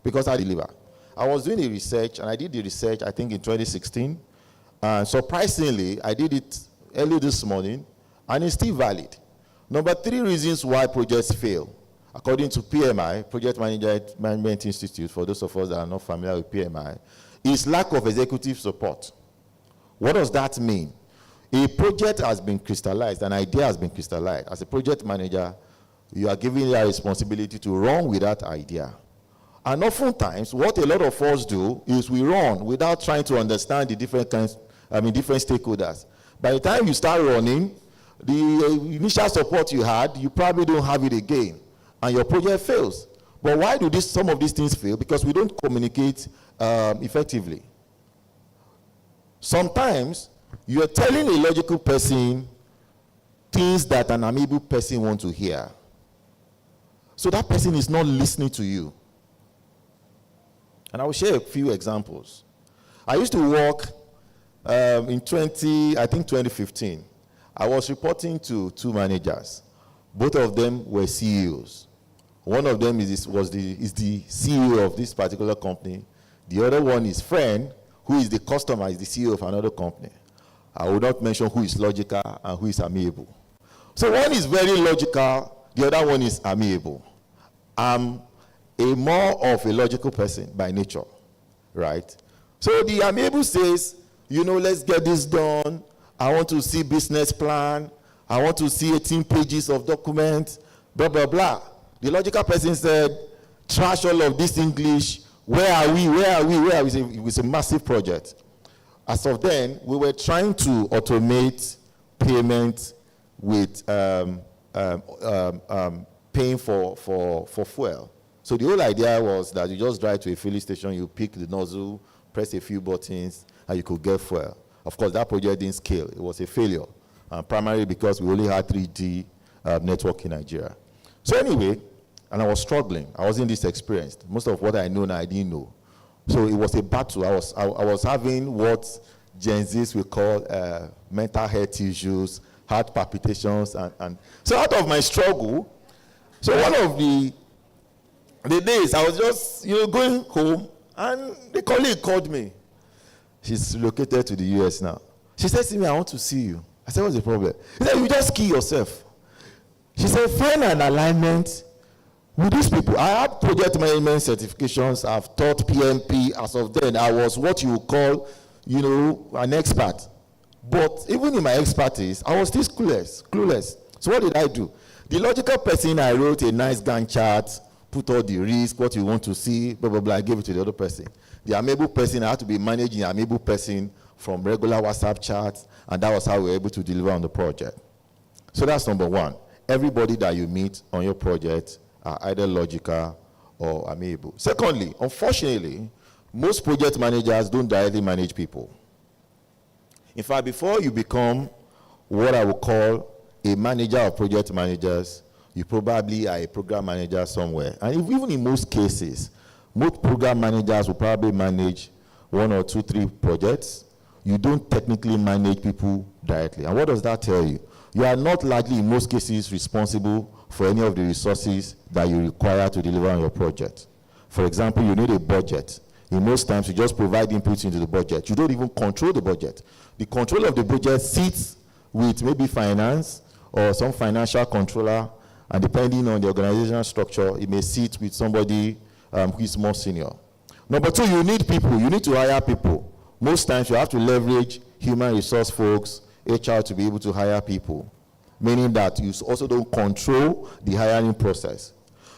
because I deliver. I was doing the research, and I did the research, I think, in 2016. And surprisingly, I did it early this morning, and it's still valid. Number 3 reasons why projects fail, according to PMI, Project Management Institute, for those of us that are not familiar with PMI, is lack of executive support. What does that mean? A project has been crystallized, an idea has been crystallized. As a project manager, you are given that responsibility to run with that idea. And oftentimes, what a lot of us do is we run without trying to understand the different stakeholders. By the time you start running, the initial support you had, you probably don't have it again, and your project fails. But why do some of these things fail? Because we don't communicate effectively. Sometimes you are telling a logical person things that an amiable person wants to hear. So that person is not listening to you. And I will share a few examples. I used to work in 2015. I was reporting to 2 managers. Both of them were CEOs. One of them is the CEO of this particular company. The other one is friend, who is the customer, is the CEO of another company. I will not mention who is logical and who is amiable. So one is very logical, the other one is amiable. I'm more of a logical person by nature, right? So the amiable says, let's get this done. I want to see business plan. I want to see 18 pages of documents, blah, blah, blah. The logical person said, trash all of this English. Where are we? It was a massive project. As of then, we were trying to automate payment with paying for fuel. So the whole idea was that you just drive to a filling station, you pick the nozzle, press a few buttons, and you could get fuel. Of course, that project didn't scale. It was a failure, primarily because we only had 3G network in Nigeria. So anyway, and I was struggling. I wasn't this experienced. Most of what I know now, I didn't know. So it was a battle. I was having what Gen Zs will call mental health issues, heart palpitations, and so out of my struggle, so one of the days I was just going home, and the colleague called me. She's relocated to the US now. She said to me, I want to see you. I said, what's the problem? She said, you just kill yourself. She said, find an alignment with these people. I have project management certifications. I've taught PMP. As of then, I was what you would call, an expert. But even in my expertise, I was still clueless. So what did I do? The logical person, I wrote a nice Gantt chart, put all the risk, what you want to see, blah, blah, blah. I gave it to the other person. The amiable person, I had to be managing the amiable person from regular WhatsApp chats, and that was how we were able to deliver on the project. So that's number 1. Everybody that you meet on your project are either logical or amiable. Secondly, unfortunately, most project managers don't directly manage people. In fact, before you become what I would call a manager of project managers, you probably are a program manager somewhere. And even in most cases, most program managers will probably manage 1 or 2, 3 projects. You don't technically manage people directly. And what does that tell you? You are not likely, in most cases, responsible for any of the resources that you require to deliver on your project. For example, you need a budget. In most times, you just provide inputs into the budget. You don't even control the budget. The control of the budget sits with maybe finance or some financial controller, and depending on the organizational structure, it may sit with somebody who is more senior. Number 2, you need people. You need to hire people. Most times, you have to leverage human resource folks, HR, to be able to hire people, meaning that you also don't control the hiring process.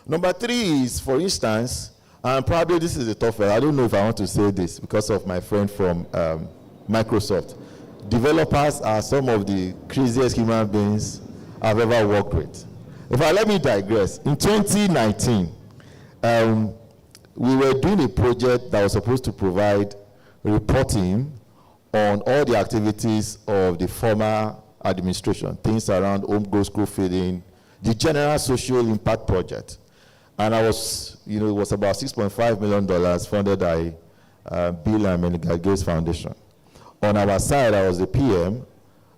Number 3 is, for instance, and probably this is a tough one. I don't know if I want to say this because of my friend from Microsoft. Developers are some of the craziest human beings I've ever worked with. In fact, let me digress. In 2019, we were doing a project that was supposed to provide reporting on all the activities of the former administration, things around home growth, school feeding, the general social impact project. And I was, it was about $6.5 million funded by Bill and Melinda Gates Foundation. On our side, I was the PM.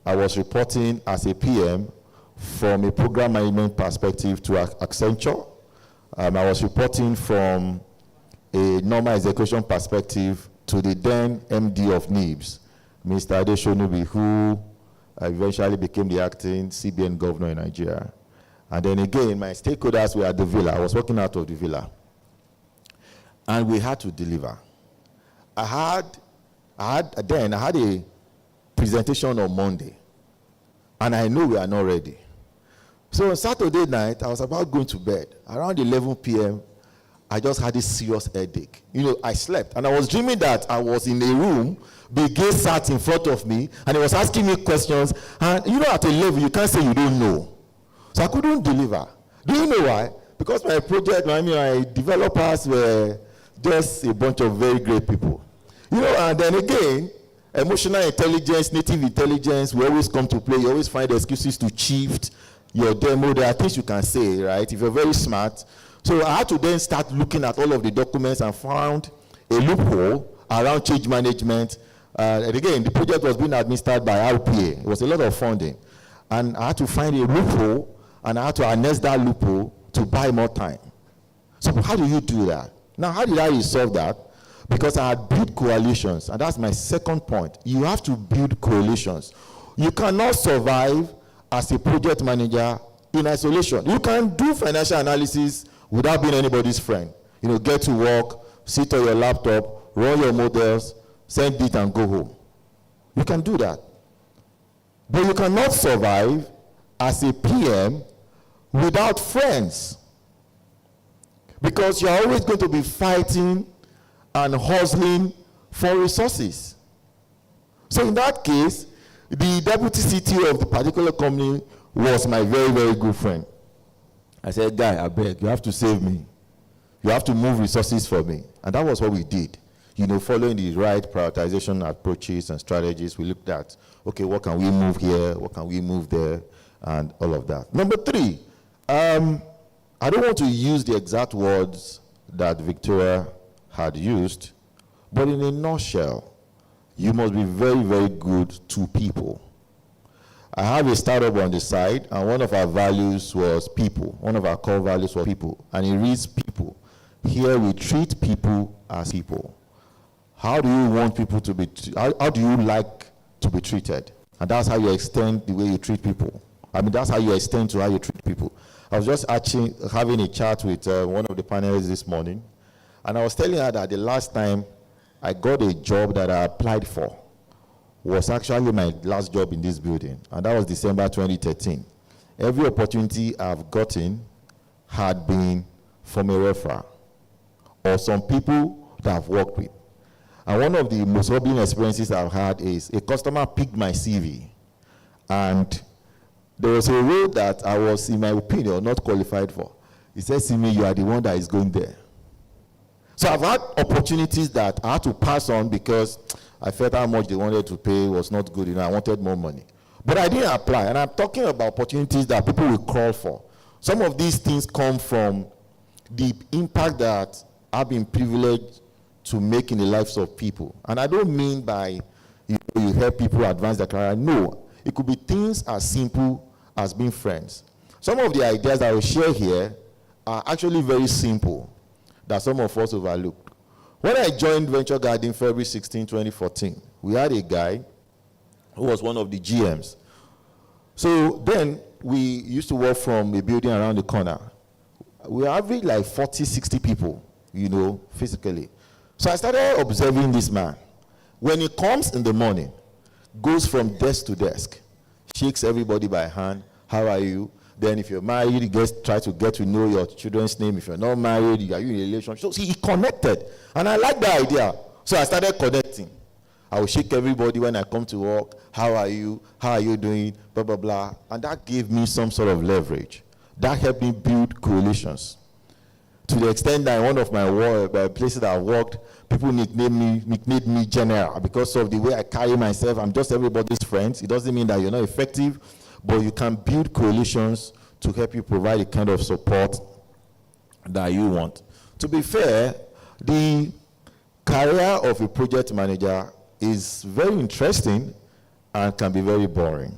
I was reporting as a PM from a program management perspective to Accenture. I was reporting from a normal execution perspective to the then MD of NIBS, Mr. Adeshonubi, who eventually became the acting CBN governor in Nigeria. And then again, my stakeholders were at the villa. I was working out of the villa. And we had to deliver. I had a presentation on Monday, and I knew we are not ready. So on Saturday night, I was about going to bed. Around 11 p.m., I just had a serious headache. I slept, and I was dreaming that I was in a room, Bill Gates sat in front of me, and he was asking me questions, and at a level, you can't say you don't know. So I couldn't deliver. Do you know why? Because my project, my developers were just a bunch of very great people. And then again, emotional intelligence, native intelligence will always come to play. You always find excuses to shift your demo. There are things you can say, right? If you're very smart. So I had to then start looking at all of the documents and found a loophole around change management. And again, the project was being administered by RPA. It was a lot of funding. And I had to find a loophole, and I had to harness that loophole to buy more time. So how do you do that? Now, how did I resolve that? Because I had built coalitions, and that's my second point. You have to build coalitions. You cannot survive as a project manager in isolation. You can do financial analysis without being anybody's friend. Get to work, sit on your laptop, run your models, send it and go home. You can do that. But you cannot survive as a PM without friends. Because you're always going to be fighting and hustling for resources. So in that case, the deputy CTO of the particular company was my very, very good friend. I said, guy, I beg, you have to save me. You have to move resources for me. And that was what we did. Following the right prioritization approaches and strategies, we looked at, okay, what can we move here? What can we move there? And all of that. Number 3, I don't want to use the exact words that Victoria had used, but in a nutshell, you must be very, very good to people. I have a startup on the side, and one of our values was people. One of our core values was people, and it reads people. Here we treat people as people. How do you want people to be, how do you like to be treated? And that's how you extend the way you treat people. That's how you extend to how you treat people. I was just actually having a chat with one of the panelists this morning, and I was telling her that the last time I got a job that I applied for was actually my last job in this building, and that was December 2013. Every opportunity I've gotten had been from a referral or some people that I've worked with. And one of the most humbling experiences I've had is a customer picked my CV, and there was a role that I was, in my opinion, not qualified for. He said to me, you are the one that is going there. So I've had opportunities that I had to pass on because I felt how much they wanted to pay was not good enough. I wanted more money. But I didn't apply. And I'm talking about opportunities that people will call for. Some of these things come from the impact that I've been privileged to make in the lives of people. And I don't mean by you help people advance their career. No. It could be things as simple as being friends. Some of the ideas that I will share here are actually very simple that some of us overlooked. When I joined Venture Garden February 16, 2014, we had a guy who was one of the GMs. So then we used to work from a building around the corner. We averaged like 40, 60 people, physically. So I started observing this man. When he comes in the morning, goes from desk to desk, shakes everybody by hand, how are you? Then if you're married, try to get to know your children's name. If you're not married, are you in a relationship? So see, he connected. And I like the idea. So I started connecting. I will shake everybody when I come to work. How are you? How are you doing? Blah, blah, blah. And that gave me some sort of leverage. That helped me build coalitions. To the extent that in one of my places that I worked, people nicknamed me general because of the way I carry myself. I'm just everybody's friend. It doesn't mean that you're not effective, but you can build coalitions to help you provide the kind of support that you want. To be fair, the career of a project manager is very interesting and can be very boring.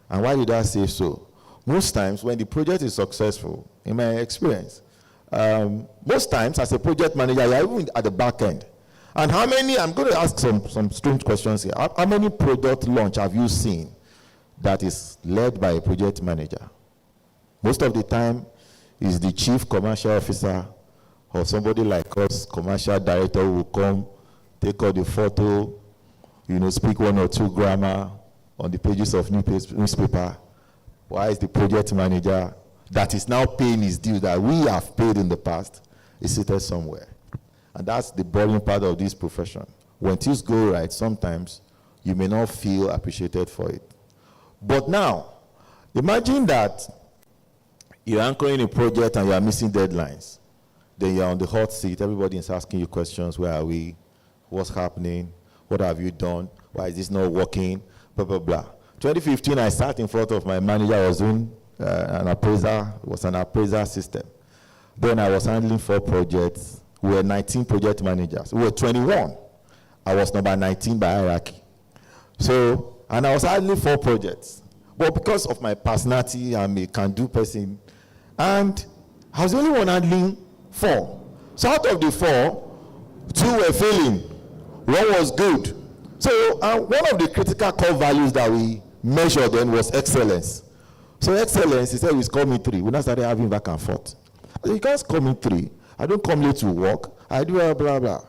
And why did I say so? Most times when the project is successful, in my experience, most times as a project manager, you're even at the back end. And how many, I'm going to ask some strange questions here. How many product launch have you seen that is led by a project manager? Most of the time, is the chief commercial officer or somebody like us, commercial director, who will come, take all the photo, speak one or two grammar on the pages of newspaper. Why is the project manager that is now paying his due that we have paid in the past is seated somewhere? And that's the boring part of this profession. When things go right, sometimes you may not feel appreciated for it. But now, imagine that you're anchoring a project and you're missing deadlines. Then you're on the hot seat. Everybody is asking you questions. Where are we? What's happening? What have you done? Why is this not working? Blah, blah, blah. 2015, I sat in front of my manager. I was doing an appraiser. It was an appraiser system. Then I was handling 4 projects. We were 19 project managers. We were 21. I was number 19 by hierarchy. So, and I was handling 4 projects. But because of my personality, I'm a can-do person. And I was the only one handling 4. So out of the 4, 2 were failing. 1 was good. So one of the critical core values that we measured then was excellence. So excellence, he said, we score me 3. We now started having back and forth. I said, you can't score me 3. I don't come late to work. I do blah, blah, blah.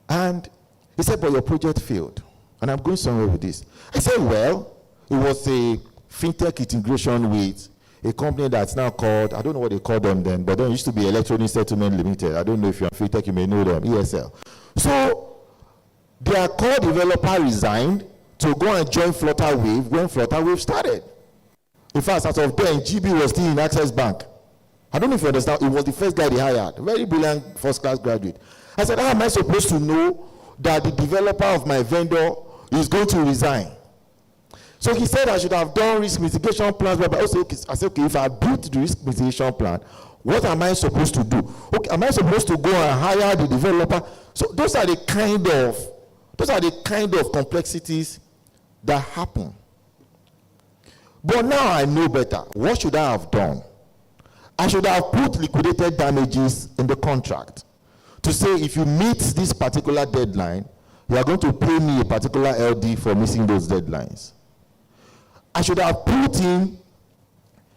And he said, but your project failed. And I'm going somewhere with this. I said, well, it was a fintech integration with a company that's now called, I don't know what they call them then, but then it used to be Electronic Settlement Limited. I don't know if you're on fintech, you may know them, ESL. So their core developer resigned to go and join Flutterwave when Flutterwave started. In fact, as of then, GB was still in Access Bank. I don't know if you understand, it was the first guy they hired, very brilliant first-class graduate. I said, how am I supposed to know that the developer of my vendor is going to resign? So he said I should have done risk mitigation plans, but I said, okay, if I built the risk mitigation plan, what am I supposed to do? Okay, am I supposed to go and hire the developer? So those are the kind of complexities that happen. But now I know better. What should I have done? I should have put liquidated damages in the contract to say if you meet this particular deadline, you are going to pay me a particular LD for missing those deadlines. I should have put in,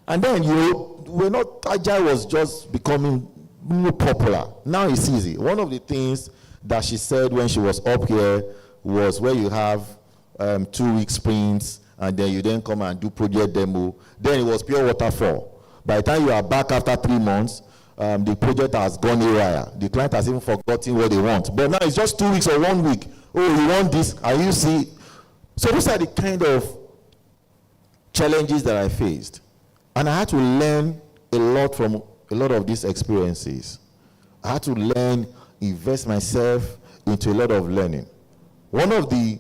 and then, Agile was just becoming more popular. Now it's easy. One of the things that she said when she was up here was where you have 2-week sprints, and then you then come and do project demo. Then it was pure waterfall. By the time you are back after 3 months, the project has gone haywire. The client has even forgotten what they want. But now it's just 2 weeks or 1 week. Oh, you want this, and you see. So these are the kind of challenges that I faced. And I had to learn a lot from a lot of these experiences. I had to invest myself into a lot of learning. One of the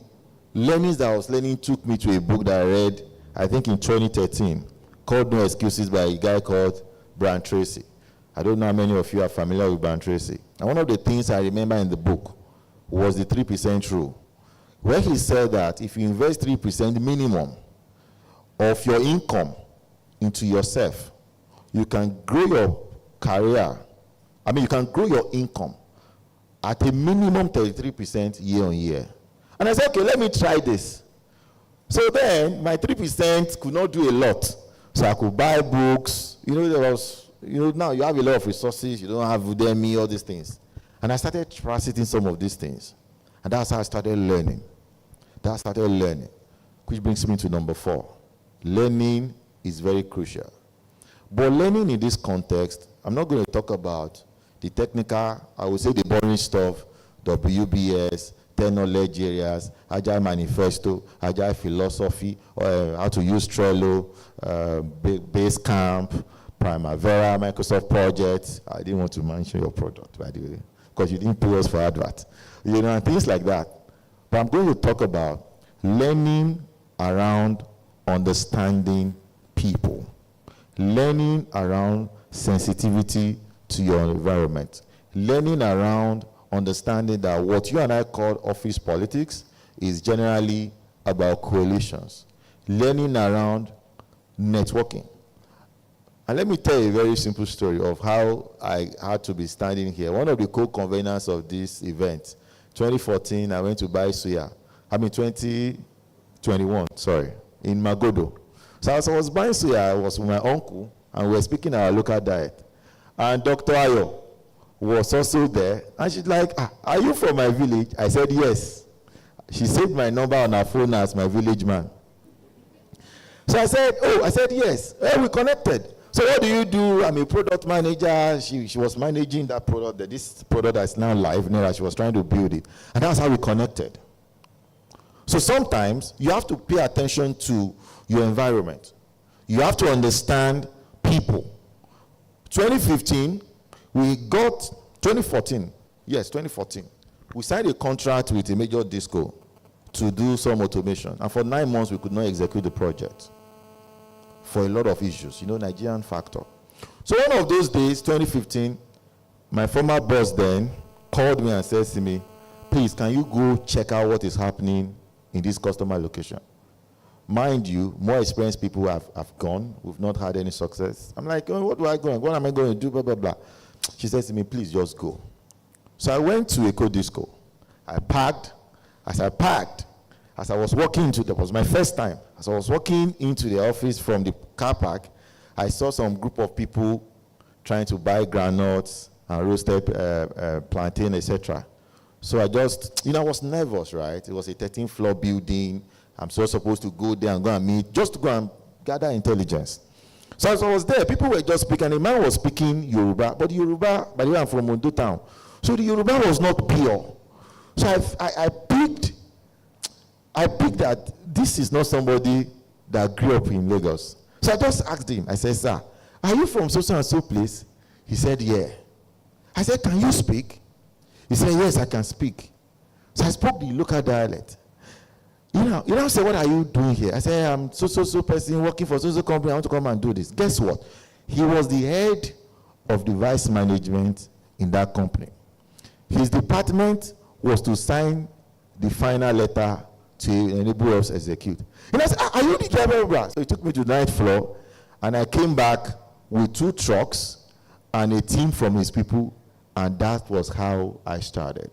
learnings that I was learning took me to a book that I read, I think in 2013, called No Excuses by a guy called Brian Tracy. I don't know how many of you are familiar with Brian Tracy. And one of the things I remember in the book was the 3% rule, where he said that if you invest 3% minimum of your income into yourself, you can grow your career. You can grow your income at a minimum 33% year on year. And I said, okay, let me try this. So then my 3% could not do a lot. So I could buy books. Now you have a lot of resources. You don't have Udemy, all these things. And I started transiting some of these things. And that's how I started learning. Which brings me to number 4. Learning is very crucial. But learning in this context, I'm not going to talk about the technical, I would say the boring stuff, WBS, 10 knowledge areas, Agile Manifesto, Agile Philosophy, how to use Trello, Basecamp, Primavera, Microsoft Project. I didn't want to mention your product, by the way, because you didn't pay us for advert. And things like that. But I'm going to talk about learning around understanding people. Learning around sensitivity to your environment. Learning around understanding that what you and I call office politics is generally about coalitions. Learning around networking. And let me tell you a very simple story of how I had to be standing here. One of the co-conveners of this event, 2014, I went to buy suya. 2021, sorry, in Magodo. So as I was buying suya, I was with my uncle, and we were speaking our local diet. And Dr. Ayo was also there, and she's like, are you from my village? I said, yes. She saved my number on her phone as my village man. So I said, yes. Hey, we connected. So what do you do? I'm a product manager. She was managing that product, this product that's now live, she was trying to build it. And that's how we connected. So sometimes you have to pay attention to your environment. You have to understand people. 2014, we signed a contract with a major disco to do some automation. And for 9 months, we could not execute the project for a lot of issues, Nigerian factor. So one of those days, 2015, my former boss then called me and said to me, please, can you go check out what is happening in this customer location? Mind you, more experienced people have gone. We've not had any success. I'm like, what do I go? What am I going to do? Blah, blah, blah. She says to me, please just go. So I went to Eco Disco. I packed. As I was walking into, that was my first time. As I was walking into the office from the car park, I saw some group of people trying to buy granules and roasted plantain, etc. So I just, I was nervous, right? It was a 13th floor building. I'm so supposed to go there and go and meet, just to go and gather intelligence. So as I was there, people were just speaking. A man was speaking Yoruba, but Yoruba, by the way, I'm from Ondo town. So the Yoruba was not pure. So I picked that this is not somebody that grew up in Lagos. So I just asked him, I said, sir, are you from so and so place? He said, yeah. I said, can you speak? He said, yes, I can speak. So I spoke the local dialect. You know, say, what are you doing here? I said, I'm so person working for so company. I want to come and do this. Guess what? He was the head of device management in that company. His department was to sign the final letter to enable us execute. And I said, are you the driver? So he took me to the 9th floor, and I came back with 2 trucks and a team from his people, and that was how I started.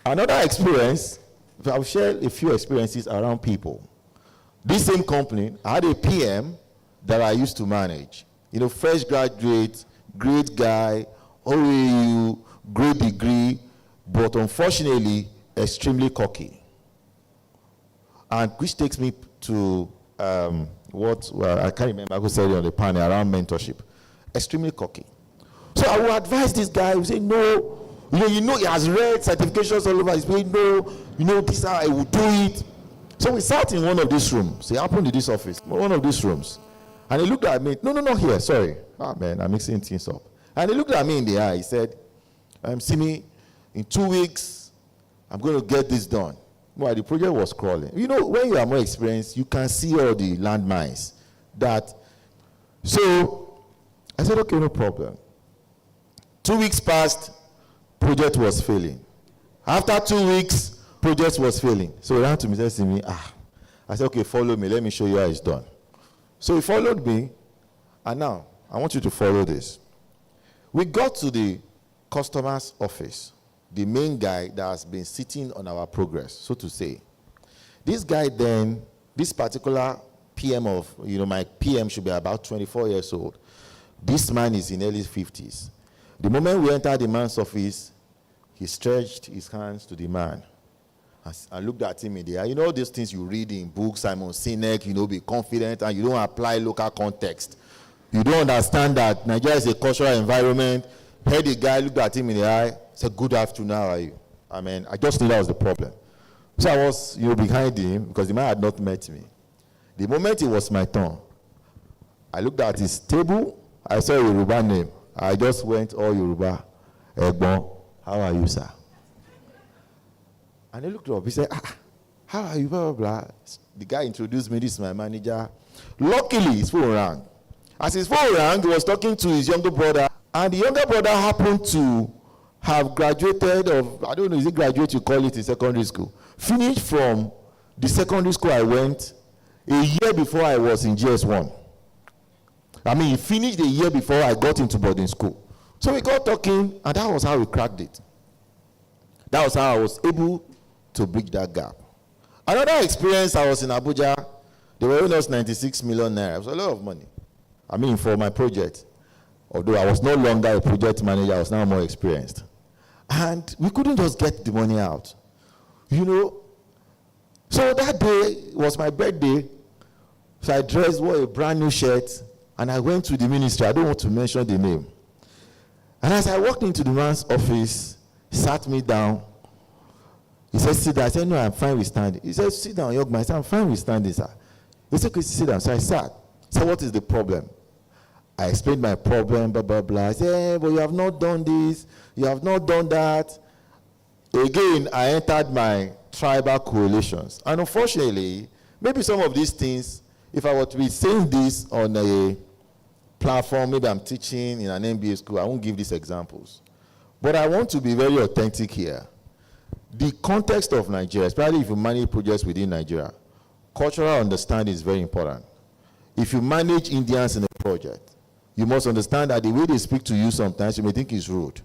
Another experience, I'll share a few experiences around people. This same company, I had a PM that I used to manage. Fresh graduate, great guy, OAU, great degree, but unfortunately, extremely cocky. And which takes me to I can't remember who said it on the panel around mentorship. Extremely cocky. So I would advise this guy, we say, no, he has read certifications all over his way, no, this is how I would do it. So we sat in one of these rooms. It happened in this office, one of these rooms. And he looked at me, no, not here, sorry. Man, I'm mixing things up. And he looked at me in the eye, he said, see me, in 2 weeks, I'm going to get this done. Well, the project was crawling. When you are more experienced, you can see all the landmines. So I said, okay, no problem. 2 weeks passed, project was failing. After 2 weeks, project was failing. So he ran to me and said to me, I said, okay, follow me. Let me show you how it's done. So he followed me, and now I want you to follow this. We got to the customer's office, the main guy that has been sitting on our progress, so to say. This guy then, this particular PM of, my PM should be about 24 years old. This man is in early 50s. The moment we entered the man's office, he stretched his hands to the man. I looked at him in the eye. All these things you read in books, Simon Sinek, be confident, and you don't apply local context. You don't understand that Nigeria is a cultural environment. Heard the guy, looked at him in the eye, said, good afternoon, how are you? I just knew that was the problem. So I was, behind him, because the man had not met me. The moment it was my turn, I looked at his table, I saw a Yoruba name. I just went all Yoruba. Egbon, how are you, sir? And he looked up, he said, how are you, blah, blah, blah. The guy introduced me, this is my manager. Luckily, his phone rang. As his phone rang, he was talking to his younger brother, and the younger brother happened to have graduated of, I don't know, is it graduate you call it in secondary school? Finished from the secondary school I went a year before I was in GS1. I mean, he finished the year before I got into boarding school. So we got talking, and that was how we cracked it. That was how I was able to bridge that gap. Another experience, I was in Abuja. They were owing us 96 million naira. It was a lot of money. I mean, for my project. Although I was no longer a project manager, I was now more experienced. And we couldn't just get the money out. You know, so that day was my birthday. So I dressed, wore a brand new shirt, and I went to the ministry. I don't want to mention the name. And as I walked into the man's office, he sat me down. He said, sit down. I said, no, I'm fine with standing. He said, sit down, young man. I said, I'm fine with standing, sir. He said, okay, sit down. So I sat. He said, what is the problem? I explained my problem, blah, blah, blah. I said, hey, but you have not done this. You have not done that. Again, I entered my tribal correlations. And unfortunately, maybe some of these things, if I were to be saying this on a platform, maybe I'm teaching in an MBA school, I won't give these examples. But I want to be very authentic here. The context of Nigeria, especially if you manage projects within Nigeria, cultural understanding is very important. If you manage Indians in a project, you must understand that the way they speak to you sometimes, you may think is rude.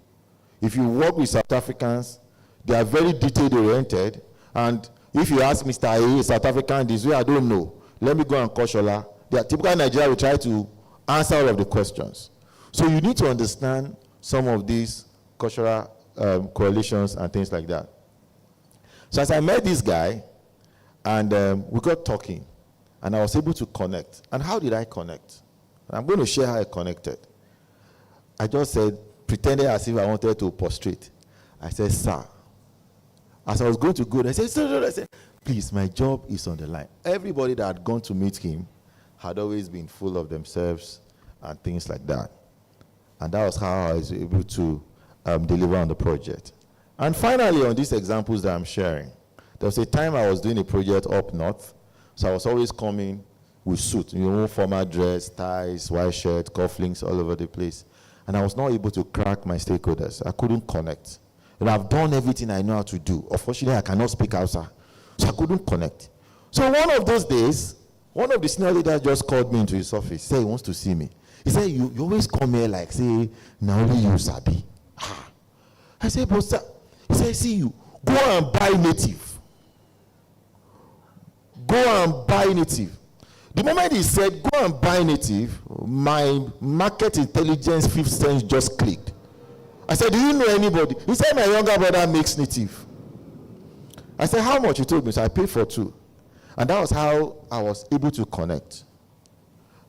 If you work with South Africans, they are very detail-oriented, and if you ask Mr. A, South African, this way, I don't know. Let me go and call Shola. The typical Nigeria will try to answer all of the questions. So you need to understand some of these cultural correlations and things like that. So as I met this guy, and we got talking, and I was able to connect. And how did I connect? And I'm going to share how I connected. I just said, pretended as if I wanted to prostrate. I said, sir. As I was going to go, I said, sir, I said, please, my job is on the line. Everybody that had gone to meet him had always been full of themselves and things like that. And that was how I was able to deliver on the project. And finally, on these examples that I'm sharing, there was a time I was doing a project up north, so I was always coming with suit, formal dress, ties, white shirt, cufflinks all over the place. And I was not able to crack my stakeholders. I couldn't connect. And I've done everything I know how to do. Unfortunately, I cannot speak Hausa, so I couldn't connect. So one of those days, one of the senior leaders just called me into his office, said he wants to see me. He said, you always come here like, say, now only you sabi. I said, but sir, he said, see you, go and buy native. Go and buy native. The moment he said, go and buy native, my market intelligence fifth sense just clicked. I said, do you know anybody? He said, my younger brother makes native. I said, how much? He told me. So I paid for 2. And that was how I was able to connect.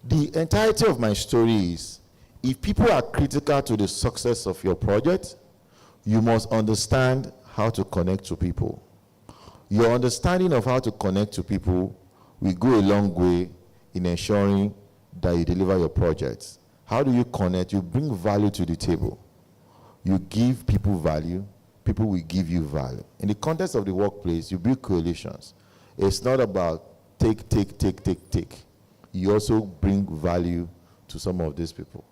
The entirety of my story is, if people are critical to the success of your project, you must understand how to connect to people. Your understanding of how to connect to people will go a long way in ensuring that you deliver your projects. How do you connect? You bring value to the table. You give people value, people will give you value. In the context of the workplace, you build coalitions. It's not about take. You also bring value to some of these people.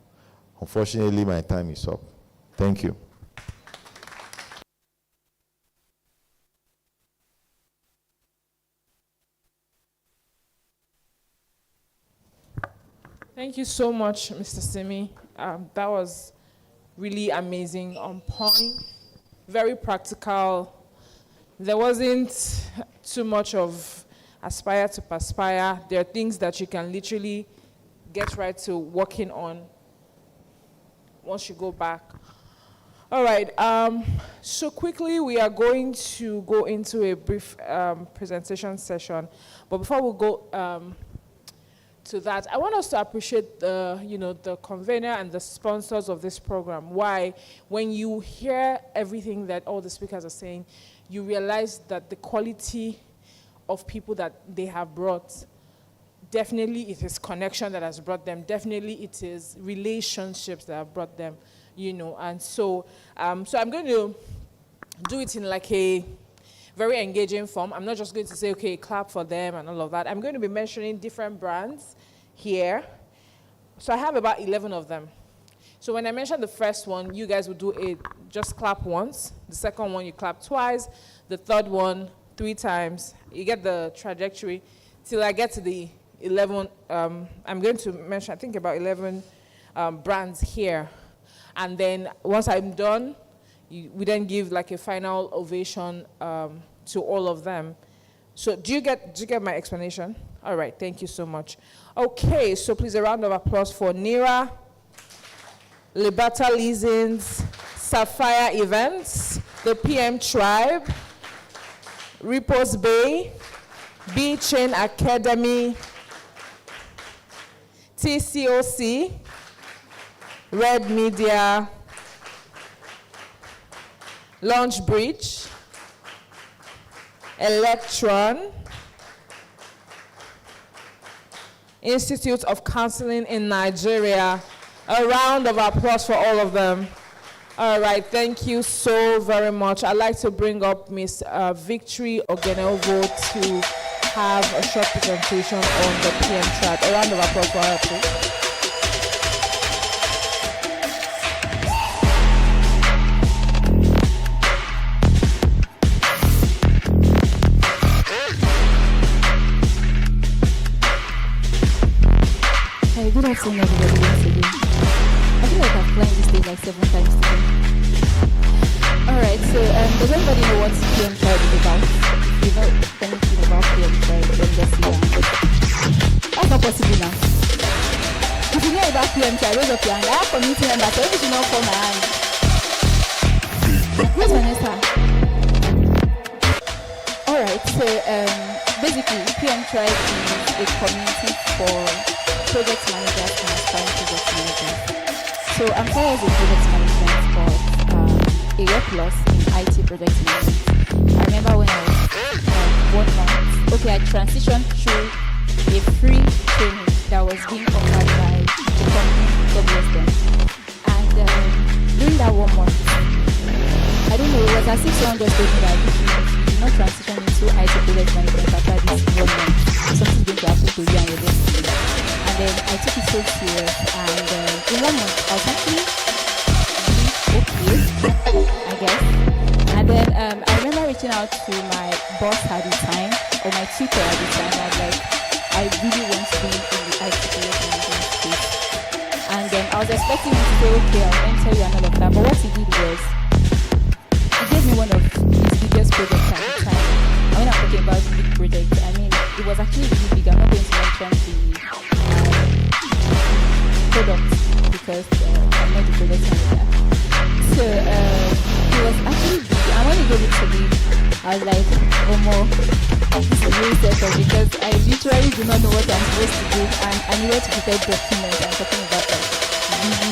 Unfortunately, my time is up. Thank you. Thank you so much, Mr. Simi. That was really amazing, on point, very practical. There wasn't too much of aspire to perspire. There are things that you can literally get right to working on once you go back. All right, so quickly we are going to go into a brief presentation session. But before we go to that, I want us to appreciate the convener and the sponsors of this program. Why? When you hear everything that all the speakers are saying, you realize that the quality of people that they have brought, definitely it is connection that has brought them, definitely it is relationships that have brought them, and so so I'm going to do it in like a very engaging form. I'm not just going to say, okay, clap for them and all of that. I'm going to be mentioning different brands here. So I have about 11 of them. So when I mention the first one, you guys will do it, just clap once. The second one, you clap twice. The third one, 3 times. You get the trajectory till I get to the 11, I'm going to mention, I think about 11 brands here. And then once I'm done, we then give like a final ovation to all of them. So do you get my explanation? All right, thank you so much. Okay, so please a round of applause for Nira, Liberta Leasings, Sapphire Events, the PM Tribe, Repos Bay, B Chain Academy, TCOC, Red Media, Launch Bridge, Electron, Institute of Counseling in Nigeria. A round of applause for all of them. All right, thank you so very much. I'd like to bring up Miss Victory Ogenovo to have a short presentation on the PM Tribe. A round of applause for her, please. Good afternoon, everybody, once again. I feel like I've climbed this stage like 7 times today. Alright, so does anybody know what PM Tribe is about? If you know anything about PM Tribe, then just see That's not possible now. If you know about PM Tribe, raise up your hand. I have community members, so you should not call my hand. Where's Vanessa? Alright, so basically, PM Tribe is a community for project managers and aspiring project managers. So I'm sorry as a project management, but a year plus in IT project management. I remember when I was 1 month, okay, I transitioned through a free training that was being offered by the company, God bless them. And during that 1 month, I don't know, it was as if someone just told me that if you do not transition into IT project management after this 1 month, something's going to happen to you and your destiny. And then I took it so serious, and in 1 month I was actually okay, I guess. And then I remember reaching out to my boss at the time, or my tutor at the time. I was like, I really want to be in the IT project management space. And then I was expecting him to say, okay, I'll mentor you and all of that. But what he did was, he gave me one of his biggest projects at the time. And when I'm talking about big projects, I mean, it was actually really big. I'm not going to mention the product because I'm not the product manager. So it was actually big. And when he gave it to me, I was like, oh more, this is really settled because I literally do not know what I'm supposed to do, and I needed to prepare documents. I'm talking about like really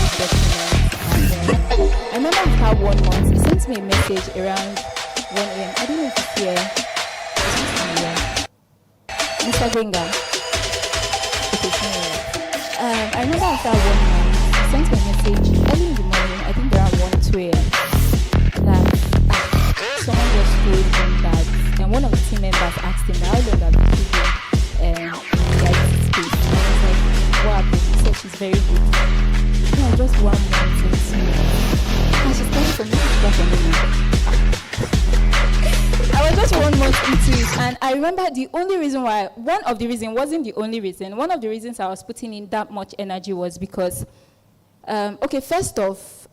big documents. And I remember after 1 month, he sent me a message around 1 a.m. I don't know if it's here. Mr. Gwenga. I remember after 1 month, he sent me a message early in the morning, I think around 1, 2 a.m. that someone just told him that, and one of the team members asked him how long have you been in the IT space? And I was like, what happened? He said she's very good. No, just 1 month into it. And she started from this back on the I was just 1 month into it, and I remember one of the reasons I was putting in that much energy was because, okay, first off,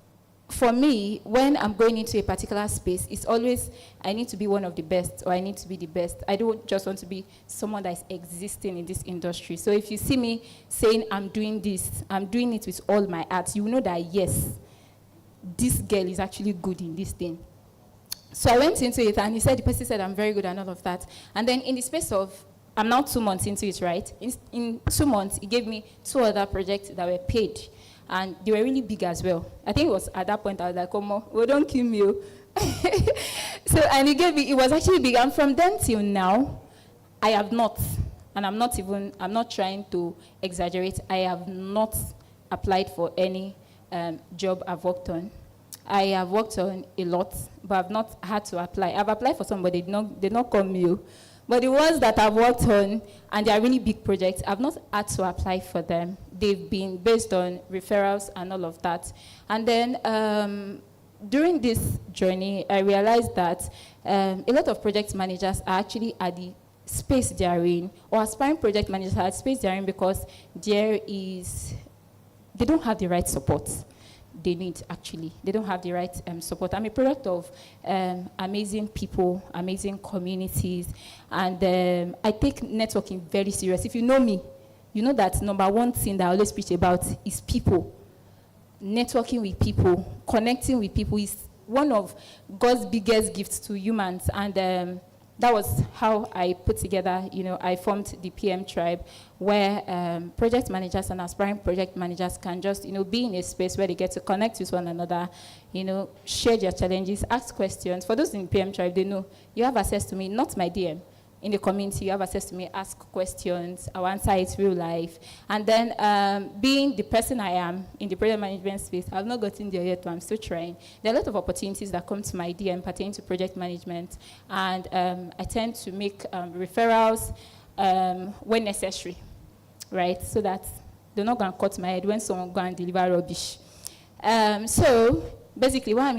for me, when I'm going into a particular space, it's always, I need to be one of the best, or I need to be the best. I don't just want to be someone that is existing in this industry. So if you see me saying, I'm doing this, I'm doing it with all my heart, you know that, yes, this girl is actually good in this thing. So I went into it, and the person said, I'm very good and all of that. And then in the space of, I'm now 2 months into it, right? In 2 months, he gave me 2 other projects that were paid. And they were really big as well. I think it was at that point, I was like, oh, well, don't kill me. So, and he gave me, it was actually big. And from then till now, I have not, and I'm not trying to exaggerate, I have not applied for any job I've worked on. I have worked on a lot, but I've not had to apply. I've applied for somebody, they did not call me. But the ones that I've worked on, and they are really big projects, I've not had to apply for them. They've been based on referrals and all of that. And then during this journey, I realized that a lot of project managers are actually at the space they are in, or aspiring project managers are at space they are in because they don't have the right support they need, actually. They don't have the right support. I'm a product of amazing people, amazing communities, and I take networking very serious. If you know me, you know that number one thing that I always preach about is people. Networking with people, connecting with people is one of God's biggest gifts to humans, and that was how I put together, I formed the PM Tribe, where project managers and aspiring project managers can just, be in a space where they get to connect with one another, share their challenges, ask questions. For those in PM Tribe, they know you have access to me, not my DM. In the community, you have access to me, ask questions, I'll answer it real life. And then being the person I am in the project management space, I've not gotten there yet, but I'm still trying. There are a lot of opportunities that come to my DM pertaining to project management, and I tend to make referrals when necessary, right? So that they're not going to cut my head when someone go and deliver rubbish. So basically, why I'm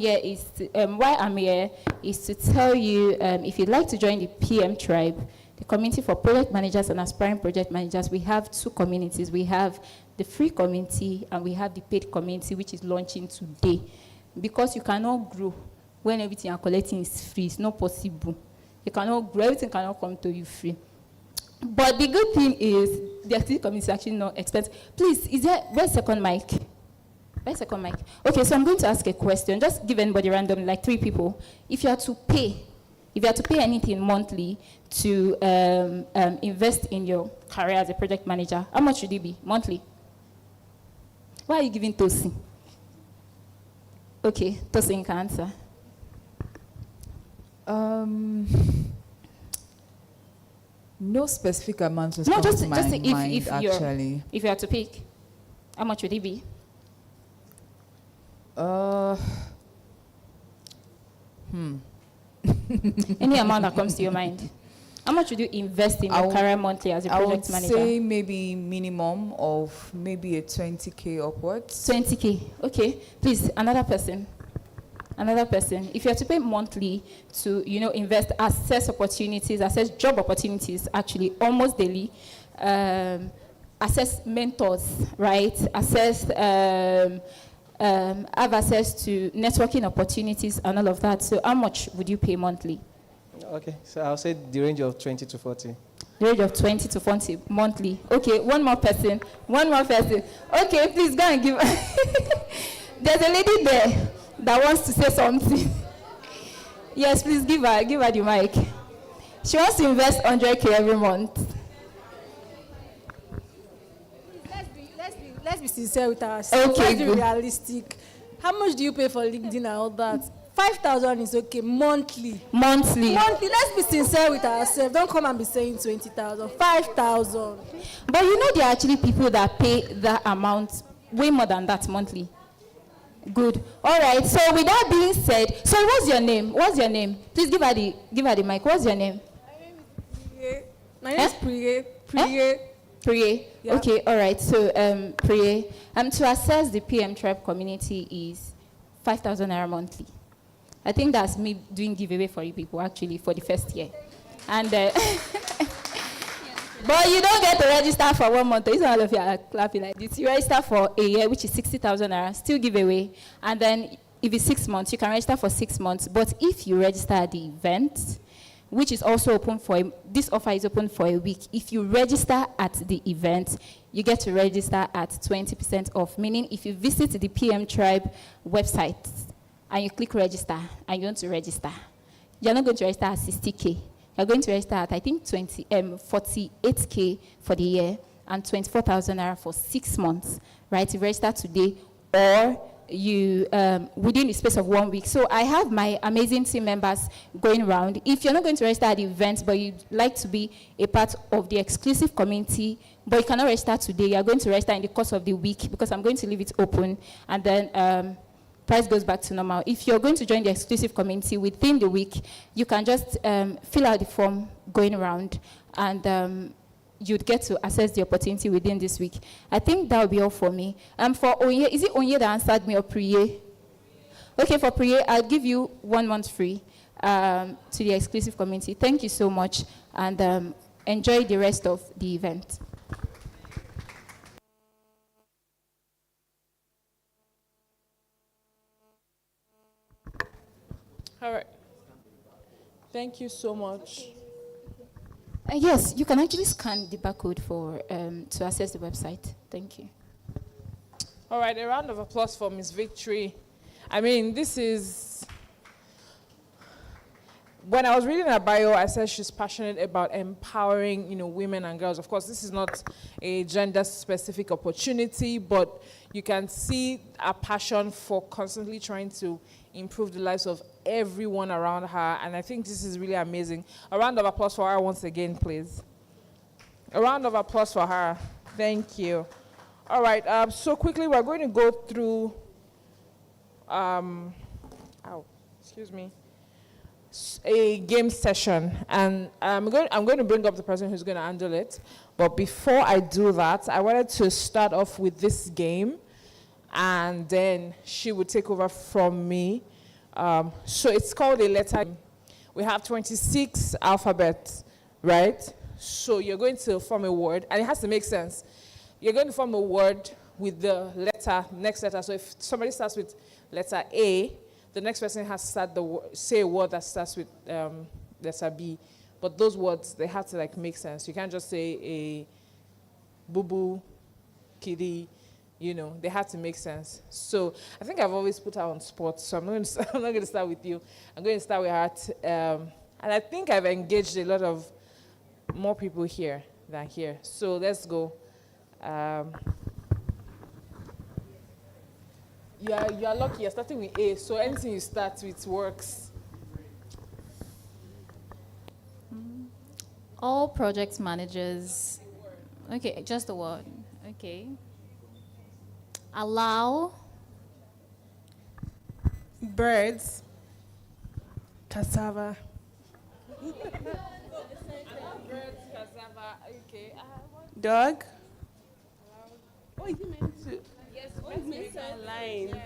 here is to tell you, if you'd like to join the PM Tribe, the community for project managers and aspiring project managers, we have two communities. We have the free community and we have the paid community, which is launching today. Because you cannot grow when everything you're collecting is free. It's not possible. You cannot grow. Everything cannot come to you free. But the good thing is, the free community is actually not expensive. Please, where's second mic? Second mic. Okay, so I'm going to ask a question. Just give anybody random, like 3 people. If you had to pay anything monthly to invest in your career as a project manager, how much should it be monthly? Why are you giving Tosin? Okay, Tosin can answer. No specific amount was No, coming just to my mind, if actually. If you had to pick, how much would it be? Any amount that comes to your mind. How much would you invest in your career monthly as a project manager? I would say maybe minimum of maybe a 20K upwards. 20K. Okay. Please, another person. If you have to pay monthly to, invest, assess opportunities, assess job opportunities, actually almost daily, assess mentors, right? Have access to networking opportunities and all of that. So how much would you pay monthly? Okay, so I'll say the range of 20 to 40. The range of 20 to 40 monthly. Okay, one more person. Okay, please go and give. There's a lady there that wants to say something. Yes, please give her the mic. She wants to invest 100K every month. Let's be sincere with ourselves. Okay, let's be realistic. How much do you pay for LinkedIn and all that? 5,000 is okay monthly. Monthly. Let's be sincere with ourselves. Don't come and be saying 20,000. 5,000. But there are actually people that pay that amount way more than that monthly. Good. All right. So with that being said, so what's your name? Please give her the mic. What's your name? My name is Priye. Priye. Yeah. Okay, all right. So, Priye, to assess the PM Tribe community is 5,000 naira monthly. I think that's me doing giveaway for you people, actually, for the first year. And, but you don't get to register for 1 month. It's not all of you are clapping like this. You register for a year, which is 60,000 naira, still giveaway. And then, if it's 6 months, you can register for 6 months. But if you register at the event, which is also open this offer is open for a week. If you register at the event, you get to register at 20% off, meaning if you visit the PM Tribe website and you click register and you want to register, you're not going to register at 60K. You're going to register at, I think, 48K for the year and 24,000 naira for 6 months, right? You register today or you within the space of 1 week. So I have my amazing team members going around. If you're not going to register at the event, but you'd like to be a part of the exclusive community, but you cannot register today, you're going to register in the course of the week because I'm going to leave it open, and then price goes back to normal. If you're going to join the exclusive community within the week, you can just fill out the form going around, and you'd get to access the opportunity within this week. I think that will be all for me. For Onye, is it Onye that answered me or Priye? Okay, for Priye, I'll give you 1 month free. to the exclusive community. Thank you so much, and enjoy the rest of the event. All right. Thank you so much. Yes, you can actually scan the barcode for to access the website. Thank you. All right, a round of applause for Miss Victory. I mean, this is... When I was reading her bio, I said she's passionate about empowering, women and girls. Of course, this is not a gender-specific opportunity, but you can see a passion for constantly trying to improve the lives of everyone around her, and I think this is really amazing. A round of applause for her once again, please. A round of applause for her. Thank you. All right, so quickly, we're going to go through, a game session, and I'm going to bring up the person who's going to handle it. But before I do that, I wanted to start off with this game, and then she would take over from me. So it's called a letter. We have 26 alphabets, right? So you're going to form a word, and it has to make sense. You're going to form a word with the next letter. So if somebody starts with letter A, the next person has to say a word that starts with letter B. But those words, they have to make sense. You can't just say a boo-boo, kitty, they have to make sense. So I think I've always put her on spot, so I'm not going to start with you. I'm going to start with her. And I think I've engaged a lot of more people here than here. So let's go. You are lucky. You're starting with A, so anything you start with works. All project managers. Okay, just a word. Okay. Allow. Birds. Cassava. Birds, cassava. Okay. Dog. Oh, you meant to? Yes, line.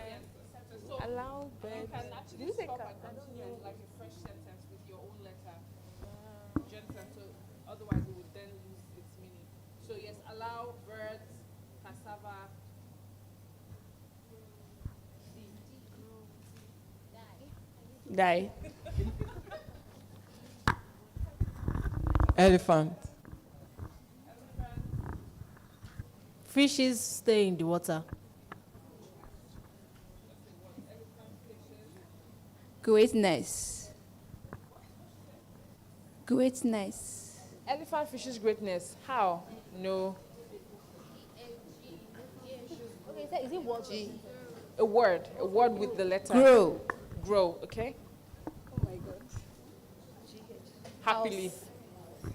So Allow birds. you can actually Did you say stop and cassava? continue like a fresh sentence with your own letter. Jensen, so otherwise it would then lose its meaning. So yes, allow birds, cassava. Die. Elephant. Fishes stay in the water. Greatness. Greatness. Elephant fishes greatness. How? No. Okay, is it water? A word with the letter. Grow. Grow, okay? Oh my God. Happily.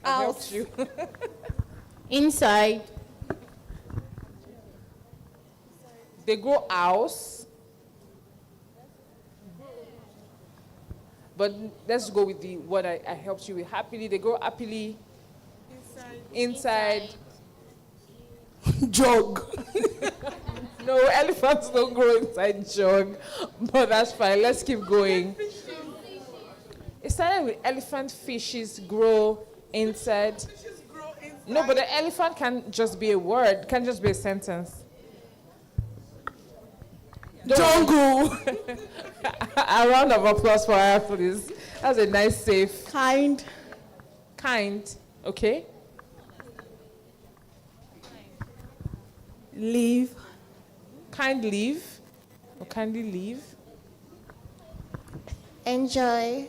I helped you. Inside. They grow house. But let's go with the what I helped you with. Happily, they grow happily. Inside. Jog. No, elephants don't grow inside jug. But that's fine. Let's keep going. It started with elephant fishes grow inside. No, but the elephant can't just be a word. Can't just be a sentence. Jungle. A round of applause for her, please. That's a nice save. Kind. Kind, okay? Leave. Kind leave. Or kindly leave. Enjoy.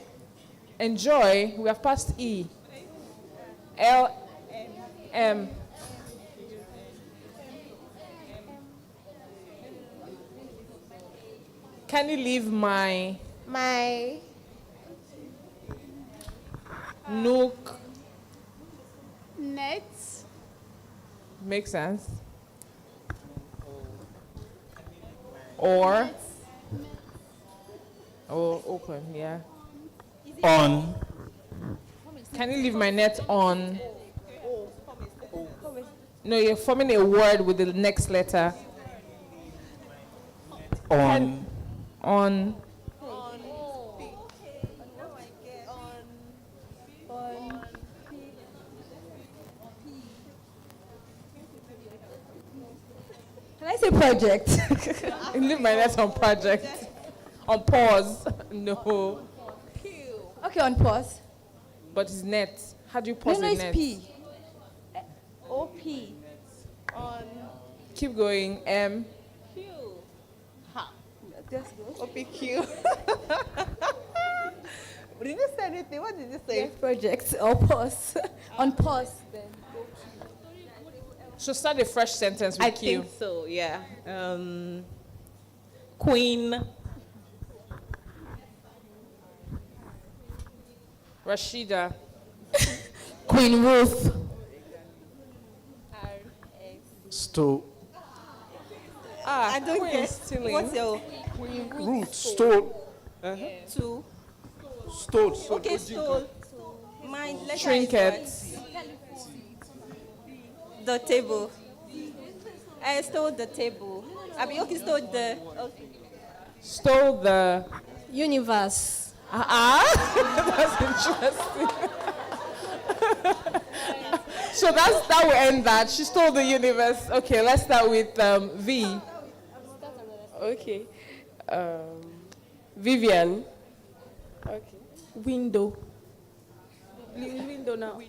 Enjoy. We have passed E. L. M. Can you leave my nook? Net. Makes sense. Or open, yeah. On. Can you leave my net on? No, you're forming a word with the next letter. On. On. a project? Leave my net on project. On pause. No. Okay, on pause. But it's net. How do you No, pause no, a it's net? P. O-P. On Keep going. M. Q. Ha. Just go. OPQ. Did you say anything? What did you say? Yes, project or pause. On pause then. So start a fresh sentence with I Q. think so, yeah. Queen. Rashida. Queen Ruth. Stole. I don't Queen get stealing. What's your Ruth stole. two? Stole. Okay, stole. Mine. Let's Trinkets. The table. I stole the table. I mean, okay, stole the. Okay. Stole the. Universe. That's interesting. So that will end that. She stole the universe. Okay, let's start with V. Okay. Vivian. Okay. Window. Window now.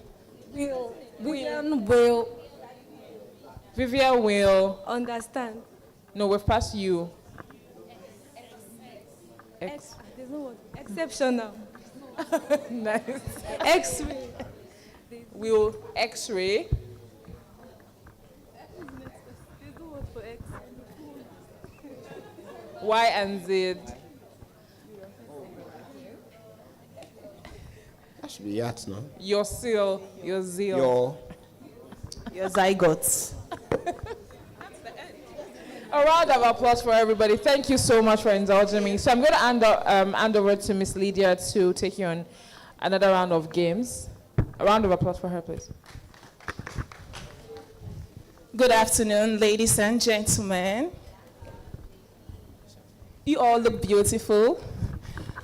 Will. William will Vivian will. understand. No, we've passed you. There's no word. Exceptional. Nice. X-ray. Will X-ray. There's no word for X. Y and Z. That should be yachts now. Your seal. Your zeal. Your zygotes. A round of applause for everybody. Thank you so much for indulging me. So I'm going to hand over to Miss Lydia to take you on another round of games. A round of applause for her, please. Good afternoon, ladies and gentlemen. You all look beautiful.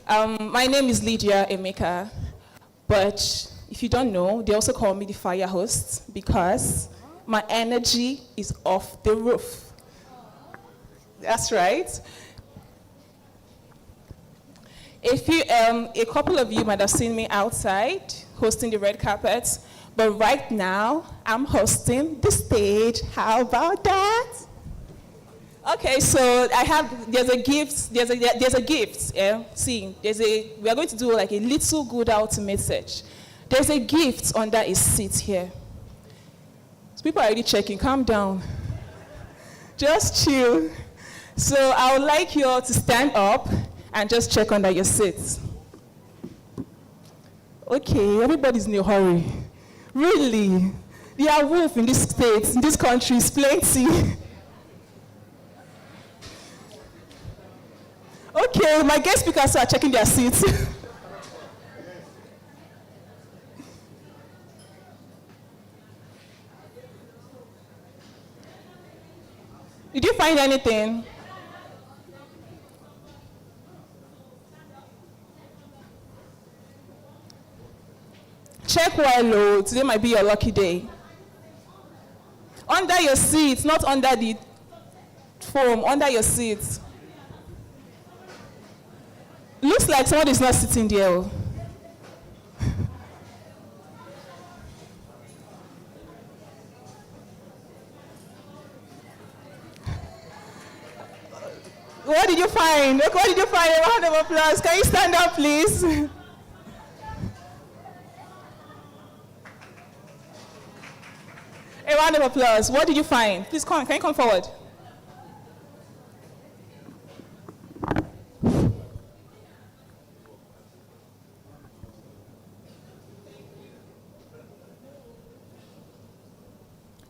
My name is Lydia Emeka, but if you don't know, they also call me the fire host because my energy is off the roof. That's right. A couple of you might have seen me outside hosting the red carpet, but right now I'm hosting the stage. How about that? Okay, so there's a gift. Yeah, see, we are going to do like a little good ultimate search. There's a gift under a seat here. So people are already checking. Calm down. Just chill. So I would like you all to stand up and just check under your seats. Okay, everybody's in a hurry. Really? There are wolves in this state, in this country, is plenty. Okay, my guest speakers are checking their seats. Did you find anything? Check while low. Today might be your lucky day. Under your seat, not under the foam, under your seat. Looks like someone is not sitting there. What did you find? Look, what did you find? A round of applause. Can you stand up, please? A round of applause. What did you find? Please come. Can you come forward?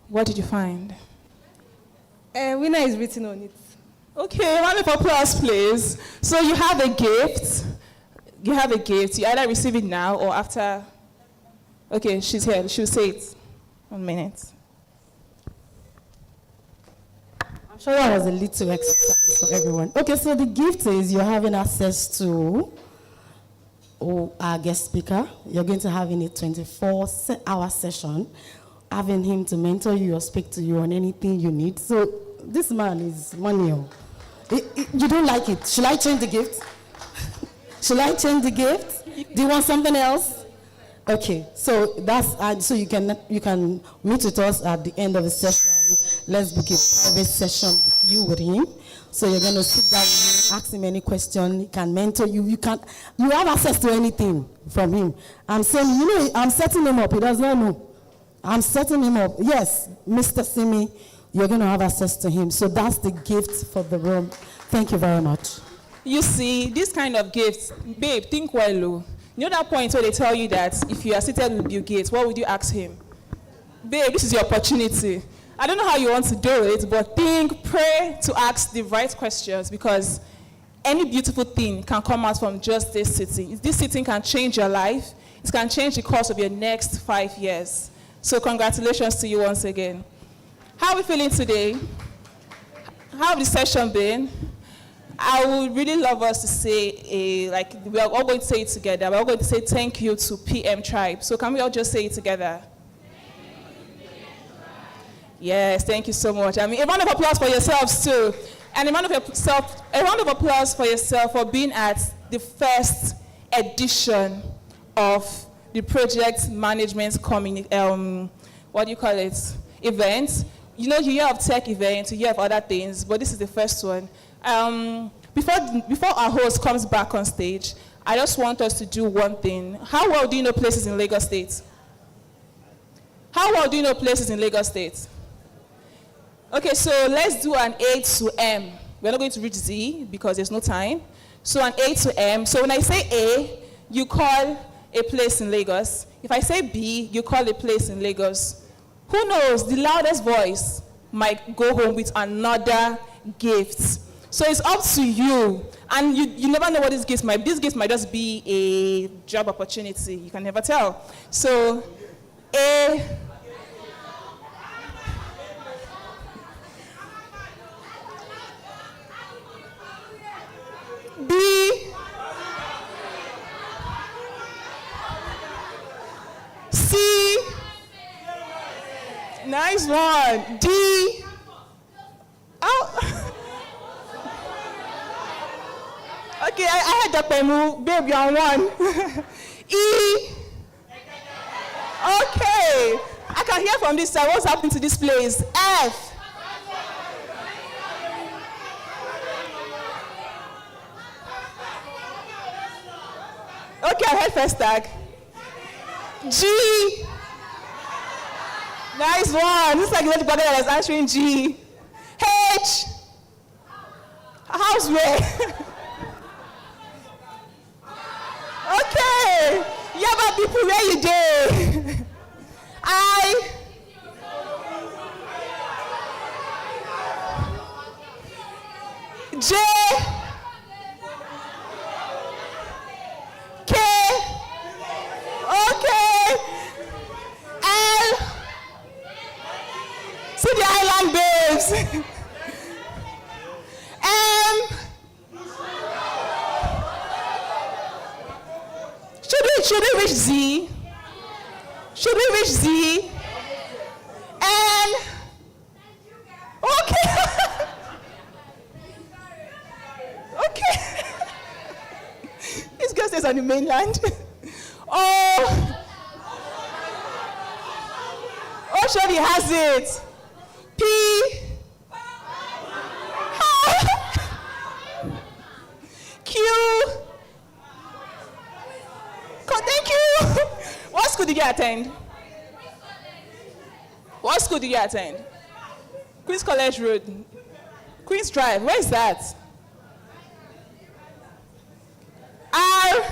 What did you find? Winner is written on it. Okay, a round of applause, please. So you have a gift. You have a gift. You either receive it now or after. Okay, she's here. She'll say it. 1 minute. I'm sure that was a little exercise for everyone. Okay, so the gift is you're having access to our guest speaker. You're going to have in a 24-hour session, having him to mentor you or speak to you on anything you need. So This man is money. Oh. You don't like it. Should I change the gift? Should I change the gift? Do you want something else? Okay, so that's so you can meet with us at the end of the session. Let's book a private session with him. So you're going to sit down with him, ask him any question. He can mentor you. You have access to anything from him. I'm saying, I'm setting him up. He does not know. I'm setting him up. Yes, Mr. Simi, you're going to have access to him. So that's the gift for the room. Thank you very much. You see, this kind of gifts, babe, think well, oh. You know that point where they tell you that if you are seated with Bill Gates, what would you ask him? Babe, this is your opportunity. I don't know how you want to do it, but pray to ask the right questions, because any beautiful thing can come out from just this sitting. This sitting can change your life. It can change the course of your next 5 years. So congratulations to you once again. How are we feeling today? How have the session been? I would really love us to say, we are all going to say it together. We're all going to say thank you to PM Tribe. So can we all just say it together? Yes, thank you so much. I mean, a round of applause for yourselves too. And a round of applause for yourself for being at the first edition of the project management event. You know, you hear of tech events, you hear of other things, but this is the first one. Before our host comes back on stage, I just want us to do one thing. How well do you know places in Lagos State? How well do you know places in Lagos State? Okay, so let's do an A to M. We're not going to reach Z because there's no time. So an A to M. So when I say A, you call a place in Lagos. If I say B, you call a place in Lagos. Who knows, the loudest voice might go home with another gift. So it's up to you. And you never know what this gift might be. This gift might just be a job opportunity. You can never tell. So A. B. C. Nice one. D. Oh. Okay, I had that move. Babe, you're on one. E. Okay. I can hear from this side. What's happening to this place? F. Okay, I heard first tag. G. Nice one. This is like the brother that is answering G. H. Houseware. Okay. Yeah, but people, where you did? I. J. K. Okay. L. See the island babes. M. Should we reach Z? Should we reach Z? N. Okay. Okay. This girl stays on the mainland. Oh. Oh, surely has it. P. Q. Thank you. What school did you attend? What school did you attend? Queen's College Road. Queen's Drive. Where is that? R.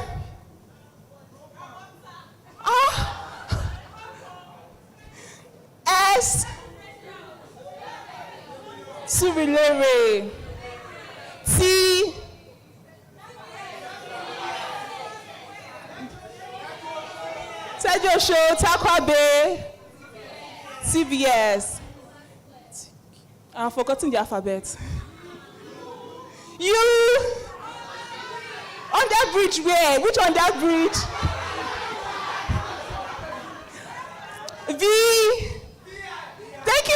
S. Surulere. T. Tejo Show, Takwa Bay, CBS. I've forgotten the alphabet. You. On that bridge where? Which on that bridge? V. Thank you.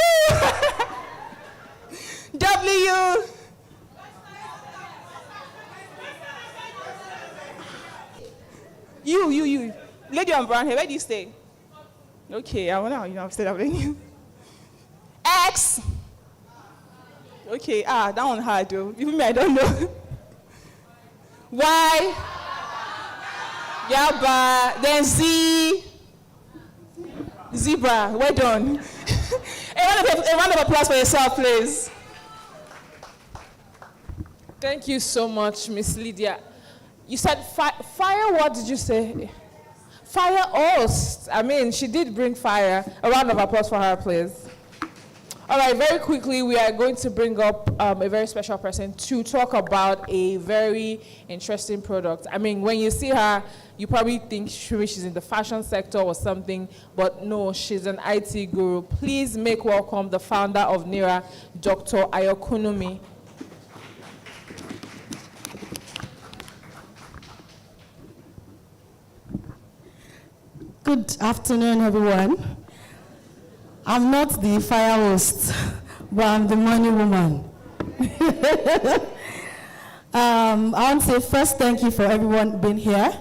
Only you. You. Lady on brown hair, where do you stay? Okay, I wonder how you know I've stayed up there. X. Okay, that one hard though. Even me, I don't know. Y. Yaba. Then Z. Zebra. Well done. A round of applause for yourself, please. Thank you so much, Miss Lydia. You said fire, what did you say? Fire host. I mean, she did bring fire. A round of applause for her, please. All right, very quickly, we are going to bring up a very special person to talk about a very interesting product. I mean, when you see her, you probably think she's in the fashion sector or something, but no, she's an IT guru. Please make welcome the founder of NIRA, Dr. Ayokunumi. Good afternoon, everyone. I'm not the fire host, but I'm the money woman. I want to say first thank you for everyone being here.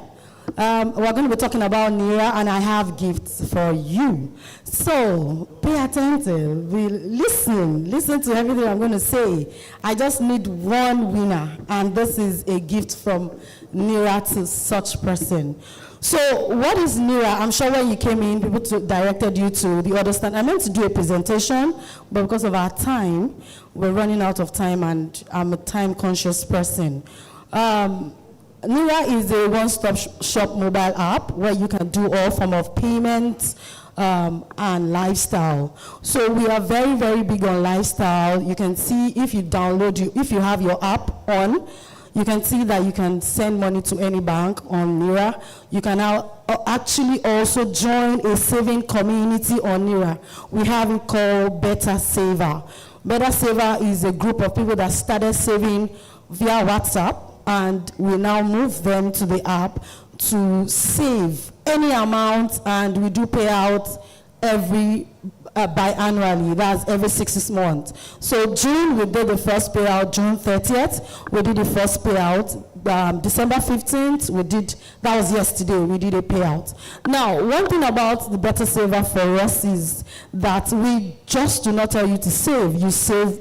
We're going to be talking about NIRA, and I have gifts for you. So pay attention, listen to everything I'm going to say. I just need one winner, and this is a gift from NIRA to such person. So what is NIRA? I'm sure when you came in, people directed you to the other stand. I meant to do a presentation, but because of our time, we're running out of time, and I'm a time-conscious person. NIRA is a one-stop shop mobile app where you can do all form of payments and lifestyle. So we are very, very big on lifestyle. You can see if you have your app on, you can see that you can send money to any bank on NIRA. You can now actually also join a saving community on NIRA. We have it called Better Saver. Better Saver is a group of people that started saving via WhatsApp, and we now move them to the app to save any amount, and we do payout biannually, that's every 6 months. So June, we did the first payout, June 30th, we did the first payout. December 15th, that was yesterday, we did a payout. Now, one thing about the Better Saver for us is that we just do not tell you to save,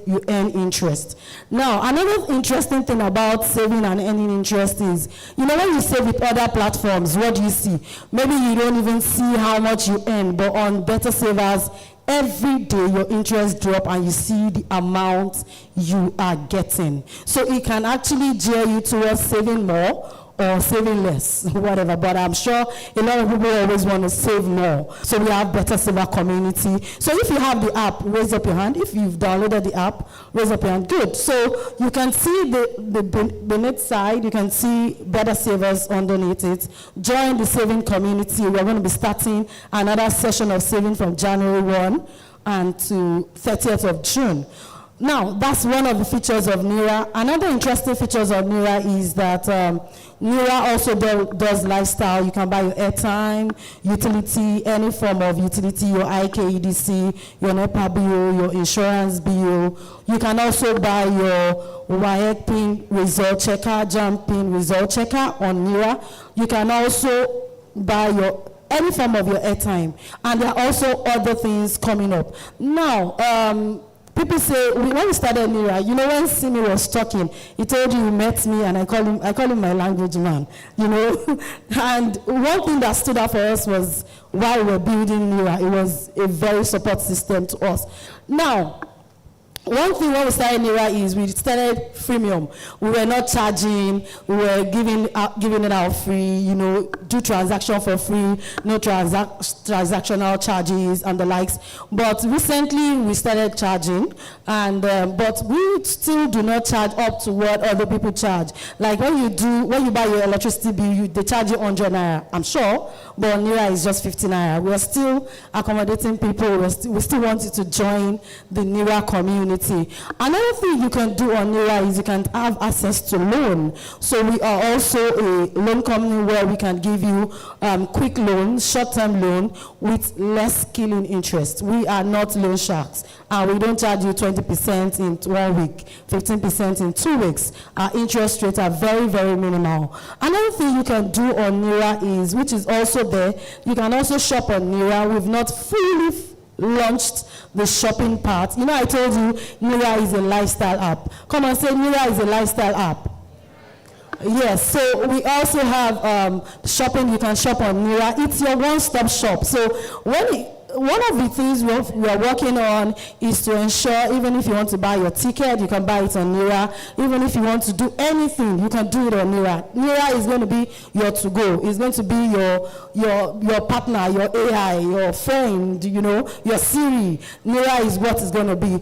you earn interest. Now, another interesting thing about saving and earning interest is, when you save with other platforms, what do you see? Maybe you don't even see how much you earn, but on Better Savers, every day your interest drop and you see the amount you are getting. So it can actually gear you towards saving more or saving less, whatever. But I'm sure a lot of people always want to save more. So we have Better Saver community. So if you have the app, raise up your hand. If you've downloaded the app, raise up your hand. Good. So you can see the net side. You can see Better Savers underneath it. Join the saving community. We're going to be starting another session of saving from January 1 and to 30th of June. Now, that's one of the features of NIRA. Another interesting features of NIRA is that NIRA also does lifestyle. You can buy your airtime, utility, any form of utility, your IKEDC, your NEPA bill, your insurance bill. You can also buy your WAEC PIN result checker, JAMB PIN result checker on NIRA. You can also buy any form of your airtime. And there are also other things coming up. Now, people say, when we started NIRA, when Simi was talking, he told you he met me, and I call him my language man, And one thing that stood out for us was while we were building NIRA, it was a very support system to us. Now, one thing when we started NIRA is we started freemium. We were not charging, we were giving it out free, do transaction for free, no transactional charges and the likes. But recently we started charging, and but we still do not charge up to what other people charge. Like when you buy your electricity bill, they charge you 100 naira, I'm sure, but NIRA is just 50 naira. We're still accommodating people, we still want you to join the NIRA community. utility. Another thing you can do on NIRA is you can have access to loan. So we are also a loan company where we can give you quick loans, short-term loan with less killing interest. We are not loan sharks, and we don't charge you 20% in 1 week, 15% in 2 weeks. Our interest rates are very, very minimal. Another thing you can do on NIRA is, which is also there, you can also shop on NIRA. We've not fully launched the shopping part. You know, I told you NIRA is a lifestyle app. Come on, say NIRA is a lifestyle app. Yes, so we also have shopping. You can shop on NIRA. It's your one-stop shop. So one of the things we are working on is to ensure, even if you want to buy your ticket, you can buy it on NIRA. Even if you want to do anything, you can do it on NIRA. NIRA is going to be your to-go. It's going to be your partner, your AI, your friend, you know, your Siri. NIRA is what it's going to be.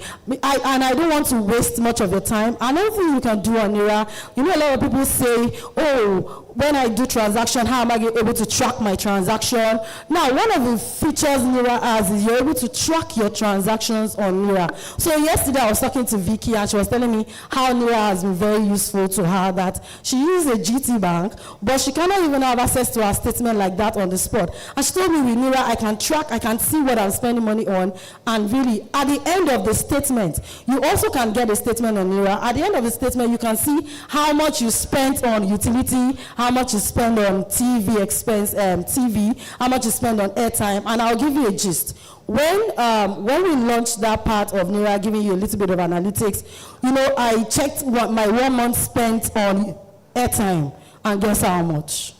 And I don't want to waste much of your time. Another thing you can do on NIRA, you know, a lot of people say, oh, when I do transaction, how am I able to track my transaction? Now, one of the features NIRA has is you're able to track your transactions on NIRA. So yesterday I was talking to Vicky and she was telling me how NIRA has been very useful to her, that she uses a GT bank, but she cannot even have access to her statement like that on the spot. And she told me with NIRA, I can track, I can see what I'm spending money on, and really, at the end of the statement, you also can get a statement on NIRA. At the end of the statement, you can see how much you spent on utility, how much you spend on TV expense, TV, how much you spend on airtime, and I'll give you a gist. When we launched that part of NIRA, giving you a little bit of analytics, you know, I checked what my 1 month spent on airtime, and guess how much?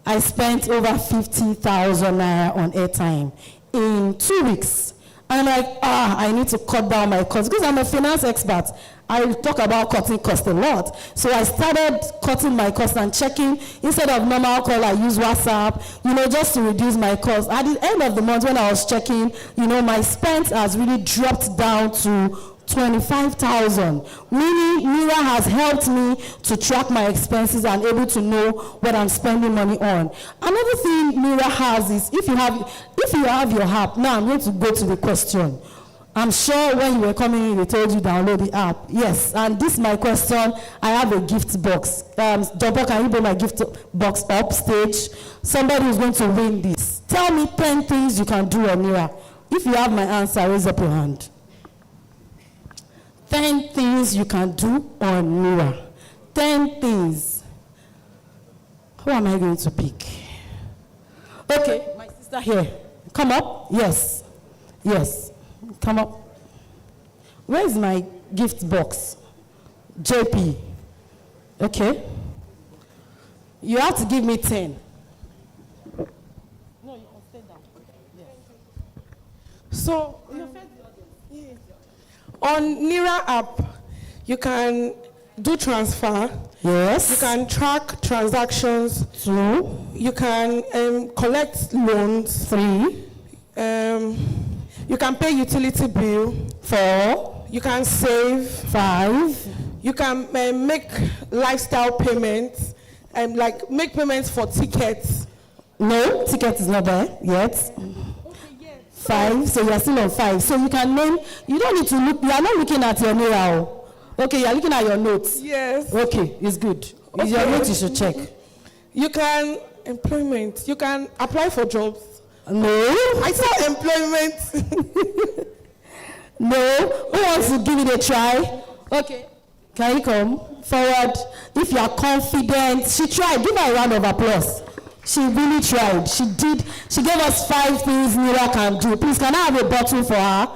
I spent over 50,000 naira on airtime in 2 weeks. And I'm like, I need to cut down my costs, because I'm a finance expert. I talk about cutting costs a lot. So I started cutting my costs and checking. Instead of normal call, I use WhatsApp, you know, just to reduce my costs. At the end of the month, when I was checking, you know, my spend has really dropped down to 25,000. Meaning, NIRA has helped me to track my expenses and able to know what I'm spending money on. Another thing NIRA has is, if you have your app, now I'm going to go to the question. I'm sure when you were coming in, they told you download the app. Yes, and this is my question. I have a gift box. Jumbo, can you bring my gift box up stage? Somebody is going to win this. Tell me 10 things you can do on NIRA. If you have my answer, raise up your hand. 10 things you can do on NIRA. 10 things. Who am I going to pick? Okay, my sister here. Come up. Yes. Yes. Come up. Where is my gift box? JP. Okay. You have to give me 10. No, you can stay down. Yes. So, on NIRA app, you can do transfer. Yes. You can track transactions. 2. You can collect loans. 3. You can pay utility bill. 4. You can save. 5. You can make lifestyle payments, like make payments for tickets. No, ticket is not there yet. 5, so you are still on 5. So you can name, you don't need to look, you are not looking at your NIRA. Okay, you are looking at your notes. Yes. Okay, it's good. Okay. It's your notes you should check. You can, employment, you can apply for jobs. No. I saw employment. No. Who wants to give it a try? Okay. Can you come forward? If you are confident, she tried. Give her a round of applause. She really tried. She did. She gave us 5 things NIRA can do. Please, can I have a bottle for her?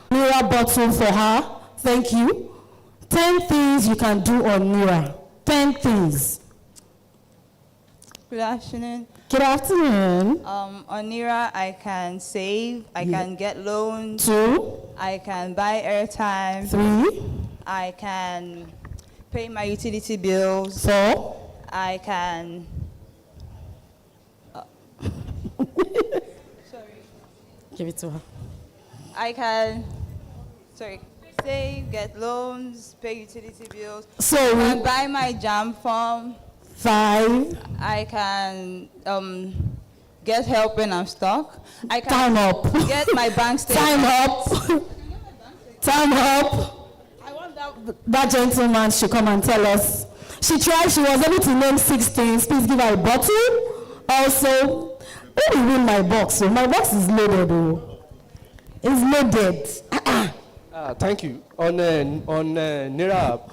NIRA bottle for her. Thank you. 10 things you can do on NIRA. 10 things. Good afternoon. Good afternoon. On NIRA, I can save. I can get loans. 2. I can buy airtime. 3. I can pay my utility bills. 4. I can. Sorry. Give it to her. I can. Save, get loans, pay utility bills. So I can buy my jam form. 5. I can get help when I'm stuck. I can Time up. get my bank statement. Time up. Time up. I want that gentleman should come and tell us. She tried, she was able to name 6 things. Please give her a bottle. Also, who will win my box? So my box is loaded. It's loaded. Thank you. On Naira app,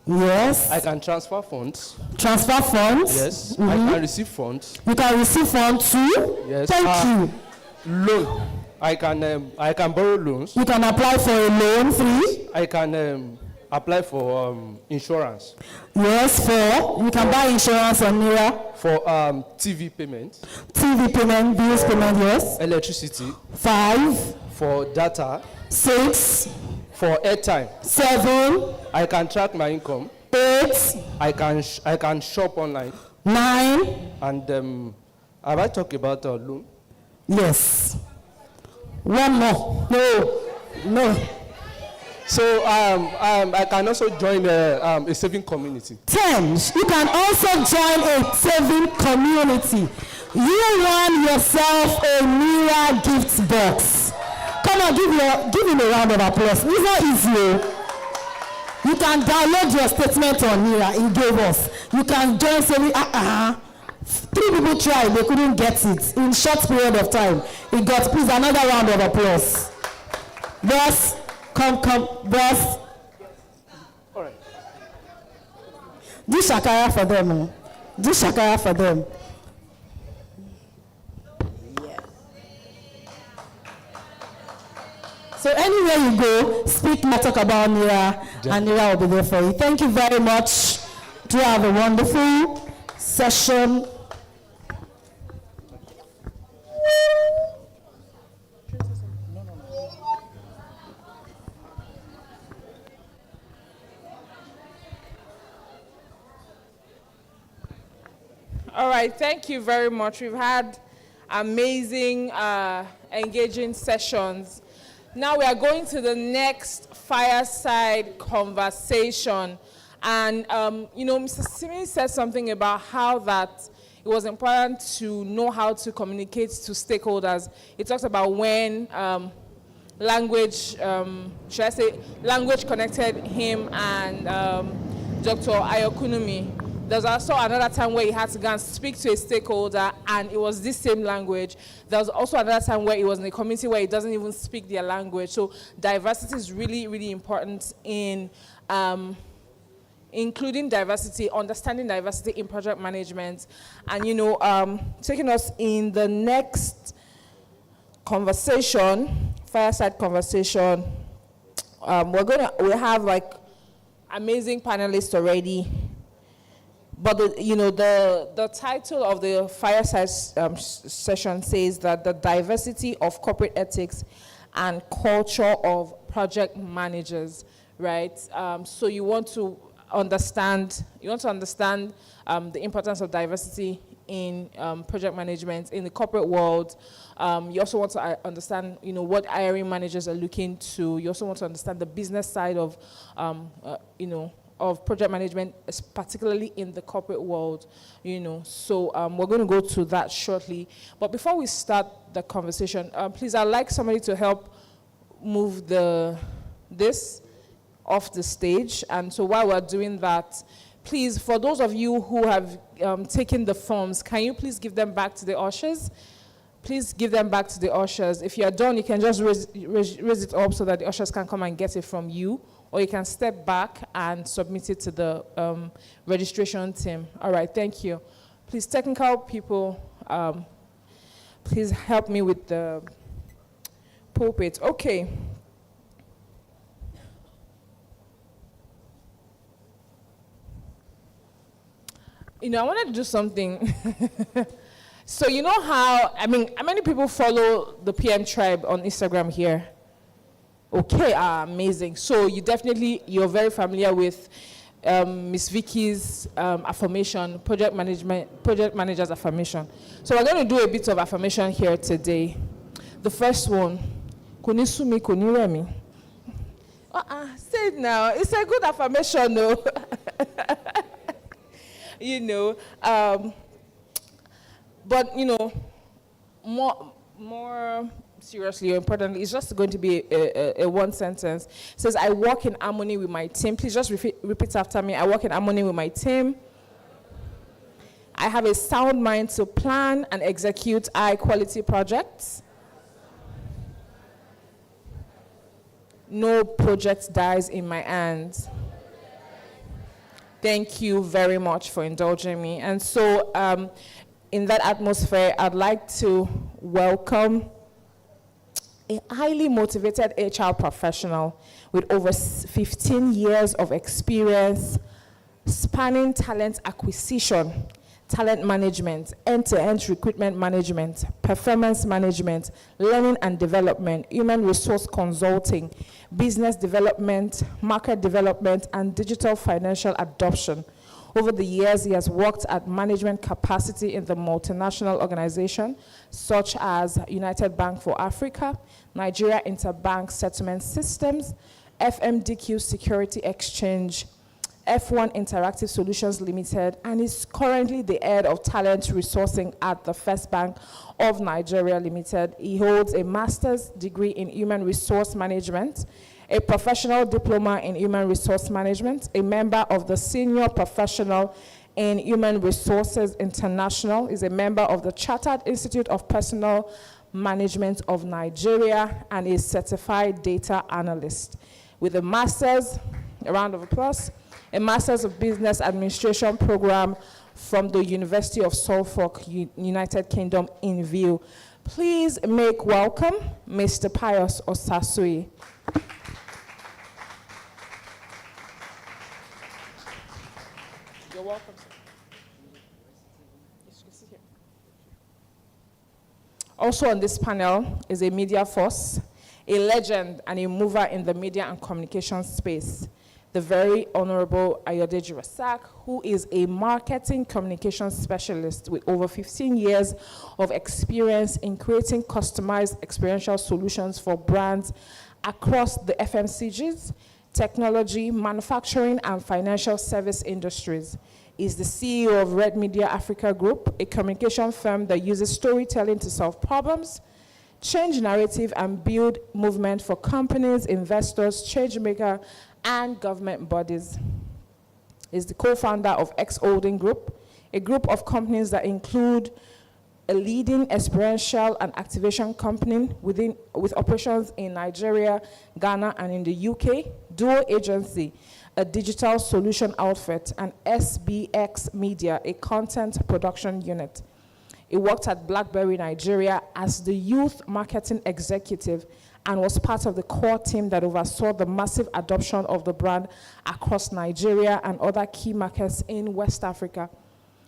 yes. I can transfer funds. Transfer funds? Yes. I can receive funds. You can receive funds too? Yes. Thank you. Loan. I can borrow loans. You can apply for a loan free? I can apply for insurance. Yes, you can buy insurance on Naira. For TV payment. TV payment, bills payment, yes. Electricity. 5. For data. 6. For airtime. 7. I can track my income. 8. I can shop online. 9. And have I talked about loan? Yes. One more. No. So I can also join a saving community. 10. You can also join a saving community. You won yourself a Naira gift box. Come on, give him a round of applause. It's not easy. You can download your statement on Naira. He gave us. You can join saving. 3 people tried, they couldn't get it in short period of time. He got, please, another round of applause. Boss, come, boss. All right. Do shakara for them. Do shakara for them. Yeah. So anywhere you go, speak, talk about Naira, and Naira will be there for you. Thank you very much. Do have a wonderful session. All right, thank you very much. We've had amazing, engaging sessions. Now we are going to the next fireside conversation. And, Mr. Simi said something about how that it was important to know how to communicate to stakeholders. He talked about when language connected him and Dr. Ayokunumi. There's also another time where he had to go and speak to a stakeholder, and it was this same language. There was also another time where he was in a community where he doesn't even speak their language. So diversity is really, really important in including diversity, understanding diversity in project management. And, taking us in the next conversation, fireside conversation, we have like amazing panelists already. But the title of the fireside session says that the diversity of corporate ethics and culture of project managers, right? So you want to understand the importance of diversity in project management in the corporate world. You also want to understand, what hiring managers are looking to. You also want to understand the business side of, of project management, particularly in the corporate world, So we're going to go to that shortly. But before we start the conversation, please, I'd like somebody to help move this off the stage. And so while we're doing that, please, for those of you who have taken the forms, can you please give them back to the ushers? Please give them back to the ushers. If you're done, you can just raise it up so that the ushers can come and get it from you. Or you can step back and submit it to the registration team. All right, thank you. Please, technical people, please help me with the pulpit. Okay. I wanted to do something. So how many people follow the PM Tribe on Instagram here? Okay, amazing. So you're very familiar with Miss Vicky's affirmation, project manager's affirmation. So we're going to do a bit of affirmation here today. The first one, Kunisumi Kuniremi. Say it now. It's a good affirmation, though. But more seriously or importantly, it's just going to be a one sentence. It says, I work in harmony with my team. Please just repeat after me. I work in harmony with my team. I have a sound mind to plan and execute high-quality projects. No project dies in my hands. Thank you very much for indulging me. And so, in that atmosphere, I'd like to welcome a highly motivated HR professional with over 15 years of experience spanning talent acquisition, talent management, end-to-end recruitment management, performance management, learning and development, human resource consulting, business development, market development, and digital financial adoption. Over the years, he has worked at management capacity in the multinational organization, such as United Bank for Africa, Nigeria Interbank Settlement Systems, FMDQ Security Exchange, F1 Interactive Solutions Limited, and is currently the head of talent resourcing at the First Bank of Nigeria Limited. He holds a master's degree in human resource management, a professional diploma in human resource management, a member of the Senior Professional in Human Resources International, is a member of the Chartered Institute of Personnel Management of Nigeria, and is certified data analyst. With a master's, a round of applause, a Master's of Business Administration program from the University of Suffolk, United Kingdom in view. Please make welcome Mr. Pius Osasui. You're welcome, sir. Also on this panel is a media force, a legend and a mover in the media and communication space, the very Honorable Ayodeji Rasak, who is a marketing communications specialist with over 15 years of experience in creating customized experiential solutions for brands across the FMCGs, technology, manufacturing, and financial service industries. He's the CEO of Red Media Africa Group, a communication firm that uses storytelling to solve problems, change narrative, and build movement for companies, investors, change maker, and government bodies. Is the co-founder of X Holding Group, a group of companies that include a leading experiential and activation company with operations in Nigeria, Ghana, and in the UK, Duo Agency, a digital solution outfit, and SBX Media, a content production unit. He worked at BlackBerry Nigeria as the youth marketing executive and was part of the core team that oversaw the massive adoption of the brand across Nigeria and other key markets in West Africa.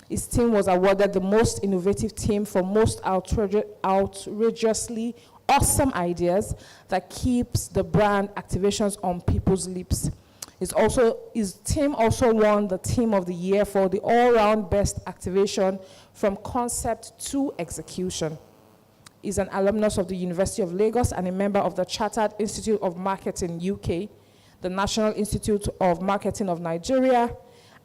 His team was awarded the most innovative team for most outrageously awesome ideas that keeps the brand activations on people's lips. His team also won the Team of the Year for the all-round best activation from concept to execution. He's an alumnus of the University of Lagos and a member of the Chartered Institute of Marketing UK, the National Institute of Marketing of Nigeria,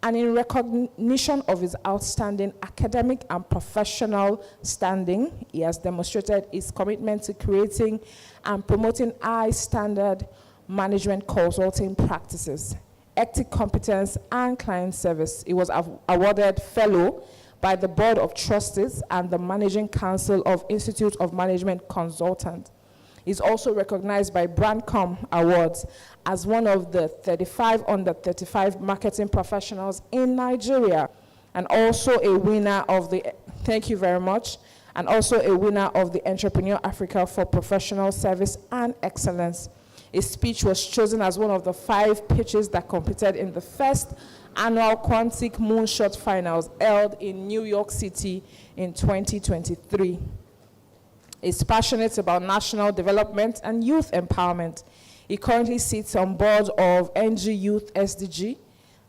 and in recognition of his outstanding academic and professional standing, he has demonstrated his commitment to creating and promoting high-standard management consulting practices, ethic competence, and client service. He was awarded Fellow by the Board of Trustees and the Managing Council of Institute of Management Consultant. He's also recognized by Brandcom Awards as one of the 35 under 35 marketing professionals in Nigeria, and also a winner of the, thank you very much, and also a winner of the Entrepreneur Africa for Professional Service and Excellence. His speech was chosen as one of the 5 pitches that competed in the first annual Quantic Moonshot Finals held in New York City in 2023. He's passionate about national development and youth empowerment. He currently sits on board of NG Youth SDG.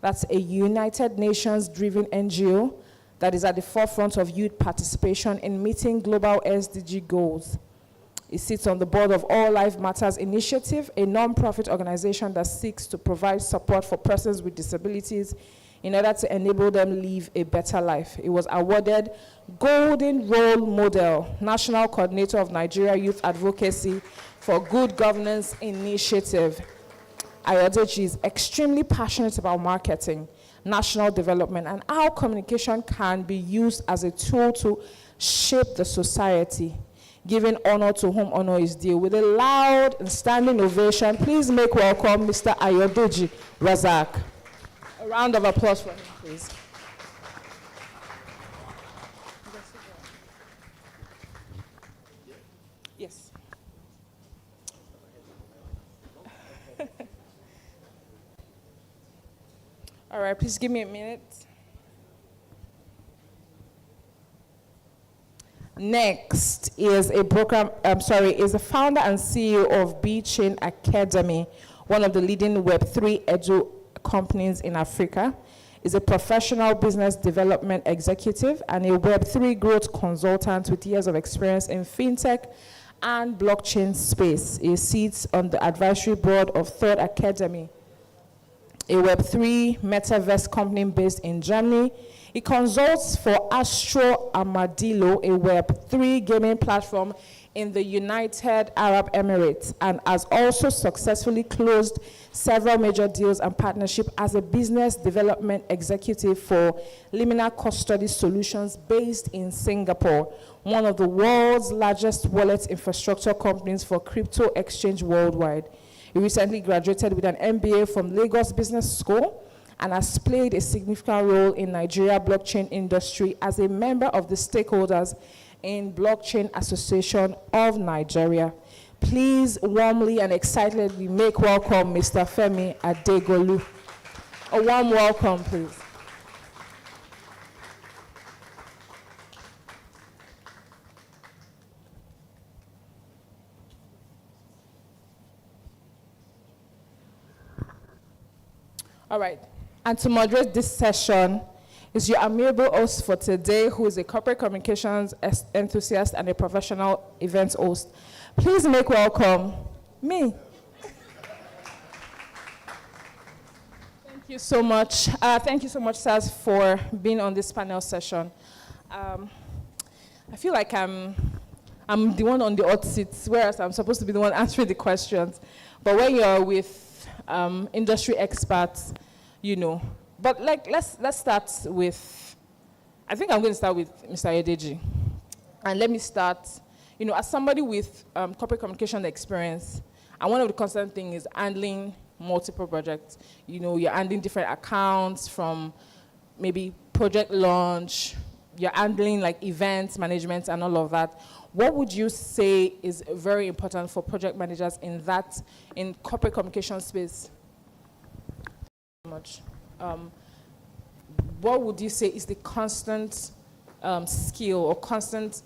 That's a United Nations-driven NGO that is at the forefront of youth participation in meeting global SDG goals. He sits on the board of All Life Matters Initiative, a non-profit organization that seeks to provide support for persons with disabilities in order to enable them live a better life. It was awarded Golden Role Model, National Coordinator of Nigeria Youth Advocacy for Good Governance Initiative. Ayodeji is extremely passionate about marketing, national development, and how communication can be used as a tool to shape the society. Giving honor to whom honor is due. With a loud and standing ovation, please make welcome Mr. Ayodeji Razak. A round of applause for him, please. Yes. All right, please give me a minute. Next is a is the founder and CEO of B-Chain Academy, one of the leading Web3 edu companies in Africa. Is a professional business development executive and a Web3 growth consultant with years of experience in fintech and blockchain space. He sits on the advisory board of Third Academy, a Web3 metaverse company based in Germany. He consults for Astro Armadillo, a Web3 gaming platform in the United Arab Emirates, and has also successfully closed several major deals and partnerships as a business development executive for Liminal Custody Solutions based in Singapore, one of the world's largest wallet infrastructure companies for crypto exchange worldwide. He recently graduated with an MBA from Lagos Business School and has played a significant role in Nigeria blockchain industry as a member of the stakeholders in Blockchain Association of Nigeria. Please warmly and excitedly make welcome Mr. Femi Adegolu. A warm welcome, please. All right. And to moderate this session is your amiable host for today, who is a corporate communications enthusiast and a professional events host. Please make welcome me. Thank you so much. Thank you so much, sirs, for being on this panel session. I feel like I'm the one on the hot seat, whereas I'm supposed to be the one answering the questions. But when you're with industry experts, you know. But let's start with, I think I'm going to start with Mr. Ayodeji. And let me start, you know, as somebody with corporate communication experience, and one of the constant things is handling multiple projects. You know, you're handling different accounts from maybe project launch, you're handling like events management and all of that. What would you say is very important for project managers in corporate communication space? Much. What would you say is the constant skill or constant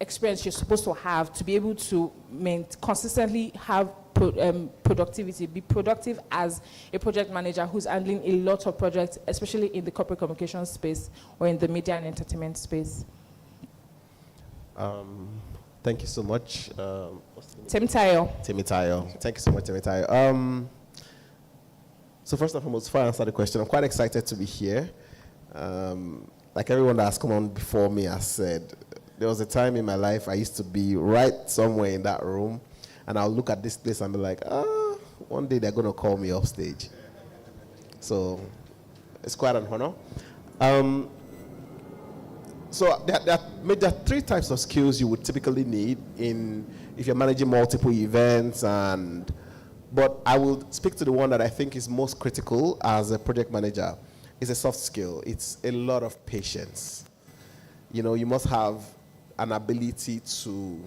experience you're supposed to have to be able to consistently have productivity, be productive as a project manager who's handling a lot of projects, especially in the corporate communication space or in the media and entertainment space? Thank you so much. Temitayo. Thank you so much, Temitayo. So first and foremost, before I answer the question, I'm quite excited to be here. Like everyone that has come on before me has said, there was a time in my life I used to be right somewhere in that room, and I'll look at this place and be like, one day they're going to call me off stage. So it's quite an honor. So there are three types of skills you would typically need if you're managing multiple events, but I will speak to the one that I think is most critical as a project manager. It's a soft skill. It's a lot of patience. You know, you must have an ability to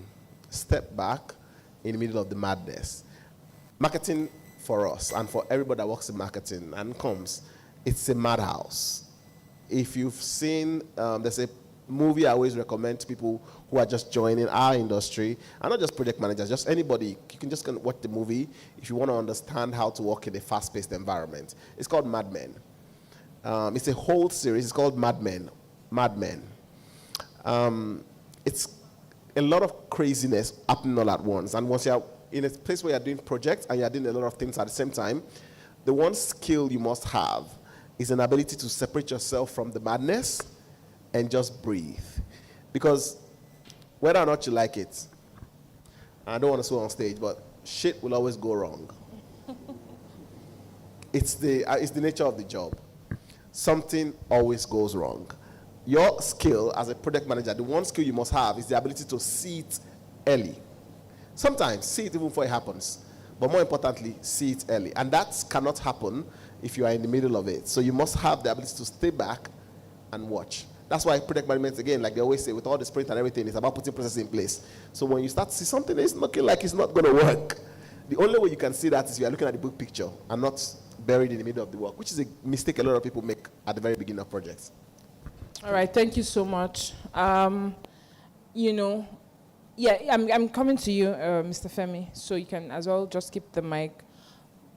step back in the middle of the madness. Marketing for us and for everybody that works in marketing and comms, it's a madhouse. If you've seen, there's a movie I always recommend to people who are just joining our industry, and not just project managers, just anybody. You can just watch the movie if you want to understand how to work in a fast-paced environment. It's called Mad Men. It's a whole series. It's called Mad Men. It's a lot of craziness happening all at once. And once you're in a place where you're doing projects and you're doing a lot of things at the same time, the one skill you must have is an ability to separate yourself from the madness and just breathe. Because whether or not you like it, I don't want to swear on stage, but shit will always go wrong. It's the nature of the job. Something always goes wrong. Your skill as a project manager, the one skill you must have is the ability to see it early. Sometimes see it even before it happens. But more importantly, see it early. And that cannot happen if you are in the middle of it. So you must have the ability to stay back and watch. That's why project management, again, like they always say, with all the sprint and everything, it's about putting processes in place. So when you start to see something that's looking like it's not going to work, the only way you can see that is if you are looking at the big picture and not buried in the middle of the work, which is a mistake a lot of people make at the very beginning of projects. All right, thank you so much. I'm coming to you, Mr. Femi, so you can as well just keep the mic.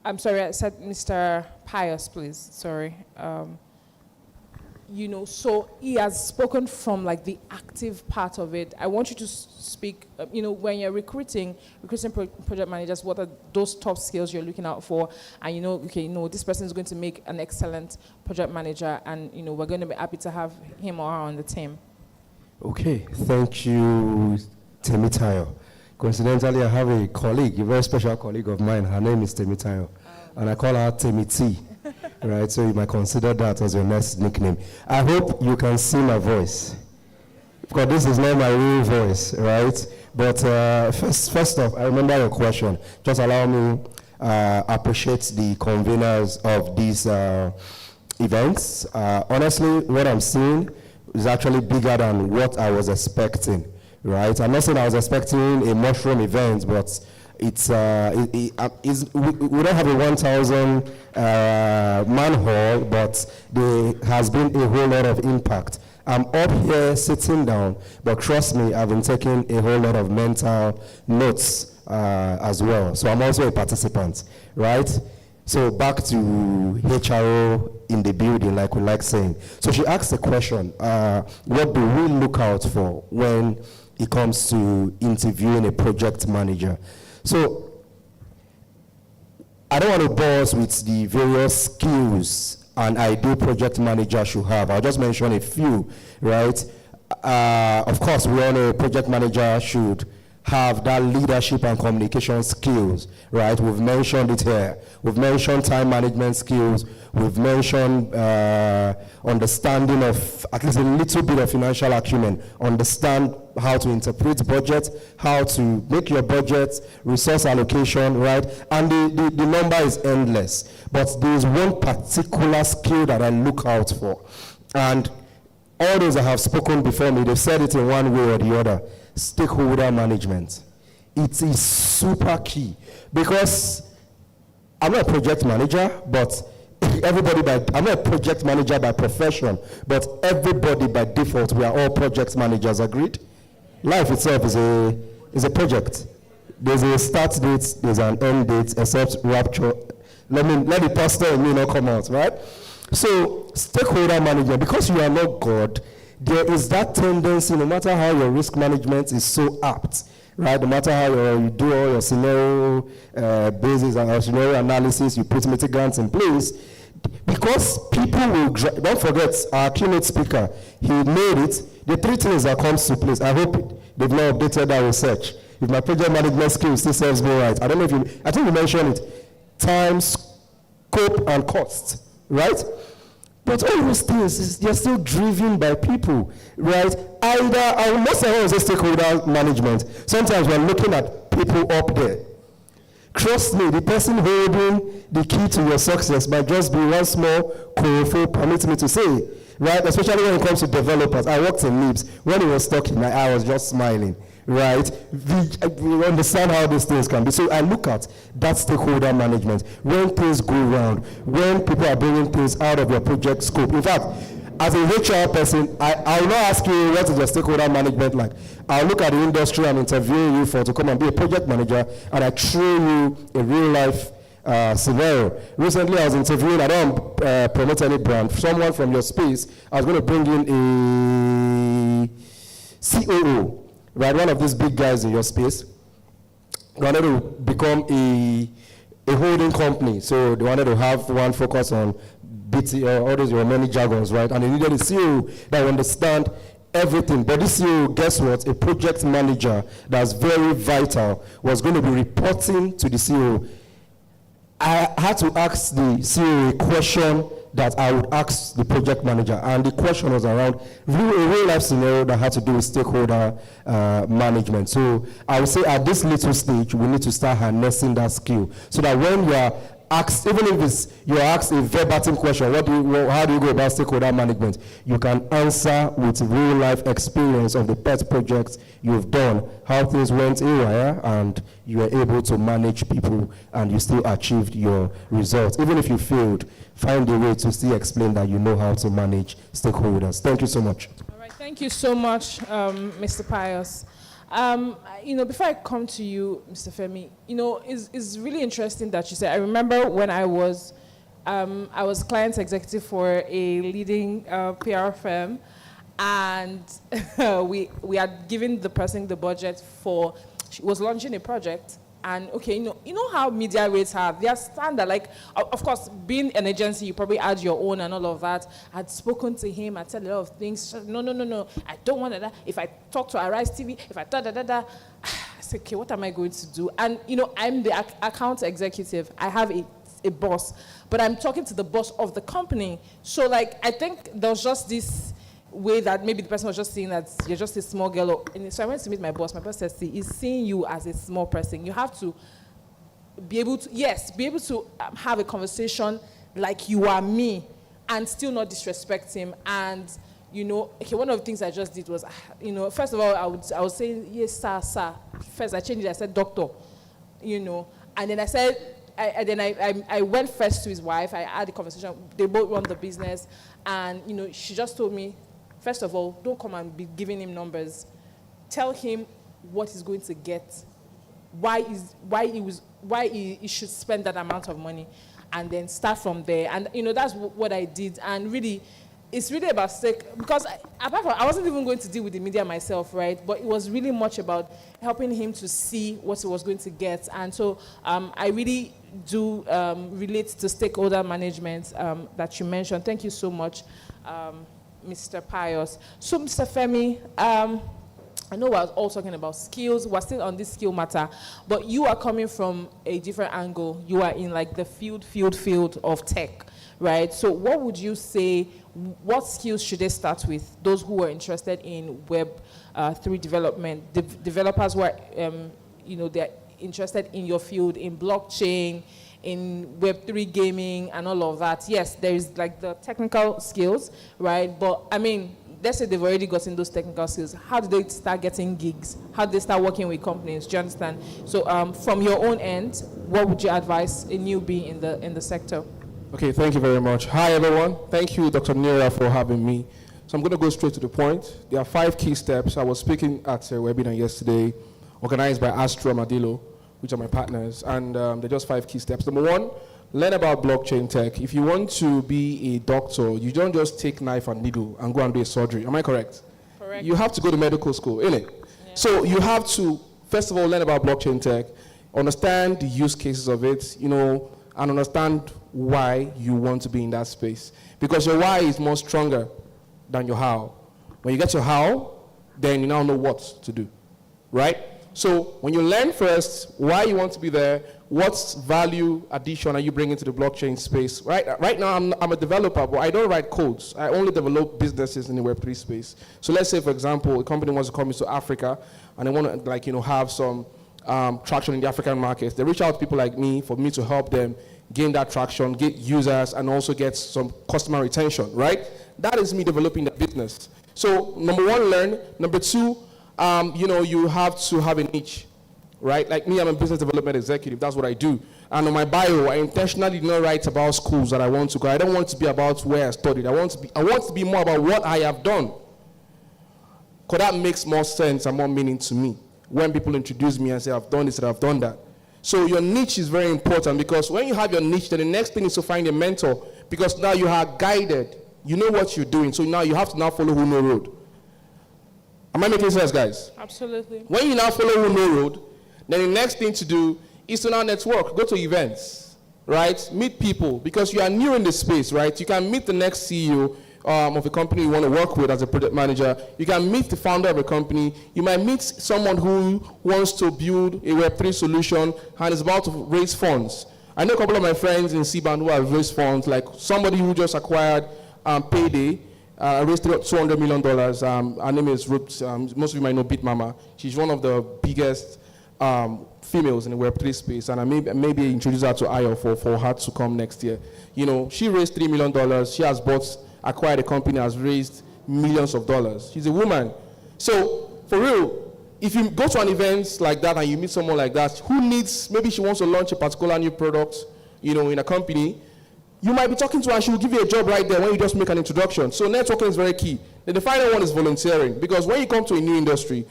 I'm sorry, I said Mr. Pius, please. Sorry. So he has spoken from like the active part of it. I want you to speak, when you're recruiting project managers, what are those top skills you're looking out for? And this person is going to make an excellent project manager, and we're going to be happy to have him or her on the team. Okay, thank you, Temitayo. Coincidentally, I have a colleague, a very special colleague of mine. Her name is Temitayo, and I call her Temiti. Right, so you might consider that as your next nickname. I hope you can see my voice, because this is not my real voice, right? But first off, I remember your question. Just allow me appreciate the conveners of these events. Honestly, what I'm seeing is actually bigger than what I was expecting, right? I'm not saying I was expecting a mushroom event, but it's we don't have a 1,000 man hall, but there has been a whole lot of impact. I'm up here sitting down, but trust me, I've been taking a whole lot of mental notes as well. So I'm also a participant, right? So back to HRO in the building, like we like saying. So she asked the question, what do we look out for when it comes to interviewing a project manager? So I don't want to bore us with the various skills an ideal project manager should have. I'll just mention a few, right? Of course, we all know a project manager should have that leadership and communication skills, right? We've mentioned it here. We've mentioned time management skills. We've mentioned understanding of at least a little bit of financial acumen, understand how to interpret budget, how to make your budget, resource allocation, right? And the number is endless. But there is one particular skill that I look out for. And all those that have spoken before me, they've said it in one way or the other. Stakeholder management. It is super key, because I'm not a project manager, but I'm not a project manager by profession, but everybody by default, we are all project managers, agreed? Life itself is a project. There's a start date, there's an end date, except rapture. Let the pastor in me not come out, right? So stakeholder management, because you are not God, there is that tendency, no matter how your risk management is so apt, right? No matter how you do all your scenario basis and scenario analysis, you put mitigants in place, because people will, don't forget, our keynote speaker, he made it, the three things that comes to place. I hope they've not updated that research. If my project management skill still serves me right, I don't know if I think you mentioned it, time, scope, and cost, right? But all those things, they're still driven by people, right? And I will not say say stakeholder management. Sometimes we're looking at people up there. Trust me, the person holding the key to your success might just be one small colorful, permit me to say, right? Especially when it comes to developers. I worked in NIBS. When he was talking, I was just smiling, right? We understand how these things can be. So I look at that stakeholder management. When things go wrong, when people are bringing things out of your project scope. In fact, as a HR person, I will not ask you what is your stakeholder management like. I'll look at the industry I'm interviewing you for to come and be a project manager, and I throw you a real life scenario. Recently, I was interviewing, I don't promote any brand, someone from your space. I was going to bring in a COO, right? One of these big guys in your space. They wanted to become a holding company. So they wanted to have one focus on BT, all those your many jargons, right? And they needed a CEO that would understand everything. But this CEO, guess what? A project manager that's very vital was going to be reporting to the CEO. I had to ask the CEO a question that I would ask the project manager, and the question was around a real life scenario that had to do with stakeholder management. So I would say at this little stage, we need to start harnessing that skill, so that when you are asked, even if you're asked a verbatim question, how do you go about stakeholder management, you can answer with real life experience of the pet projects you've done, how things went haywire, and you were able to manage people and you still achieved your results. Even if you failed, find a way to still explain that you know how to manage stakeholders. Thank you so much. All right, thank you so much, Mr. Pius. Before I come to you, Mr. Femi, it's really interesting that you said, I remember when I was client executive for a leading PR firm, and we had given the person the budget she was launching a project. And okay, you know how media rates are. They are standard. Like, of course, being an agency, you probably add your own and all of that. I'd spoken to him. I said a lot of things. No. I don't want that. If I talk to Arise TV, if I I said, okay, what am I going to do? And I'm the account executive. I have a boss, but I'm talking to the boss of the company. So I think there was just this way that maybe the person was just seeing that you're just a small girl. So I went to meet my boss. My boss said, see, he's seeing you as a small person. You have to be able to have a conversation like you are me and still not disrespect him. And, one of the things I just did was, first of all, I would say, yes, sir. First, I changed it. I said, doctor, and then I said, I went first to his wife. I had a conversation. They both run the business. And, she just told me, first of all, don't come and be giving him numbers. Tell him what he's going to get, why he should spend that amount of money, and then start from there. And that's what I did. And really, it's really about because apart from, I wasn't even going to deal with the media myself, right? But it was really much about helping him to see what he was going to get. And so I really do relate to stakeholder management that you mentioned. Thank you so much. Mr. Pius. So, Mr. Femi, I know we're all talking about skills. We're still on this skill matter, but you are coming from a different angle. You are in the field of tech, right? So what would you say, what skills should they start with? Those who are interested in Web3 development, developers who are, they're interested in your field, in blockchain, in Web3 gaming and all of that. Yes, there is the technical skills, right? But let's say they've already gotten those technical skills. How do they start getting gigs? How do they start working with companies? Do you understand? So from your own end, what would you advise a newbie in the sector? Okay, thank you very much. Hi, everyone. Thank you, Dr. Nira, for having me. So I'm going to go straight to the point. There are 5 key steps. I was speaking at a webinar yesterday, organized by Astro Amadillo, which are my partners, and they're just 5 key steps. Number 1, learn about blockchain tech. If you want to be a doctor, you don't just take knife and needle and go and do a surgery. Am I correct? Correct. You have to go to medical school, innit? Yeah. So you have to, first of all, learn about blockchain tech, understand the use cases of it, and understand why you want to be in that space. Because your why is more stronger than your how. When you get your how, then you now know what to do, right? So when you learn first why you want to be there, what value addition are you bringing to the blockchain space? Right now, I'm a developer, but I don't write codes. I only develop businesses in the Web3 space. So let's say, for example, a company wants to come into Africa, and they want to have some traction in the African markets. They reach out to people like me for me to help them gain that traction, get users, and also get some customer retention, right? That is me developing the business. So number 1, learn. Number 2, you have to have a niche, right? Like me, I'm a business development executive. That's what I do. And on my bio, I intentionally did not write about schools that I want to go. I don't want to be about where I studied. I want to be more about what I have done. Because that makes more sense and more meaning to me when people introduce me and say, I've done this and I've done that. So your niche is very important, because when you have your niche, then the next thing is to find a mentor, because now you are guided. You know what you're doing. So now you have to now follow Who Know Road. Am I making sense, guys? Absolutely. When you now follow Who Know Road, then the next thing to do is to now network, go to events, right? Meet people, because you are new in the space, right? You can meet the next CEO of a company you want to work with as a project manager. You can meet the founder of a company. You might meet someone who wants to build a Web3 solution and is about to raise funds. I know a couple of my friends in C-Band who have raised funds, like somebody who just acquired Payday, raised $200 million. Her name is Ruth. Most of you might know Bitmama. She's one of the biggest females in the Web3 space, and I maybe introduce her to Ayo for her to come next year. You know, she raised $3 million. She has acquired a company, has raised millions of dollars. She's a woman. So, for real, if you go to an event like that and you meet someone like that, maybe she wants to launch a particular new product, you know, in a company, you might be talking to her and she will give you a job right there when you just make an introduction. So networking is very key. Then the final one is volunteering, because when you come to a new industry,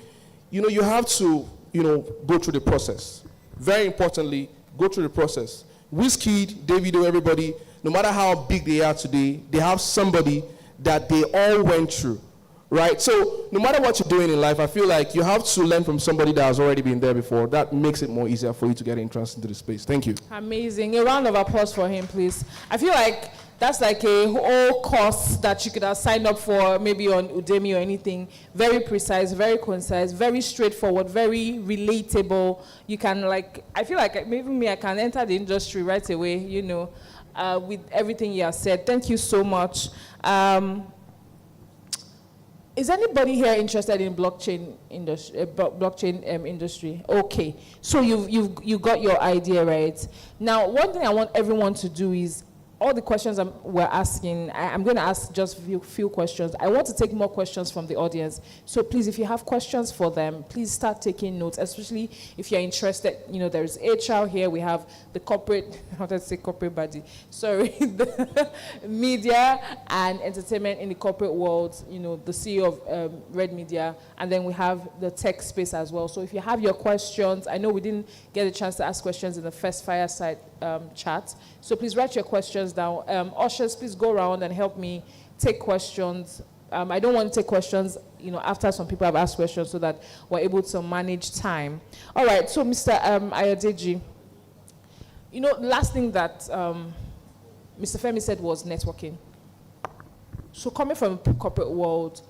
you know, you have to, you know, go through the process. Very importantly, go through the process. Wizkid, Davido, everybody, no matter how big they are today, they have somebody that they all went through, right? So no matter what you're doing in life, I feel like you have to learn from somebody that has already been there before. That makes it more easier for you to get interest into the space. Thank you. Amazing. A round of applause for him, please. I feel like that's like a whole course that you could have signed up for, maybe on Udemy or anything. Very precise, very concise, very straightforward, very relatable. You can, like, I feel like maybe me, I can enter the industry right away, you know, with everything you have said. Thank you so much. Is anybody here interested in blockchain industry? Okay, so you got your idea, right? Now, one thing I want everyone to do is, all the questions we're asking, I'm going to ask just a few questions. I want to take more questions from the audience. So please, if you have questions for them, please start taking notes, especially if you're interested. You know, there is HR here. We have the corporate, how do I say corporate body? Sorry, the media and entertainment in the corporate world, you know, the CEO of Red Media, and then we have the tech space as well. So if you have your questions, I know we didn't get a chance to ask questions in the first fireside chat. So please write your questions down. Ushers, please go around and help me take questions. I don't want to take questions, you know, after some people have asked questions, so that we're able to manage time. All right, so Mr. Ayodeji, you know, last thing that Mr. Femi said was networking. So coming from the corporate world,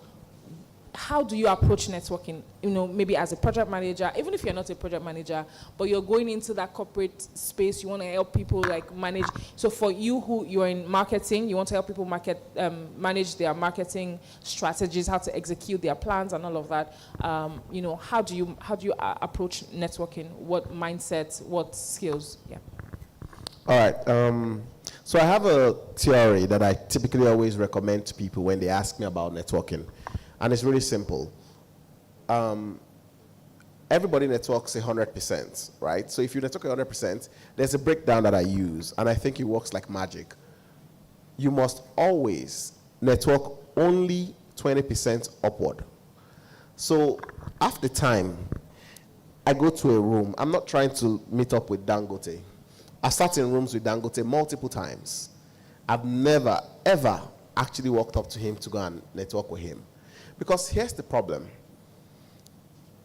how do you approach networking? You know, maybe as a project manager, even if you're not a project manager, but you're going into that corporate space, you want to help people like manage. So for you who you're in marketing, you want to help people manage their marketing strategies, how to execute their plans and all of that. You know, how do you approach networking? What mindset, what skills? Yeah. All right. So I have a theory that I typically always recommend to people when they ask me about networking. And it's really simple. Everybody networks 100%, right? So if you network 100%, there's a breakdown that I use, and I think it works like magic. You must always network only 20% upward. So after time, I go to a room. I'm not trying to meet up with Dangote. I sat in rooms with Dangote multiple times. I've never, ever actually walked up to him to go and network with him. Because here's the problem.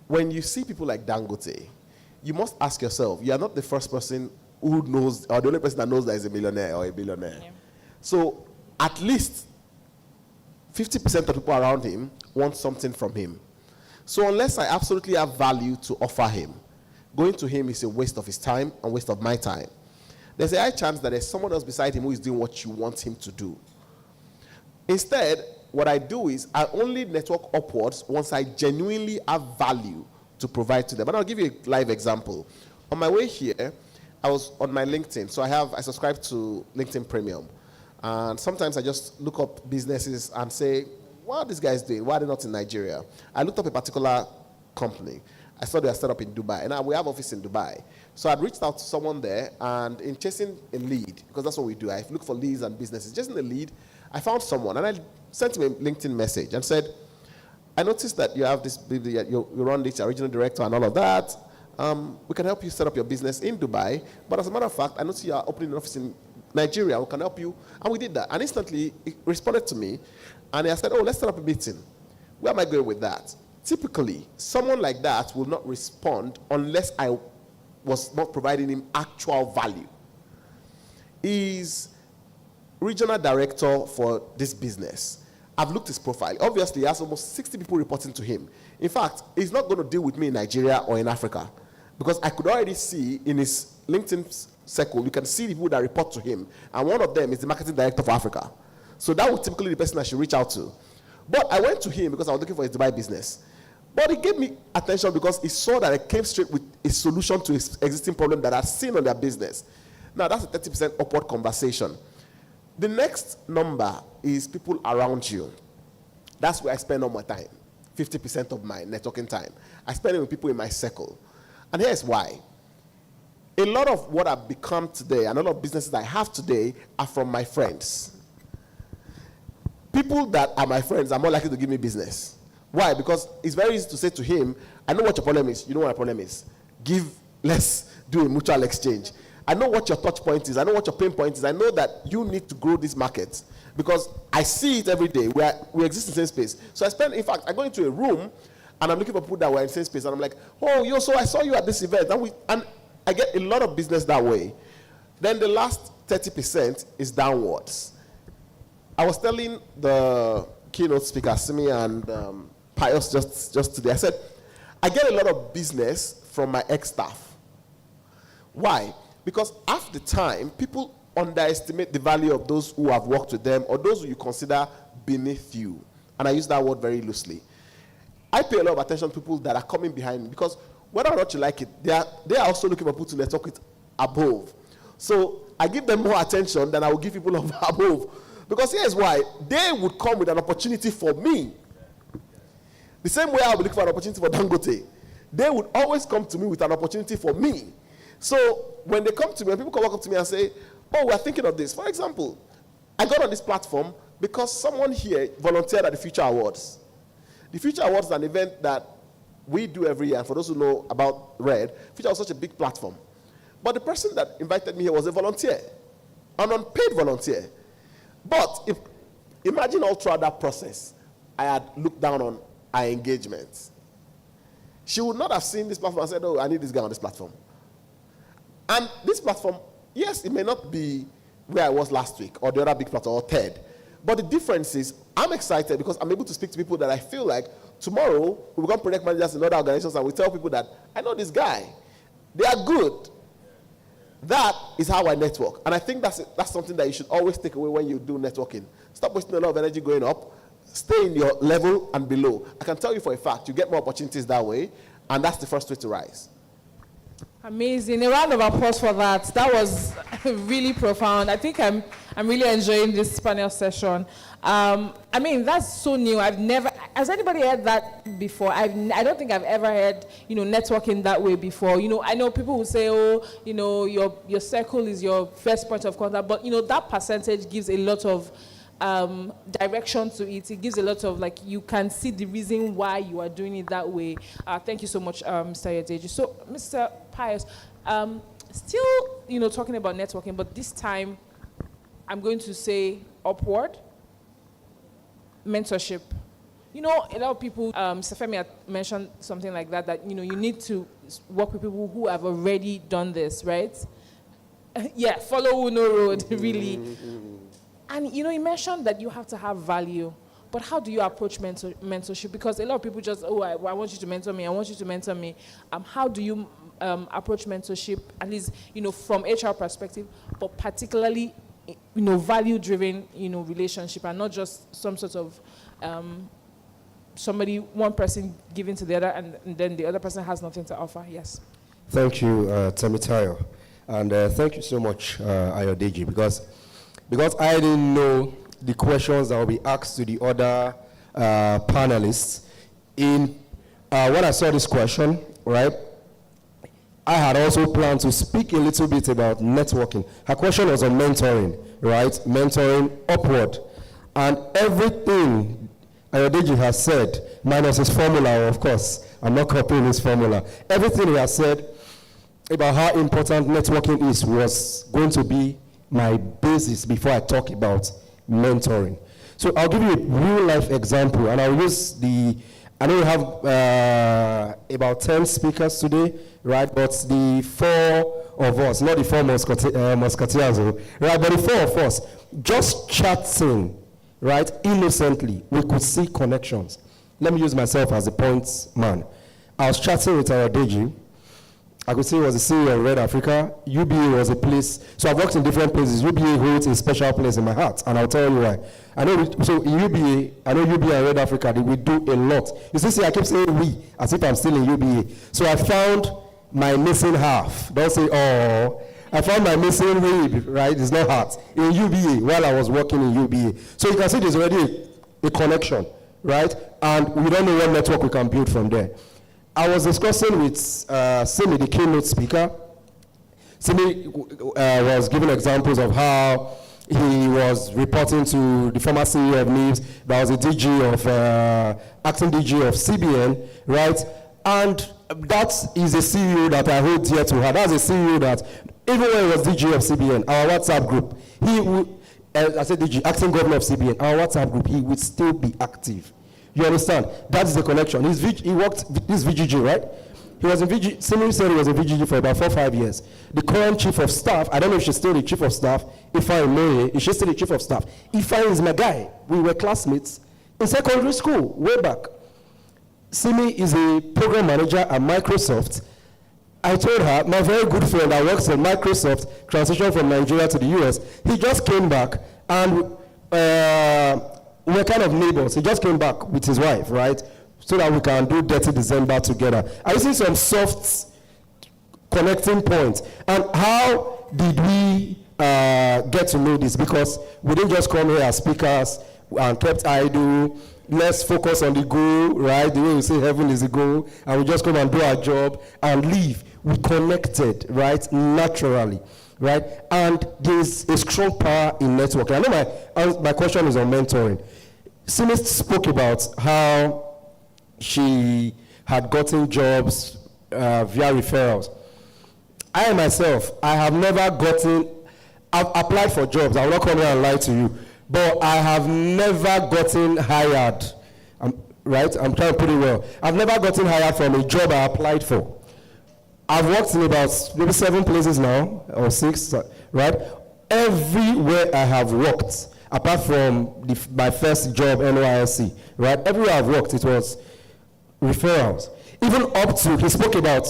When you see people like Dangote, you must ask yourself, you are not the first person who knows, or the only person that knows that is a millionaire or a billionaire. Yeah. So at least 50% of people around him want something from him. So unless I absolutely have value to offer him, going to him is a waste of his time and waste of my time. There's a high chance that there's someone else beside him who is doing what you want him to do. Instead, what I do is I only network upwards once I genuinely have value to provide to them. And I'll give you a live example. On my way here, I was on my LinkedIn. So I subscribe to LinkedIn Premium. And sometimes I just look up businesses and say, what are these guys doing? Why are they not in Nigeria? I looked up a particular company. I saw they are set up in Dubai. And we have office in Dubai. So I'd reached out to someone there, and in chasing a lead, because that's what we do, I look for leads and businesses. Chasing a lead, I found someone, and I sent him a LinkedIn message and said, I noticed that you have this, you run this, regional director and all of that. We can help you set up your business in Dubai. But as a matter of fact, I noticed you are opening an office in Nigeria. We can help you. And we did that. And instantly, he responded to me. And he said, oh, let's set up a meeting. Where am I going with that? Typically, someone like that will not respond unless I was not providing him actual value. is regional director for this business. I've looked his profile. Obviously, he has almost 60 people reporting to him. In fact, he's not going to deal with me in Nigeria or in Africa, because I could already see in his LinkedIn circle, you can see the people that report to him, and one of them is the marketing director for Africa. So that would typically be the person I should reach out to. But I went to him because I was looking for his Dubai business. But he gave me attention because he saw that I came straight with a solution to his existing problem that I've seen on their business. Now, that's a 30% upward conversation. The next number is people around you. That's where I spend all my time, 50% of my networking time. I spend it with people in my circle. And here's why. A lot of what I've become today and a lot of businesses I have today are from my friends. People that are my friends are more likely to give me business. Why? Because it's very easy to say to him, I know what your problem is. You know what my problem is. Let's do a mutual exchange. I know what your touch point is. I know what your pain point is. I know that you need to grow this market because I see it every day. We exist in the same space. So I go into a room and I'm looking for people that were in the same space and I'm like, oh, so I saw you at this event. And I get a lot of business that way. Then the last 30% is downwards. I was telling the keynote speaker, Simi and Pius just today, I said, I get a lot of business from my ex-staff. Why? Because half the time, people underestimate the value of those who have worked with them or those who you consider beneath you. And I use that word very loosely. I pay a lot of attention to people that are coming behind me because whether or not you like it, they are also looking for people to network with above. So I give them more attention than I will give people of above. Because here's why. They would come with an opportunity for me. The same way I would look for an opportunity for Dangote. They would always come to me with an opportunity for me. So when they come to me, when people walk up to me and say, oh, we're thinking of this. For example, I got on this platform because someone here volunteered at the Future Awards. The Future Awards is an event that we do every year. And for those who know about RED, Future was such a big platform. But the person that invited me here was a volunteer, an unpaid volunteer. But imagine all throughout that process, I had looked down on our engagement. She would not have seen this platform and said, oh, I need this guy on this platform. And this platform, yes, it may not be where I was last week or the other big platform or TED. But the difference is I'm excited because I'm able to speak to people that I feel like tomorrow we become project managers in other organizations and we tell people that I know this guy. They are good. That is how I network. And I think that's something that you should always take away when you do networking. Stop wasting a lot of energy going up. Stay in your level and below. I can tell you for a fact, you get more opportunities that way, and that's the first way to rise. Amazing. A round of applause for that. That was really profound. I think I'm really enjoying this panel session. I mean, that's so new. Has anybody heard that before? I don't think I've ever heard, networking that way before. I know people will say, oh, your circle is your first point of contact, but, that percentage gives a lot of direction to it. It gives a lot of, you can see the reason why you are doing it that way. Thank you so much, Mr. Yadeji. So, Mr. Pius, still, talking about networking, but this time, I'm going to say upward mentorship. A lot of people, Mr. Femi had mentioned something like that, you need to work with people who have already done this, right? Yeah, follow Uno Road, really. And, you mentioned that you have to have value. But how do you approach mentorship? Because a lot of people just, I want you to mentor me, I want you to mentor me. How do you approach mentorship, at least, from HR perspective, but particularly, value-driven, relationship, and not just some sort of one person giving to the other, and then the other person has nothing to offer. Yes. Thank you, Temitayo. And thank you so much, Ayodeji, because I didn't know the questions that will be asked to the other panelists. When I saw this question, right, I had also planned to speak a little bit about networking. Her question was on mentoring, right? Mentoring upward. And everything Ayodeji has said, minus his formula, of course. I'm not copying his formula. Everything he has said about how important networking is was going to be my basis before I talk about mentoring. So I'll give you a real-life example, and I'll use I know we have about 10 speakers today, right? But the 4 of us, not the 4 musketeers, right? But the 4 of us, just chatting, right, innocently, we could see connections. Let me use myself as a point man. I was chatting with our DG. I could see he was the CEO of Red Africa. UBA was a place. So I've worked in different places. UBA holds a special place in my heart, and I'll tell you why. So in UBA, I know UBA and Red Africa, we do a lot. You see, I keep saying we, as if I'm still in UBA. So I found my missing half. Don't say, oh. I found my missing rib, right? It's not heart. In UBA, while I was working in UBA. So you can see there's already a connection, right? And we don't know what network we can build from there. I was discussing with Simi, the keynote speaker. Simi was giving examples of how he was reporting to the former CEO of NIBS, that was the DG of, acting DG of CBN, right? And that is a CEO that I hold dear to her. That's a CEO that, even when he was DG of CBN, our WhatsApp group, he would, I said DG, acting governor of CBN, our WhatsApp group, he would still be active. You understand? That is the connection. He worked, this VGG, right? He was in VGG, Simi said he was in VGG for about 4 or 5 years. The current chief of staff, I don't know if she's still the chief of staff, Ifeanyi Moye, is she still the chief of staff? Ifeanyi is my guy. We were classmates in secondary school, way back. Simi is a program manager at Microsoft. I told her, my very good friend that works at Microsoft, transitioned from Nigeria to the US, he just came back and we're kind of neighbors. He just came back with his wife, right? So that we can do Dirty December together. I see some soft connecting points. And how did we get to know this? Because we didn't just come here as speakers and kept idle. Let's focus on the goal, right? The way we say heaven is the goal. And we just come and do our job and leave. We connected, right? Naturally. Right? And there's a strong power in networking. I know my question is on mentoring. Simi spoke about how she had gotten jobs via referrals. I myself, I have never gotten, I've applied for jobs. I will not come here and lie to you, but I have never gotten hired. Right? I'm trying to put it well. I've never gotten hired from a job I applied for. I've worked in about maybe 7 places now, or 6, right? Everywhere I have worked, apart from my first job, NYSC, right? Everywhere I've worked, it was referrals. Even up to, he spoke about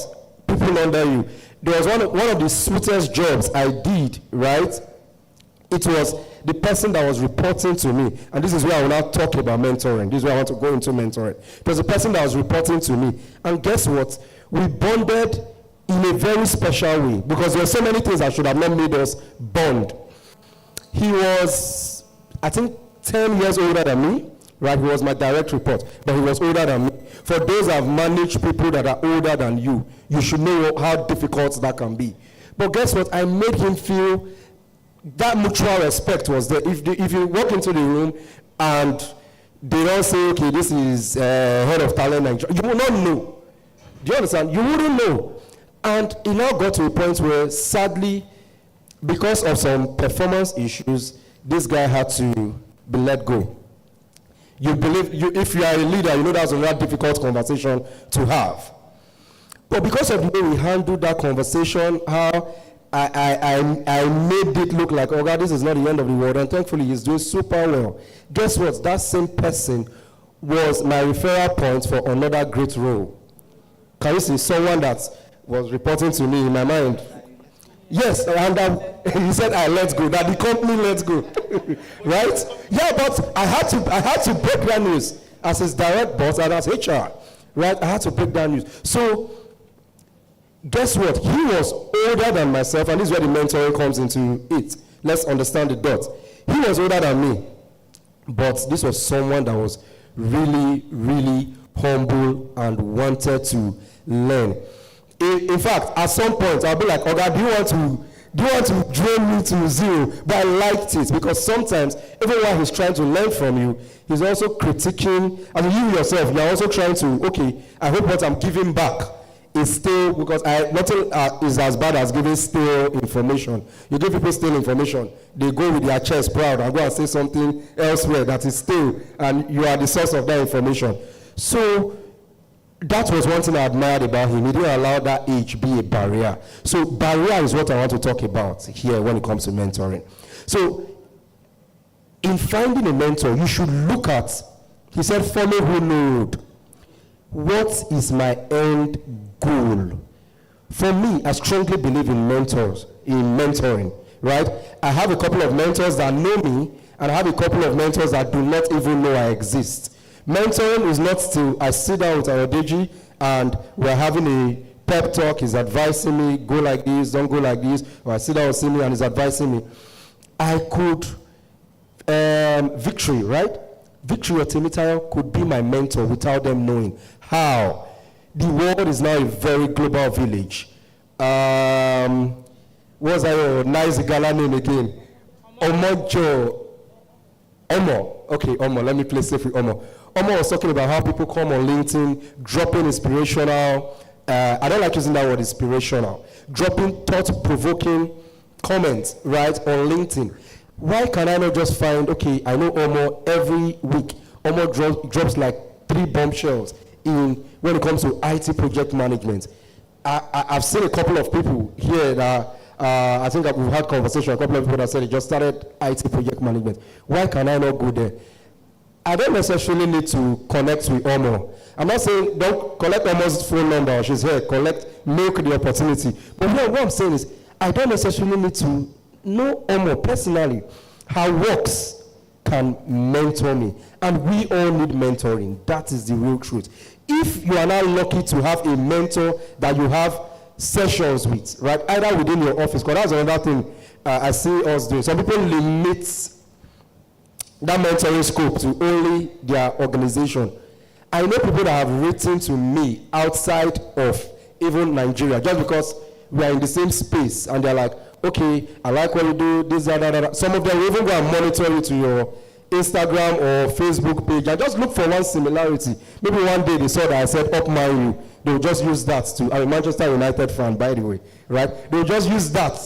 people under you. There was one of the sweetest jobs I did, right? It was the person that was reporting to me, and this is where I will now talk about mentoring. This is where I want to go into mentoring. It was the person that was reporting to me, and guess what? We bonded in a very special way, because there were so many things that should have not made us bond. He was, I think, 10 years older than me, right? He was my direct report, but he was older than me. For those that have managed people that are older than you, you should know how difficult that can be. But guess what? I made him feel that mutual respect was there. If you walk into the room and they don't say, okay, this is head of talent, you will not know. Do you understand? You wouldn't know. And it now got to a point where, sadly, because of some performance issues, this guy had to be let go. If you are a leader, you know that's a very difficult conversation to have. But because of the way we handled that conversation, how I made it look like, oh God, this is not the end of the world, and thankfully he's doing super well. Guess what? That same person was my referral point for another great role. Can you see someone that was reporting to me in my mind? Yes, and he said I let go, that the company let go. Right? Yeah, but I had to break that news as his direct boss and as HR. Right? I had to break that news. So guess what? He was older than myself, and this is where the mentoring comes into it. Let's understand the dots. He was older than me, but this was someone that was really, really humble and wanted to learn. In fact, at some point, I'll be like, Oga, do you want to drain me to zero? But I liked it, because sometimes, even while he's trying to learn from you, he's also critiquing, and you yourself, you're also trying to, okay, I hope what I'm giving back is still, because nothing is as bad as giving stale information. You give people stale information, they go with their chest proud and go and say something elsewhere that is stale, and you are the source of that information. So that was one thing I admired about him. He didn't allow that age be a barrier. So barrier is what I want to talk about here when it comes to mentoring. So in finding a mentor, you should look at, he said, follow who road. What is my end goal? For me, I strongly believe in mentoring, right? I have a couple of mentors that know me, and I have a couple of mentors that do not even know I exist. Mentoring is not to, I sit down with Ayodeji and we're having a pep talk, he's advising me, go like this, don't go like this, or I sit down with me and he's advising me. I could, Victory, right? Victory or Temitayo could be my mentor without them knowing. How? The world is now a very global village. What's our nice gala name again? Omojo. Omo. Okay, Omo. Let me play safe with Omo. Omo was talking about how people come on LinkedIn, dropping inspirational, I don't like using that word inspirational, dropping thought-provoking comments, right, on LinkedIn. Why can I not just find, okay, I know Omo every week. Omo drops like 3 bombshells when it comes to IT project management. I've seen a couple of people here that I think we've had conversation, a couple of people that said they just started IT project management. Why can I not go there? I don't necessarily need to connect with Omo. I'm not saying don't collect Omo's phone number, she's here, milk the opportunity. But what I'm saying is, I don't necessarily need to know Omo personally. Her works can mentor me. And we all need mentoring. That is the real truth. If you are not lucky to have a mentor that you have sessions with, right, either within your office, because that's another thing I see us doing. Some people limit that mentoring scope to only their organization. I know people that have written to me outside of even Nigeria, just because we are in the same space, and they're like, okay, I like what you do, this, that. Some of them will even go and monitor you to your Instagram or Facebook page. I just look for one similarity. Maybe one day they saw that I said up Man U. They will just use that to, I'm a Manchester United fan, by the way, right? They will just use that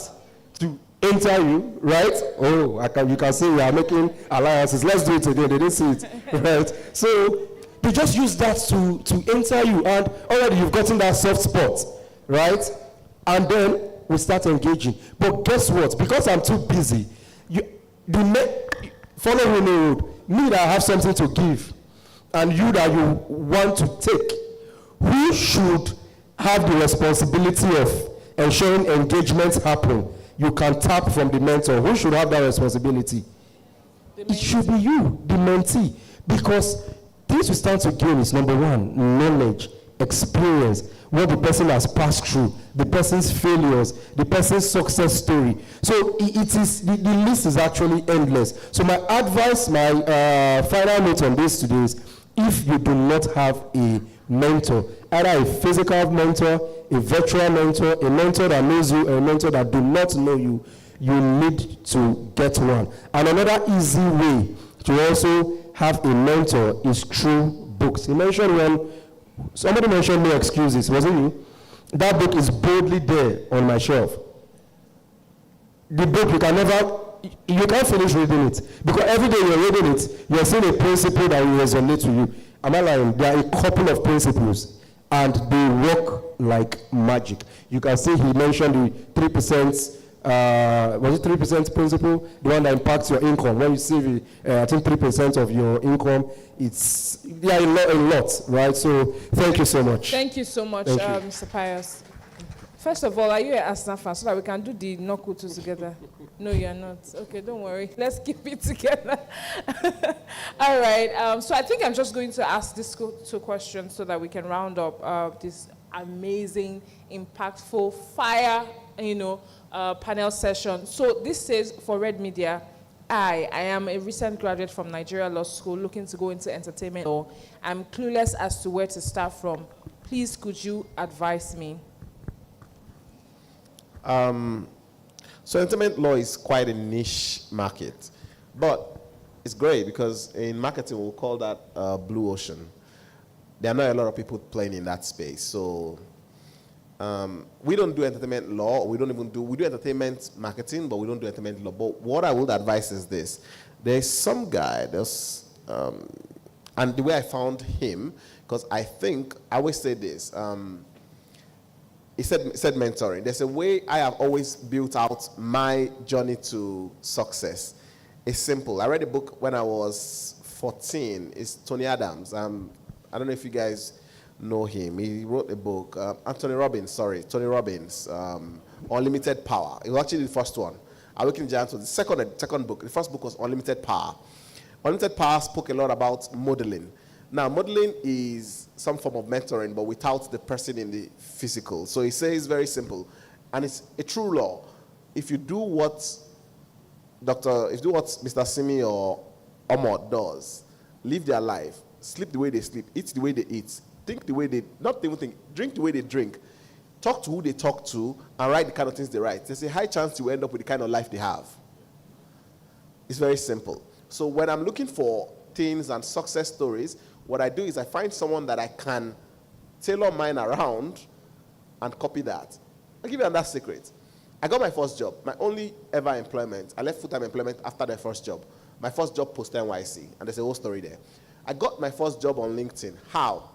to enter you, right? Oh, you can see we are making alliances. Let's do it again. They didn't see it, right? So they just use that to enter you, and already you've gotten that soft spot, right? And then we start engaging. But guess what? Because I'm too busy, follow me road, me that I have something to give, and you that you want to take, who should have the responsibility of ensuring engagements happen? You can tap from the mentor. Who should have that responsibility? It should be you, the mentee. Because things you stand to gain is, number one, knowledge, experience, what the person has passed through, the person's failures, the person's success story. So it is, the list is actually endless. So my advice, my final note on this today is, if you do not have a mentor, either a physical mentor, a virtual mentor, a mentor that knows you, or a mentor that do not know you, you need to get one. And another easy way to also have a mentor is through books. He mentioned somebody mentioned No Excuses, wasn't you? That book is boldly there on my shelf. The book, you can't finish reading it. Because every day you're reading it, you're seeing a principle that will resonate to you. Am I lying? There are a couple of principles, and they work like magic. You can see he mentioned the 3%, was it 3% principle? The one that impacts your income. When you save, I think 3% of your income, it's a lot, right? So thank you so much. Thank you so much, Mr. Pius. First of all, are you an Arsenal fan so that we can do the Nokutu together? No, you're not. Okay, don't worry. Let's keep it together. All right. So I think I'm just going to ask these 2 questions so that we can round up this amazing, impactful, fire, panel session. So this says, for Red Media, I am a recent graduate from Nigeria Law School looking to go into entertainment law. I'm clueless as to where to start from. Please, could you advise me? So entertainment law is quite a niche market, but it's great because in marketing we'll call that blue ocean. There are not a lot of people playing in that space. So we don't do entertainment law. We do entertainment marketing, but we don't do entertainment law. But what I would advise is this: there's some guy. And the way I found him, because I think, I always say this, he said mentoring. There's a way I have always built out my journey to success. It's simple. I read a book when I was 14. It's Tony Adams. I don't know if you guys know him. He wrote a book, Tony Robbins, Unlimited Power. It was actually the first one. Awakening Giants was the second book. The first book was Unlimited Power. Unlimited Power spoke a lot about modeling. Now, modeling is some form of mentoring, but without the person in the physical. So he says very simple, and it's a true law. If you do what Mr. Simi or Omot does, live their life, sleep the way they sleep, eat the way they eat, think the way they, not even think, drink the way they drink, talk to who they talk to, and write the kind of things they write, there's a high chance you end up with the kind of life they have. It's very simple. So when I'm looking for things and success stories, what I do is I find someone that I can tailor mine around and copy that. I'll give you another secret. I got my first job, my only ever employment. I left full-time employment after the first job. My first job post NYC, and there's a whole story there. I got my first job on LinkedIn. How?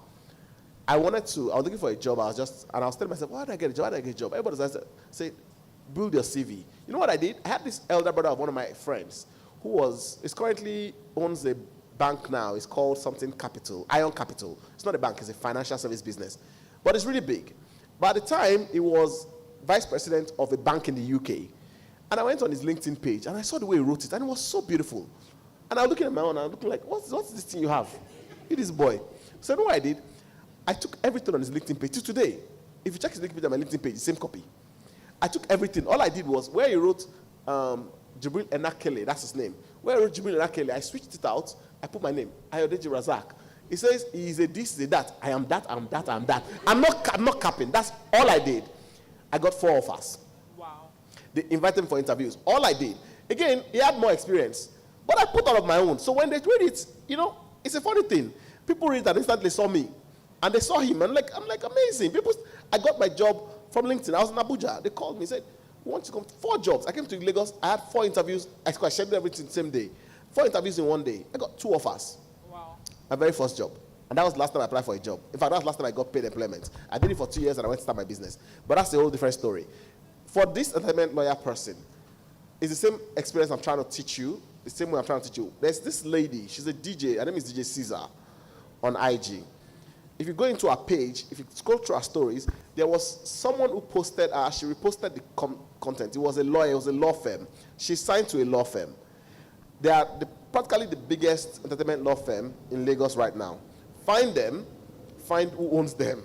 I was looking for a job. I was telling myself, why did I get a job? Why did I get a job? Everybody said, build your CV. You know what I did? I had this elder brother of one of my friends who currently owns a bank now. It's called something Capital, Ion Capital. It's not a bank, it's a financial service business. But it's really big. But at the time, he was vice president of a bank in the UK. And I went on his LinkedIn page, and I saw the way he wrote it, and it was so beautiful. And I was looking at my own, and I was looking like, what's this thing you have? It is boy. So you know what I did? I took everything on his LinkedIn page. To today, if you check his LinkedIn page on my LinkedIn page, the same copy. I took everything. All I did was, where he wrote Jibril Enakele, that's his name. Where I wrote Jibril Enakele, I switched it out. I put my name, Ayodeji Razak. He says he's a this, he's a that. I am that, I'm that, I'm that. I'm not capping. That's all I did. I got 4 offers. Wow. They invited me for interviews. All I did. Again, he had more experience. But I put all of my own. So when they read it, it's a funny thing. People read it and instantly saw me. And they saw him. I'm like amazing. I got my job from LinkedIn. I was in Abuja. They called me and said, we want you to come. 4 jobs. I came to Lagos. I had 4 interviews. I scheduled everything the same day. 4 interviews in one day. I got 2 offers. Wow. My very first job. And that was the last time I applied for a job. In fact, that was the last time I got paid employment. I did it for 2 years and I went to start my business. But that's a whole different story. For this entertainment lawyer person, it's the same experience I'm trying to teach you, the same way I'm trying to teach you. There's this lady, she's a DJ, her name is DJ Caesar on IG. If you go into her page, if you scroll through her stories, there was someone who posted her, she reposted the content. It was a lawyer, it was a law firm. She signed to a law firm. They are practically the biggest entertainment law firm in Lagos right now. Find them, find who owns them.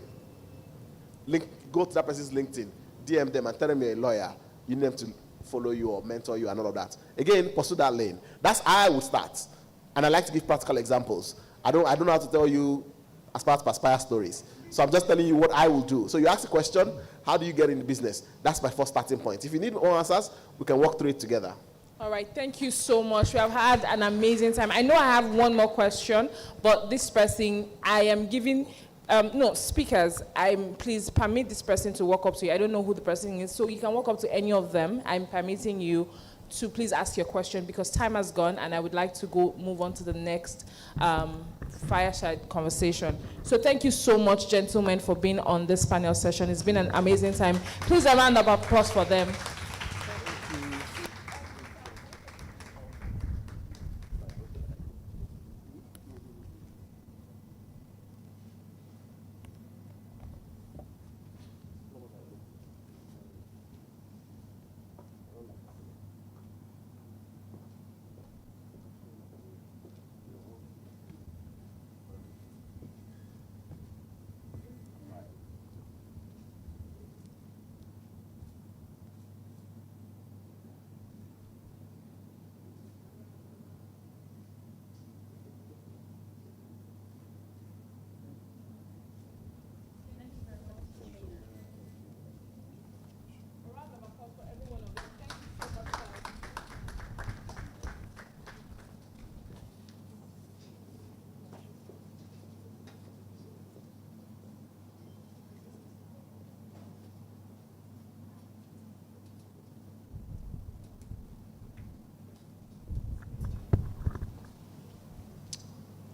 Go to that person's LinkedIn, DM them and tell them you're a lawyer. You need them to follow you or mentor you and all of that. Again, pursue that lane. That's how I would start. And I like to give practical examples. I don't know how to tell you aspire stories. So I'm just telling you what I will do. So you ask a question, how do you get in the business? That's my first starting point. If you need more answers, we can walk through it together. All right, thank you so much. We have had an amazing time. I know I have one more question, but this person, I am giving, speakers, please permit this person to walk up to you. I don't know who the person is, so you can walk up to any of them. I'm permitting you to please ask your question because time has gone and I would like to move on to the next fireside conversation. So thank you so much, gentlemen, for being on this panel session. It's been an amazing time. Please a round of applause for them.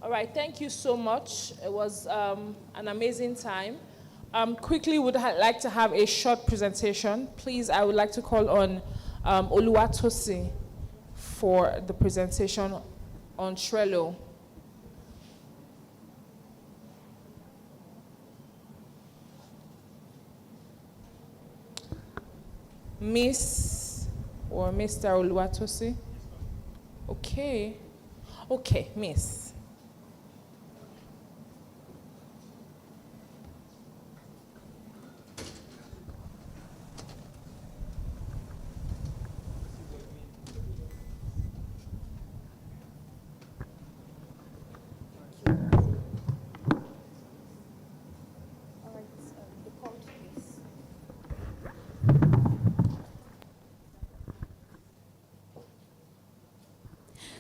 All right, thank you so much. It was an amazing time. Quickly, would like to have a short presentation. Please, I would like to call on Oluwatosi for the presentation on Trello. Miss or Mr. Oluwatosi? Okay. Okay, Miss.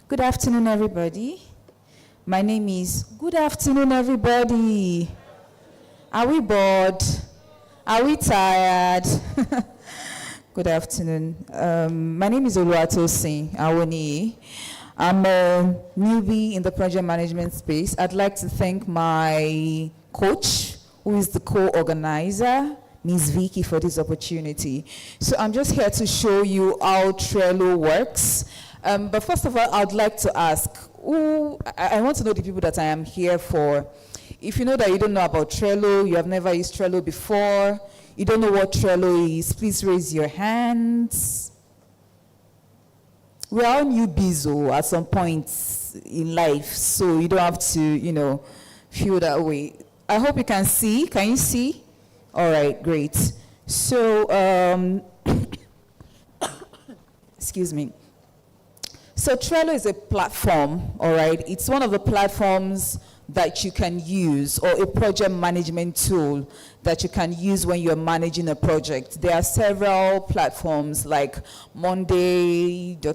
Good afternoon, everybody. My name is... Good afternoon, everybody. Are we bored? Are we tired? Good afternoon. My name is Oluwatosin Awoni. I'm a newbie in the project management space. I'd like to thank my coach, who is the co-organizer, Ms. Vicky, for this opportunity. So I'm just here to show you how Trello works. But first of all, I'd like to ask, I want to know the people that I am here for. If you know that you don't know about Trello, you have never used Trello before, you don't know what Trello is, please raise your hands. We're all newbies at some point in life, so you don't have to, feel that way. I hope you can see. Can you see? All right, great. So, excuse me. So Trello is a platform, all right? It's one of the platforms that you can use, or a project management tool that you can use when you're managing a project. There are several platforms like Monday.com,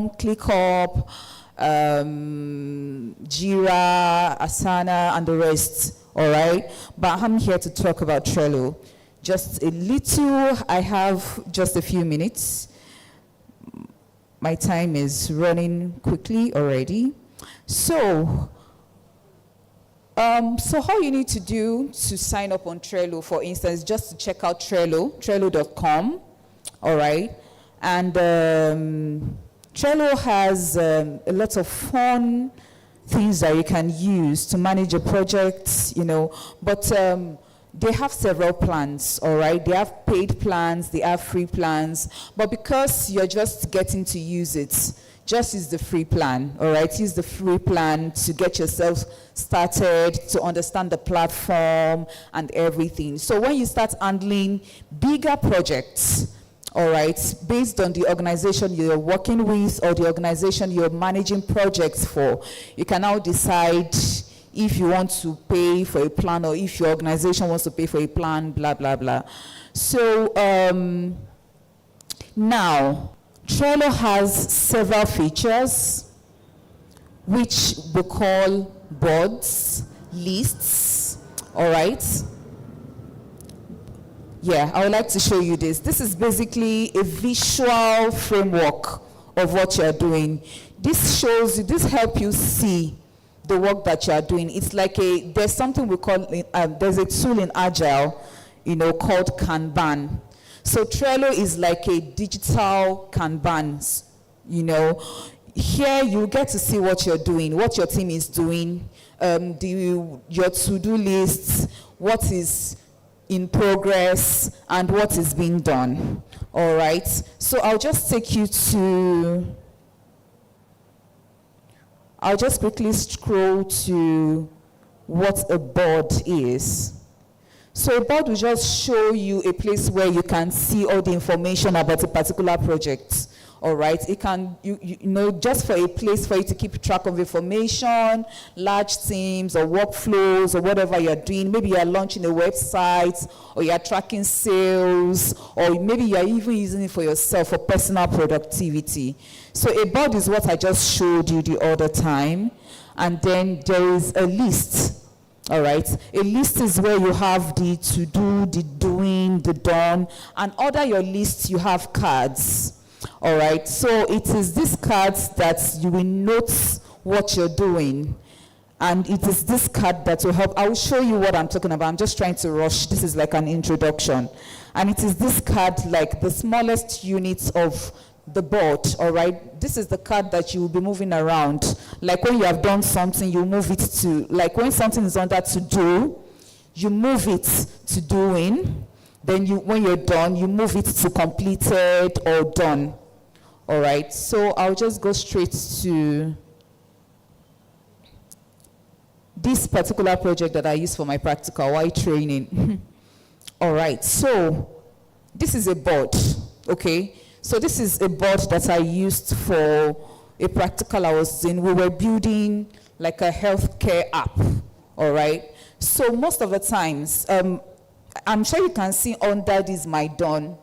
ClickUp, Jira, Asana, and the rest, all right? But I'm here to talk about Trello. Just a little, I have just a few minutes. My time is running quickly already. So how you need to do to sign up on Trello, for instance, just to check out Trello, Trello.com, all right? And Trello has a lot of fun things that you can use to manage a project, but they have several plans, all right? They have paid plans, they have free plans, but because you're just getting to use it, just use the free plan, all right? Use the free plan to get yourself started, to understand the platform and everything. So when you start handling bigger projects, all right, based on the organization you're working with or the organization you're managing projects for, you can now decide if you want to pay for a plan or if your organization wants to pay for a plan, blah, blah, blah. So now, Trello has several features which we call boards, lists, all right? Yeah, I would like to show you this. This is basically a visual framework of what you're doing. This shows you, this helps you see the work that you are doing. It's like there's something we call, there's a tool in Agile, called Kanban. So Trello is like a digital Kanban, Here you get to see what you're doing, what your team is doing, your to-do lists, what is in progress, and what is being done, all right? So I'll just quickly scroll to what a board is. So a board will just show you a place where you can see all the information about a particular project, all right? It can, just for a place for you to keep track of information, large teams or workflows or whatever you're doing. Maybe you're launching a website, or you're tracking sales, or maybe you're even using it for yourself for personal productivity. So a board is what I just showed you the other time. And then there is a list, all right? A list is where you have the to-do, the doing, the done, and under your list you have cards, all right? So it is these cards that you will note what you're doing. And it is this card that will help. I will show you what I'm talking about. I'm just trying to rush. This is like an introduction. And it is this card, like the smallest units of the board, all right? This is the card that you will be moving around. Like when you have done something, you move it to, like when something is under to do, you move it to doing. Then when you're done, you move it to completed or done, all right? So I'll just go straight to this particular project that I use for my practical while training. All right, so this is a board, okay? So this is a board that I used for a practical I was in. We were building like a healthcare app, all right? So most of the times, I'm sure you can see under this My Done,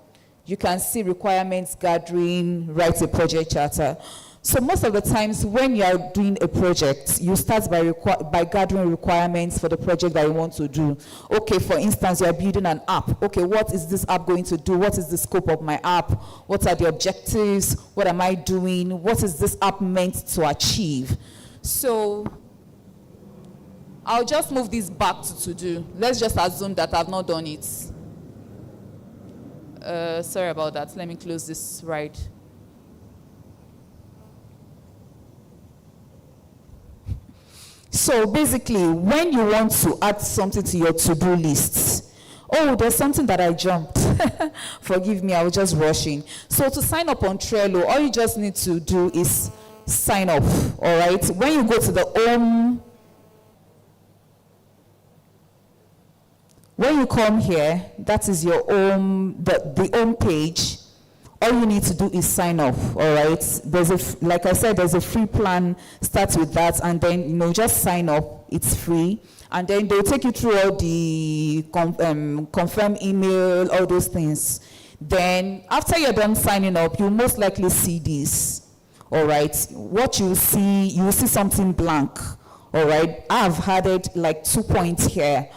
you can see requirements gathering, write a project charter. So most of the times when you are doing a project, you start by gathering requirements for the project that you want to do. Okay, for instance, you are building an app. Okay, what is this app going to do? What is the scope of my app? What are the objectives? What am I doing? What is this app meant to achieve? So I'll just move this back to do. Let's just assume that I've not done it. Sorry about that. Let me close this right. So basically, when you want to add something to your to-do list, oh, there's something that I jumped. Forgive me, I was just rushing. So to sign up on Trello, all you just need to do is sign up, all right? When you go to the home, when you come here, that is your home, the home page. All you need to do is sign up, all right? Like I said, there's a free plan. Start with that, and then just sign up. It's free, and then they'll take you through all the confirm email, all those things. Then after you're done signing up, you'll most likely see this, all right? What you will see something blank, all right? I've added like 2 points here.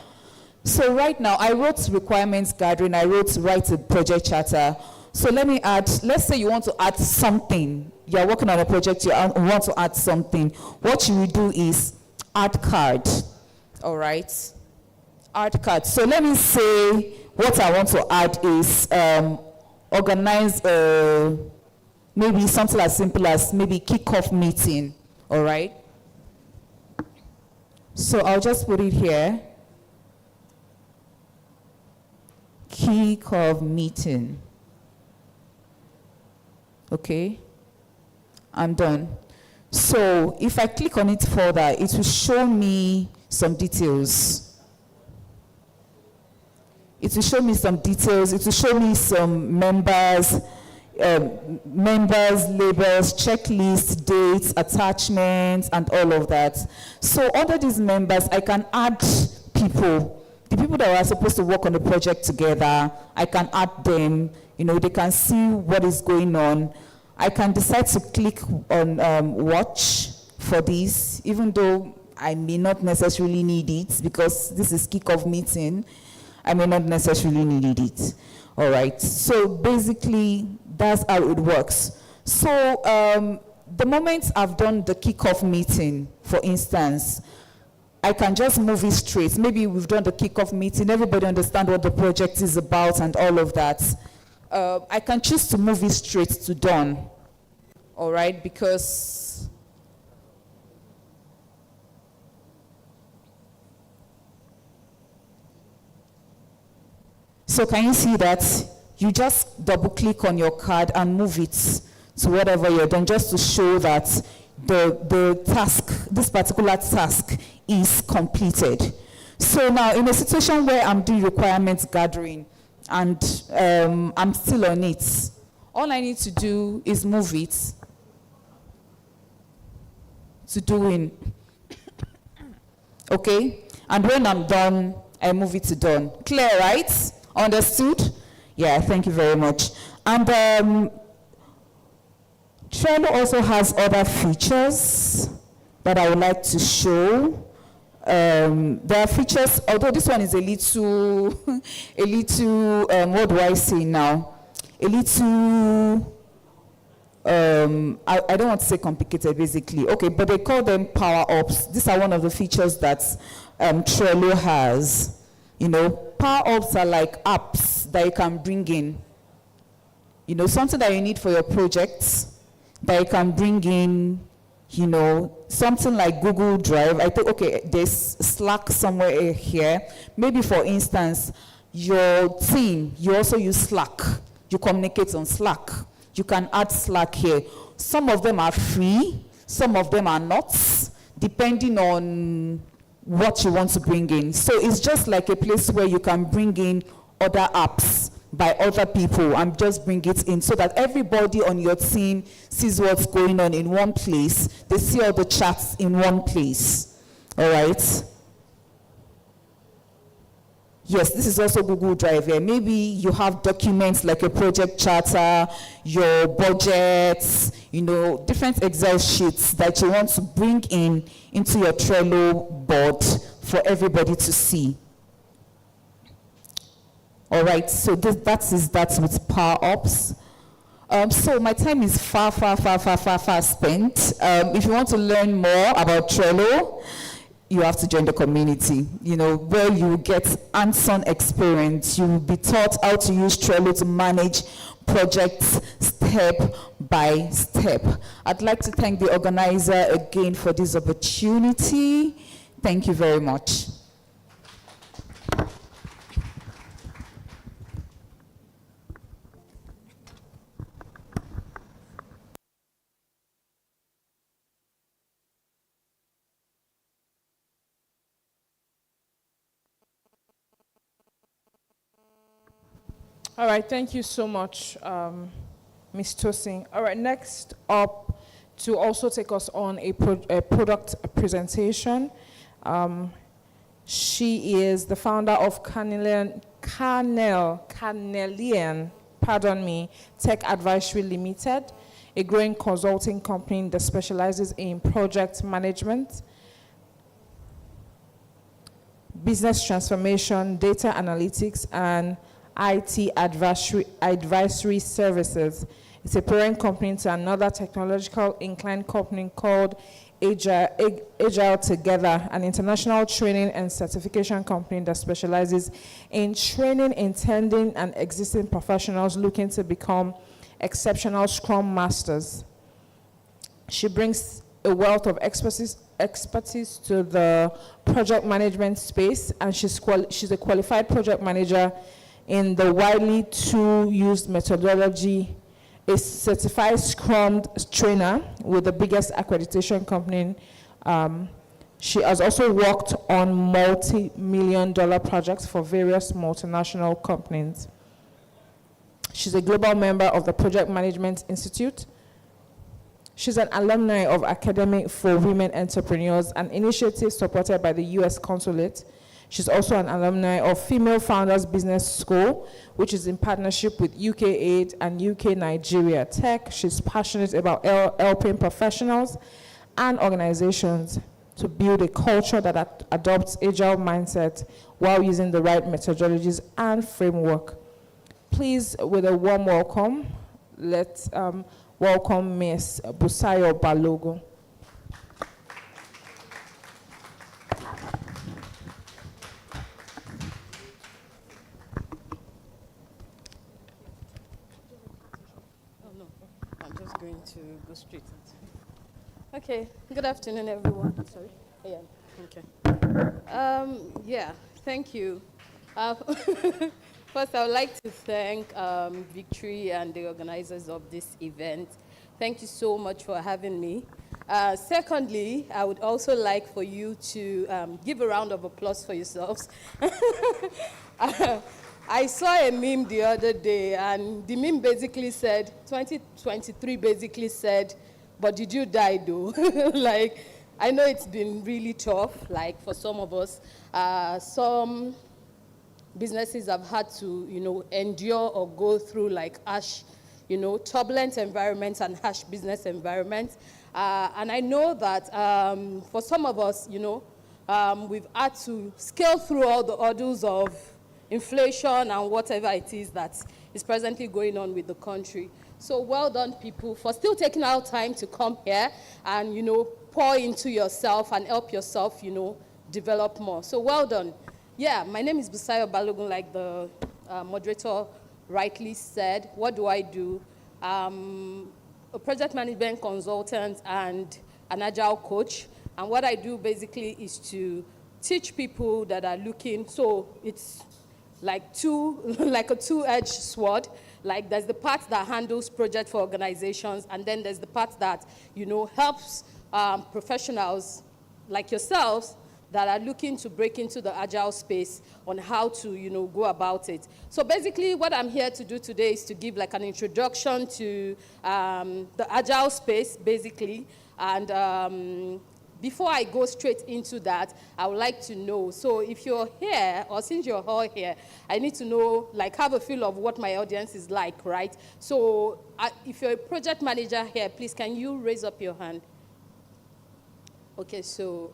So right now, I wrote requirements gathering. I wrote write a project charter. So let me add, let's say you want to add something. You're working on a project, you want to add something. What you will do is add card, all right? Add card. So let me say what I want to add is organize maybe something as simple as maybe kickoff meeting, all right? So I'll just put it here. Kickoff meeting. Okay, I'm done. So if I click on it further, it will show me some details. It will show me some details. It will show me some members, labels, checklist, dates, attachments, and all of that. So under these members, I can add people. The people that are supposed to work on the project together, I can add them. They can see what is going on. I can decide to click on watch for this, even though I may not necessarily need it, because this is kickoff meeting. I may not necessarily need it. All right. So basically, that's how it works. So the moment I've done the kickoff meeting, for instance, I can just move it straight. Maybe we've done the kickoff meeting, everybody understands what the project is about and all of that. I can choose to move it straight to done, all right, because so can you see that? You just double click on your card and move it to whatever you're done, just to show that the task, this particular task, is completed. So now in a situation where I'm doing requirements gathering, and I'm still on it, all I need to do is move it to doing. Okay? And when I'm done, I move it to done. Clear, right? Understood? Yeah, thank you very much. And Trello also has other features that I would like to show. There are features, although this one is a little, what do I say now? A little I don't want to say complicated, basically. Okay, but they call them power-ups. These are one of the features that Trello has. You know, power-ups are like apps that you can bring in. You know, something that you need for your projects that you can bring in, you know, something like Google Drive. I think, okay, there's Slack somewhere here. Maybe, for instance, your team, you also use Slack. You communicate on Slack. You can add Slack here. Some of them are free, some of them are not, depending on what you want to bring in. So it's just like a place where you can bring in other apps by other people and just bring it in so that everybody on your team sees what's going on in one place. They see all the chats in one place. All right? Yes, this is also Google Drive here. Maybe you have documents like a project charter, your budgets, you know, different Excel sheets that you want to bring in into your Trello board for everybody to see. All right, so that is with Power Ups. So my time is far spent. If you want to learn more about Trello, you have to join the community, you know, where you get hands-on experience. You will be taught how to use Trello to manage projects step by step. I'd like to thank the organizer again for this opportunity. Thank you very much. All right, thank you so much, Ms. Tosin. All right, next up to also take us on a product presentation. She is the founder of Carnelian Tech Advisory Limited, a growing consulting company that specializes in project management, business transformation, data analytics, and IT advisory services. It's a parent company to another technological inclined company called Agile Together, an international training and certification company that specializes in training intending and existing professionals looking to become exceptional Scrum Masters. She brings a wealth of expertise to the project management space, and she's a qualified project manager in the widely used methodology, a certified Scrum trainer with the biggest accreditation company. She has also worked on multi-million-dollar projects for various multinational companies. She's a global member of the Project Management Institute. She's an alumni of Academy for Women Entrepreneurs, an initiative supported by the U.S. Consulate. She's also an alumni of Female Founders Business School, which is in partnership with UK8 and UK Nigeria Tech. She's passionate about helping professionals and organizations to build a culture that adopts agile mindset while using the right methodologies and framework. Please, with a warm welcome, let's welcome Ms. Busayo Balogun. Going to go straight into. Okay, good afternoon, everyone. Sorry. Yeah. Okay. Yeah, thank you. First, I would like to thank Victory and the organizers of this event. Thank you so much for having me. Secondly, I would also like for you to give a round of applause for yourselves. I saw a meme the other day, and the meme basically said, 2023 basically said, but did you die though? Like, I know it's been really tough, like for some of us. Some businesses have had to, you know, endure or go through like harsh, you know, turbulent environments and harsh business environments. And I know that for some of us, you know, we've had to scale through all the hurdles of, inflation and whatever it is that is presently going on with the country. So well done, people, for still taking out time to come here and, pour into yourself and help yourself, develop more. So well done. Yeah, my name is Busayo Balogun, like the moderator rightly said. What do I do? A project management consultant and an agile coach. And what I do basically is to teach people that are looking, so it's like a two-edged sword. Like there's the part that handles project for organizations, and then there's the part that, helps professionals like yourselves that are looking to break into the agile space on how to, go about it. So basically what I'm here to do today is to give like an introduction to the agile space, basically. And before I go straight into that, I would like to know, so if you're here, or since you're all here, I need to know, like, have a feel of what my audience is like, right? So if you're a project manager here, please, can you raise up your hand? Okay, so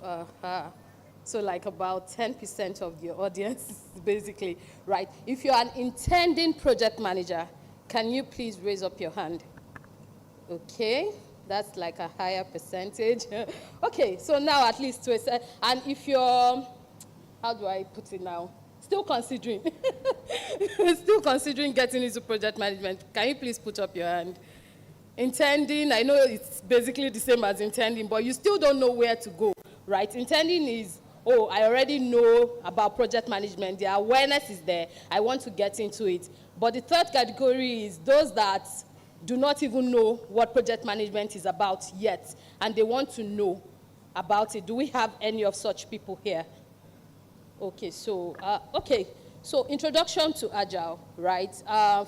like about 10% of your audience, basically, right? If you're an intending project manager, can you please raise up your hand? Okay. That's like a higher percentage. Okay, so now at least and if you're, how do I put it now? Still considering getting into project management, can you please put up your hand? Intending, I know it's basically the same as intending, but you still don't know where to go, right? Intending is, oh, I already know about project management. The awareness is there. I want to get into it. But the third category is those that do not even know what project management is about yet, and they want to know about it. Do we have any of such people here? Okay, so introduction to Agile, right?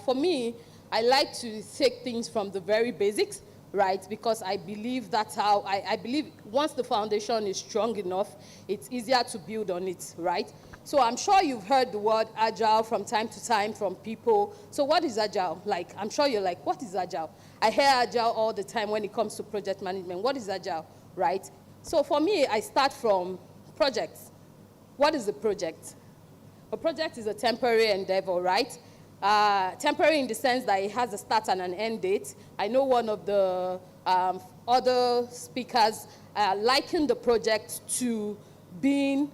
For me, I like to take things from the very basics, right? Because I believe that's how, I believe once the foundation is strong enough, it's easier to build on it, right? So I'm sure you've heard the word Agile from time to time from people. So what is Agile? Like, I'm sure you're like, what is Agile? I hear Agile all the time when it comes to project management. What is Agile, right? So for me, I start from projects. What is a project? A project is a temporary endeavor, right? Temporary in the sense that it has a start and an end date. I know one of the other speakers likened the project to being,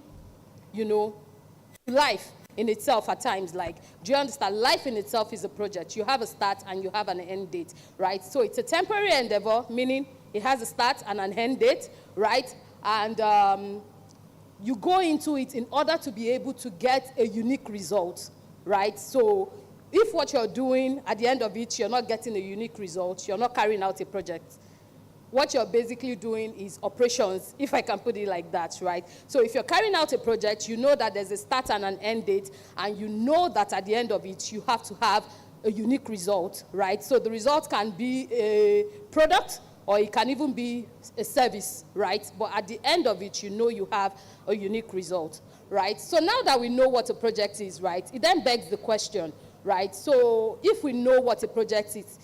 life in itself at times. Like, do you understand? Life in itself is a project. You have a start and you have an end date, right? So it's a temporary endeavor, meaning it has a start and an end date, right? And you go into it in order to be able to get a unique result, right? So if what you're doing at the end of it, you're not getting a unique result, you're not carrying out a project. What you're basically doing is operations, if I can put it like that, right? So if you're carrying out a project, you know that there's a start and an end date, and you know that at the end of it, you have to have a unique result, right? So the result can be a product, or it can even be a service, right? But at the end of it, you know you have a unique result, right? So now that we know what a project is, right, it then begs the question, right? So if we know what a project is,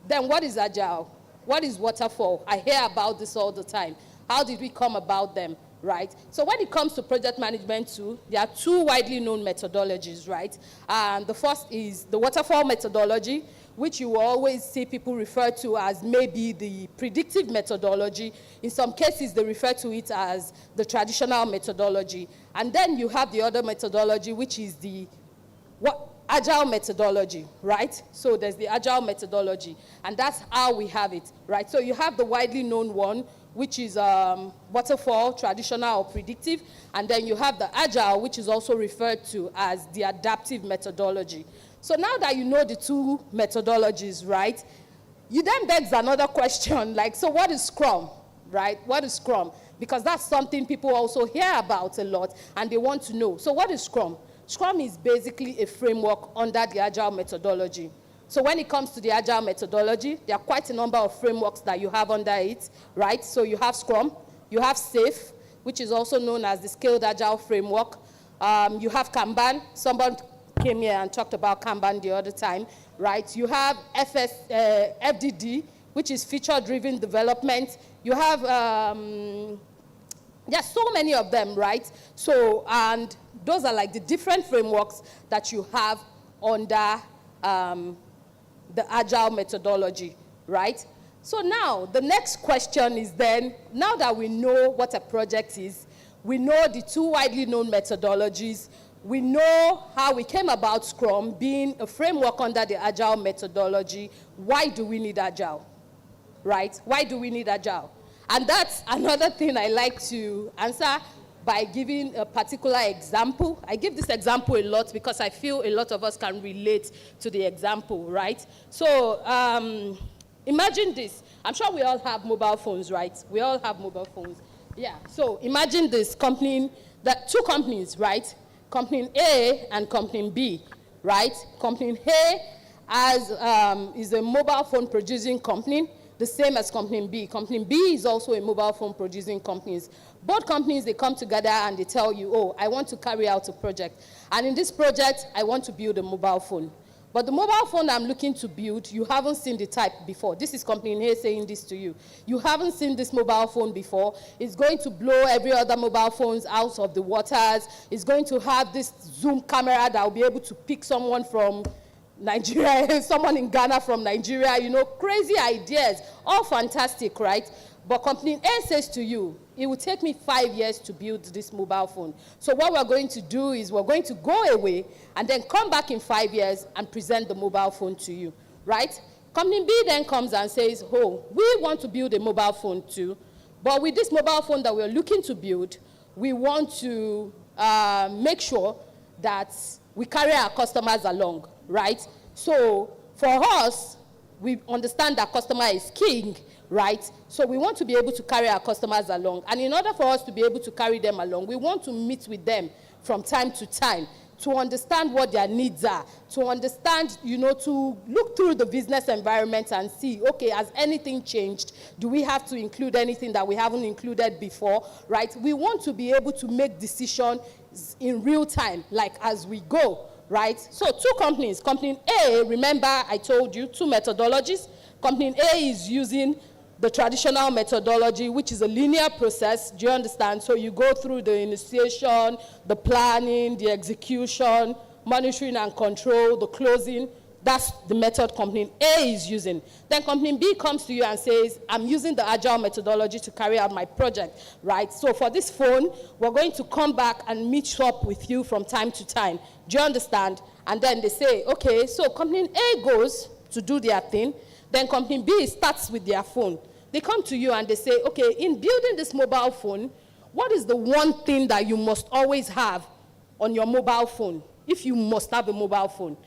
then what is Agile? What is waterfall? I hear about this all the time. How did we come about them, right? So when it comes to project management too, there are two widely known methodologies, right? And the first is the waterfall methodology, which you will always see people refer to as maybe the predictive methodology. In some cases, they refer to it as the traditional methodology. And then you have the other methodology, which is the Agile methodology, right? So there's the Agile methodology, and that's how we have it, right? So you have the widely known one, which is waterfall, traditional or predictive, and then you have the Agile, which is also referred to as the adaptive methodology. So now that you know the two methodologies, right, you then begs another question, like, so what is Scrum, right? What is Scrum? Because that's something people also hear about a lot, and they want to know. So what is Scrum? Scrum is basically a framework under the Agile methodology. So when it comes to the Agile methodology, there are quite a number of frameworks that you have under it, right? So you have Scrum, you have SAFe, which is also known as the Scaled Agile Framework. You have Kanban. Someone came here and talked about Kanban the other time, right? You have FDD, which is feature-driven development. You have, there's so many of them, right? So, and those are like the different frameworks that you have under the Agile methodology, right? So now, the next question is then, now that we know what a project is, we know the two widely known methodologies, we know how we came about Scrum being a framework under the Agile methodology, why do we need Agile, right? Why do we need Agile? And that's another thing I like to answer by giving a particular example. I give this example a lot because I feel a lot of us can relate to the example, right? So imagine this. I'm sure we all have mobile phones, right? We all have mobile phones. Yeah, so imagine this company, two companies, right? Company A and Company B, right? Company A is a mobile phone producing company, the same as Company B. Company B is also a mobile phone producing company. Both companies, they come together and they tell you, oh, I want to carry out a project. And in this project, I want to build a mobile phone. But the mobile phone I'm looking to build, you haven't seen the type before. This is Company A saying this to you. You haven't seen this mobile phone before. It's going to blow every other mobile phones out of the waters. It's going to have this zoom camera that will be able to pick someone from Nigeria, someone in Ghana from Nigeria, you know, crazy ideas, all fantastic, right? But Company A says to you, it will take me 5 years to build this mobile phone. So what we're going to do is we're going to go away and then come back in 5 years and present the mobile phone to you, right? Company B then comes and says, oh, we want to build a mobile phone too, but with this mobile phone that we're looking to build, we want to make sure that we carry our customers along, right? So for us, we understand that customer is king, right? So we want to be able to carry our customers along. And in order for us to be able to carry them along, we want to meet with them from time to time to understand what their needs are, to understand, you know, to look through the business environment and see, okay, has anything changed? Do we have to include anything that we haven't included before, right? We want to be able to make decisions in real time, like as we go, right? So two companies. Company A, remember I told you, two methodologies. Company A is using the traditional methodology, which is a linear process. Do you understand? So you go through the initiation, the planning, the execution, monitoring and control, the closing. That's the method Company A is using. Then Company B comes to you and says, I'm using the Agile methodology to carry out my project, right? So for this phone, we're going to come back and meet up with you from time to time. Do you understand? And then they say, okay, so Company A goes to do their thing. Then Company B starts with their phone. They come to you and they say, okay, in building this mobile phone, what is the one thing that you must always have on your mobile phone, if you must have a mobile phone?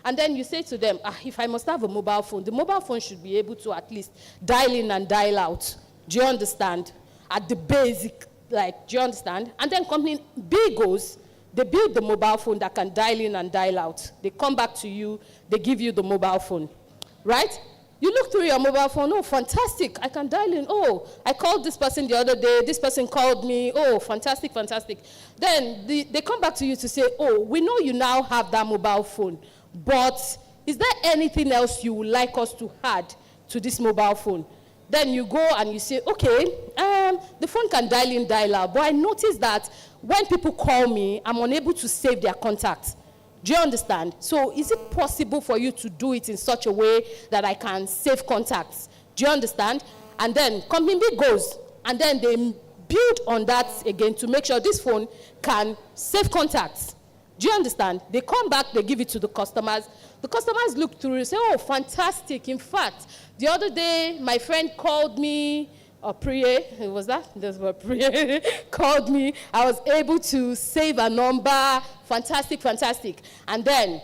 And then you say to them, if I must have a mobile phone, the mobile phone should be able to at least dial in and dial out. Do you understand? At the basic, like, do you understand? And then Company B goes, they build the mobile phone that can dial in and dial out. They come back to you, they give you the mobile phone, right? You look through your mobile phone, oh, fantastic, I can dial in. Oh, I called this person the other day, this person called me. Oh, fantastic, fantastic. Then they come back to you to say, oh, we know you now have that mobile phone, but is there anything else you would like us to add to this mobile phone? Then you go and you say, okay, the phone can dial in, dial out, but I noticed that when people call me, I'm unable to save their contacts. Do you understand? So is it possible for you to do it in such a way that I can save contacts? Do you understand? And then Company B goes, and then they build on that again to make sure this phone can save contacts. Do you understand? They come back, they give it to the customers. The customers look through and say, oh, fantastic. In fact, the other day, my friend called me, Priye, was that? That's what Priye called me. I was able to save a number. Fantastic, fantastic. And then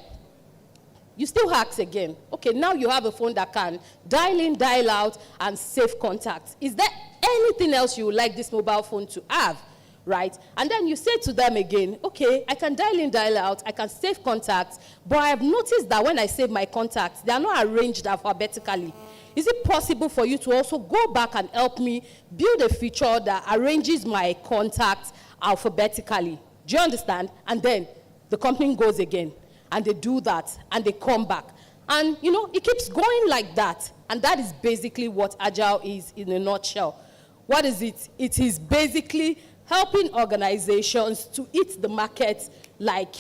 you still ask again. Okay, now you have a phone that can dial in, dial out, and save contacts. Is there anything else you would like this mobile phone to have? Right? And then you say to them again, okay, I can dial in, dial out, I can save contacts, but I have noticed that when I save my contacts, they are not arranged alphabetically. Is it possible for you to also go back and help me build a feature that arranges my contacts alphabetically? Do you understand? And then the company goes again, and they do that, and they come back. And, you know, it keeps going like that. And that is basically what Agile is in a nutshell. What is it? It is basically helping organizations to hit the market like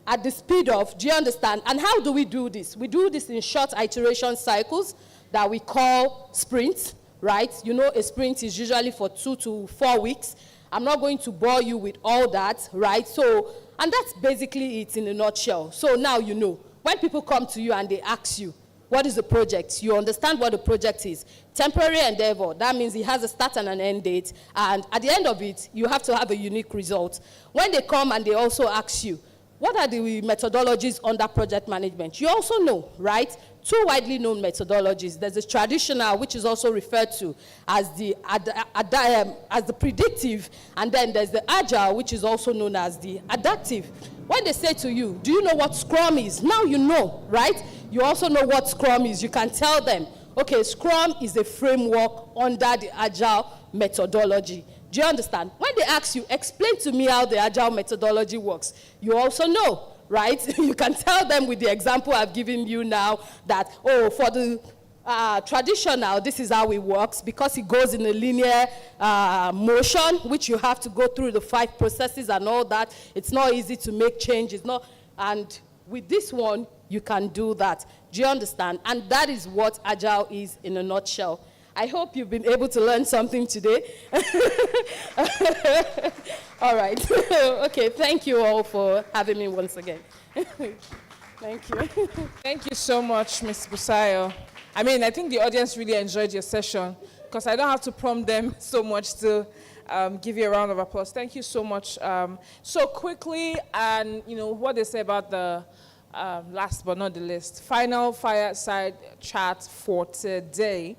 at the speed of, do you understand? And how do we do this? We do this in short iteration cycles that we call sprints, right? You know, a sprint is usually for 2 to 4 weeks. I'm not going to bore you with all that, right? So, and that's basically it in a nutshell. So now you know. When people come to you and they ask you, what is the project? You understand what the project is. Temporary endeavor, that means it has a start and an end date. And at the end of it, you have to have a unique result. When they come and they also ask you, what are the methodologies under project management? You also know, right? 2 widely known methodologies. There's a traditional, which is also referred to as the predictive, and then there's the agile, which is also known as the adaptive. When they say to you, do you know what Scrum is? Now you know, right? You also know what Scrum is. You can tell them, okay, Scrum is a framework under the agile methodology. Do you understand? When they ask you, explain to me how the agile methodology works, you also know, right? You can tell them with the example I've given you now that, oh, for the traditional, this is how it works, because it goes in a linear motion, which you have to go through the 5 processes and all that. It's not easy to make change. It's not, and with this one, you can do that. Do you understand? And that is what agile is in a nutshell. I hope you've been able to learn something today. All right. Okay, thank you all for having me once again. Thank you. Thank you so much, Ms. Busayo. I mean, I think the audience really enjoyed your session because I don't have to prompt them so much to give you a round of applause. Thank you so much. So quickly, and you know what they say about the last but not the least, final fireside chat for today.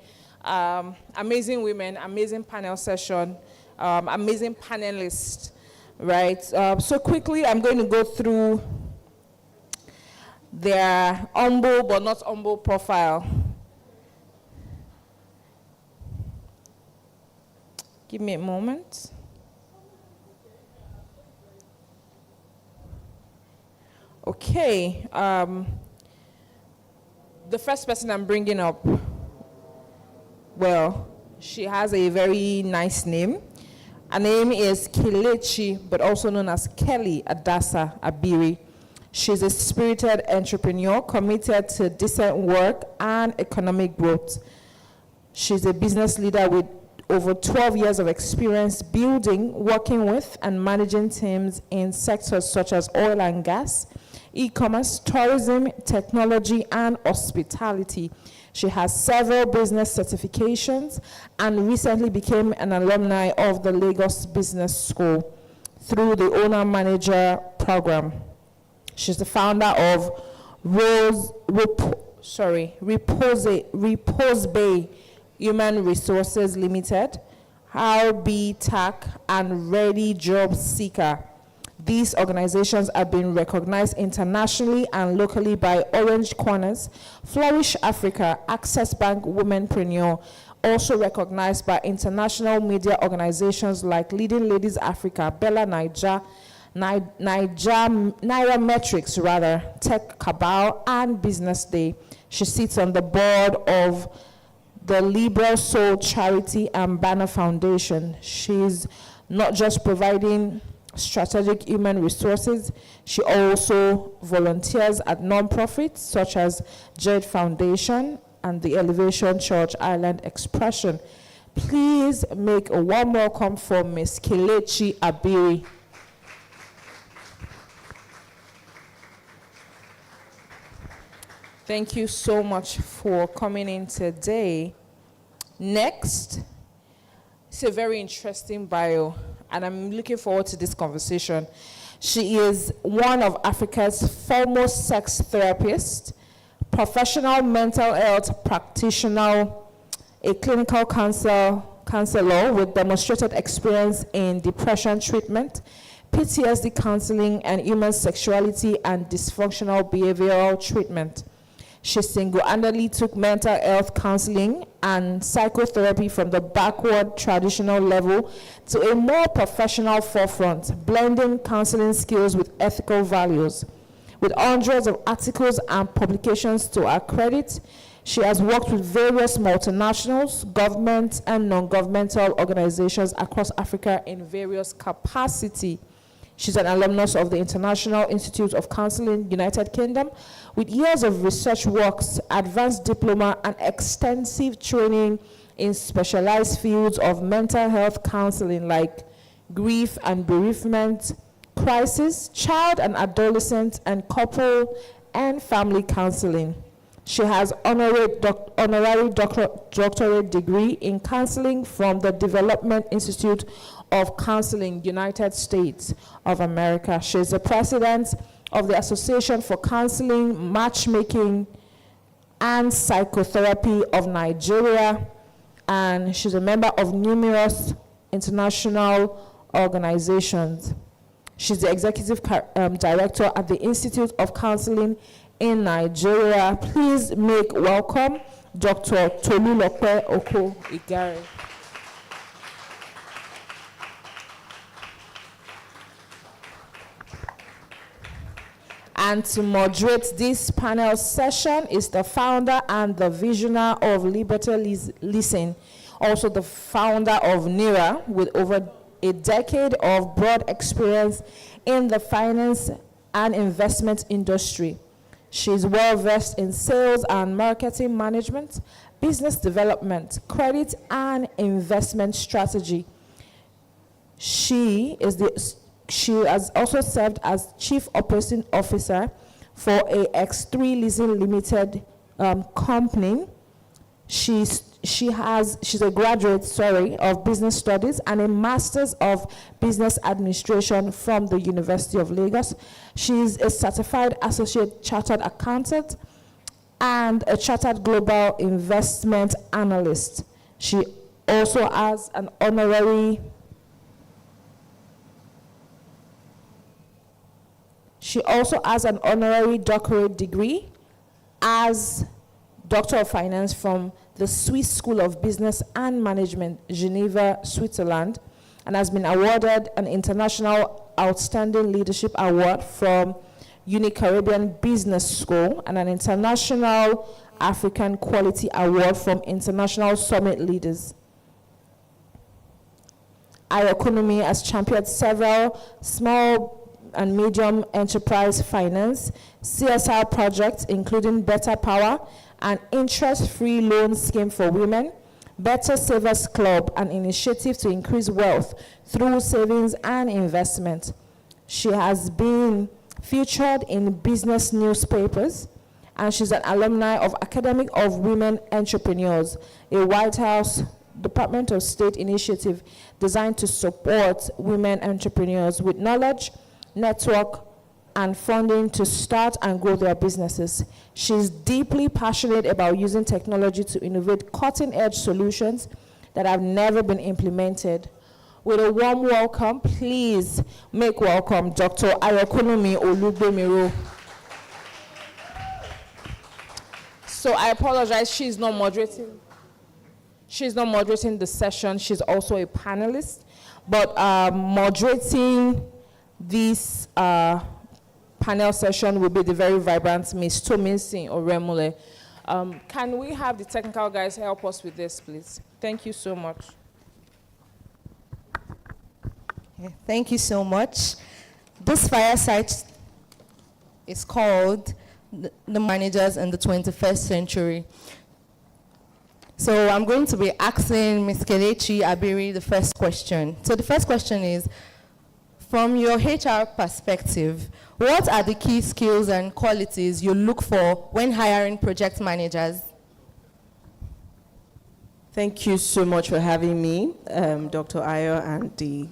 Amazing women, amazing panel session, amazing panelists, right? So quickly, I'm going to go through their humble but not humble profile. Give me a moment. Okay. The first person I'm bringing up, well, she has a very nice name. Her name is Kelechi, but also known as Kelly Adasa Abiri. She's a spirited entrepreneur committed to decent work and economic growth. She's a business leader with over 12 years of experience building, working with, and managing teams in sectors such as oil and gas, e-commerce, tourism, technology, and hospitality. She has several business certifications and recently became an alumni of the Lagos Business School through the Owner-Manager program. She's the founder of Repose Bay Human Resources Limited, RBTAC, and Ready Job Seeker. These organizations have been recognized internationally and locally by Orange Corners, Flourish Africa, Access Bank Womenpreneur, also recognized by international media organizations like Leading Ladies Africa, Bella Naija, Nairametrics, Tech Cabal, and Business Day. She sits on the board of the Liberal Soul Charity and Banner Foundation. She's not just providing strategic human resources, she also volunteers at nonprofits such as Jade Foundation and the Elevation Church Island Expression. Please make a warm welcome for Ms. Kelechi Abiri. Thank you so much for coming in today. Next, it's a very interesting bio, and I'm looking forward to this conversation. She is one of Africa's foremost sex therapists, professional mental health practitioner, a clinical counselor with demonstrated experience in depression treatment, PTSD counseling, and human sexuality and dysfunctional behavioral treatment. She single-handedly took mental health counseling and psychotherapy from the backward traditional level to a more professional forefront, blending counseling skills with ethical values. With hundreds of articles and publications to her credit, She has worked with various multinationals, government, and non-governmental organizations across Africa in various capacity. She's an alumnus of the International Institute of Counseling, United Kingdom, with years of research works, advanced diploma, and extensive training in specialized fields of mental health counseling like grief and bereavement, crisis, child and adolescent, and couple and family counseling. She has honorary doctorate degree in counseling from the Development Institute of Counseling, United States of America. She is the president of the Association for Counseling, Matchmaking, and Psychotherapy of Nigeria, and she's a member of numerous international organizations. She's the executive director at the Institute of Counseling in Nigeria. Please make welcome Dr. Tolulope Oko Igare. And to moderate this panel session is the founder and the visionary of Liberty Listen, also the founder of NERA, with over a decade of broad experience in the finance and investment industry. She's well-versed in sales and marketing management, business development, credit, and investment strategy. She has also served as Chief Operating Officer for a X3 Leasing Limited company. She's a graduate, of Business Studies and a Master's of Business Administration from the University of Lagos. She's a certified Associate Chartered Accountant and a Chartered Global Investment Analyst. She also has an honorary doctorate degree as Doctor of Finance from the Swiss School of Business and Management, Geneva, Switzerland, and has been awarded an International Outstanding Leadership Award from Uni-Caribbean Business School and an International African Quality Award from International Summit Leaders. Our economy has championed several small and medium enterprise finance, CSR projects, including Better Power, an interest-free loan scheme for women, Better Savers Club, an initiative to increase wealth through savings and investment. She has been featured in business newspapers, and she's an alumni of Academy of Women Entrepreneurs, a White House Department of State initiative designed to support women entrepreneurs with knowledge, network, and funding to start and grow their businesses. She's deeply passionate about using technology to innovate cutting-edge solutions that have never been implemented. With a warm welcome, please make welcome Dr. Ayokunmi Olugbemiro. So I apologize, she's not moderating the session. She's also a panelist, but moderating this panel session will be the very vibrant Ms. Tominsin Oremule. Can we have the technical guys help us with this, please? Thank you so much. Thank you so much. This fireside is called The Managers in the 21st Century. So I'm going to be asking Ms. Kelechi Abiri the first question. So the first question is, from your HR perspective, what are the key skills and qualities you look for when hiring project managers? Thank you so much for having me, Dr. Ayo and the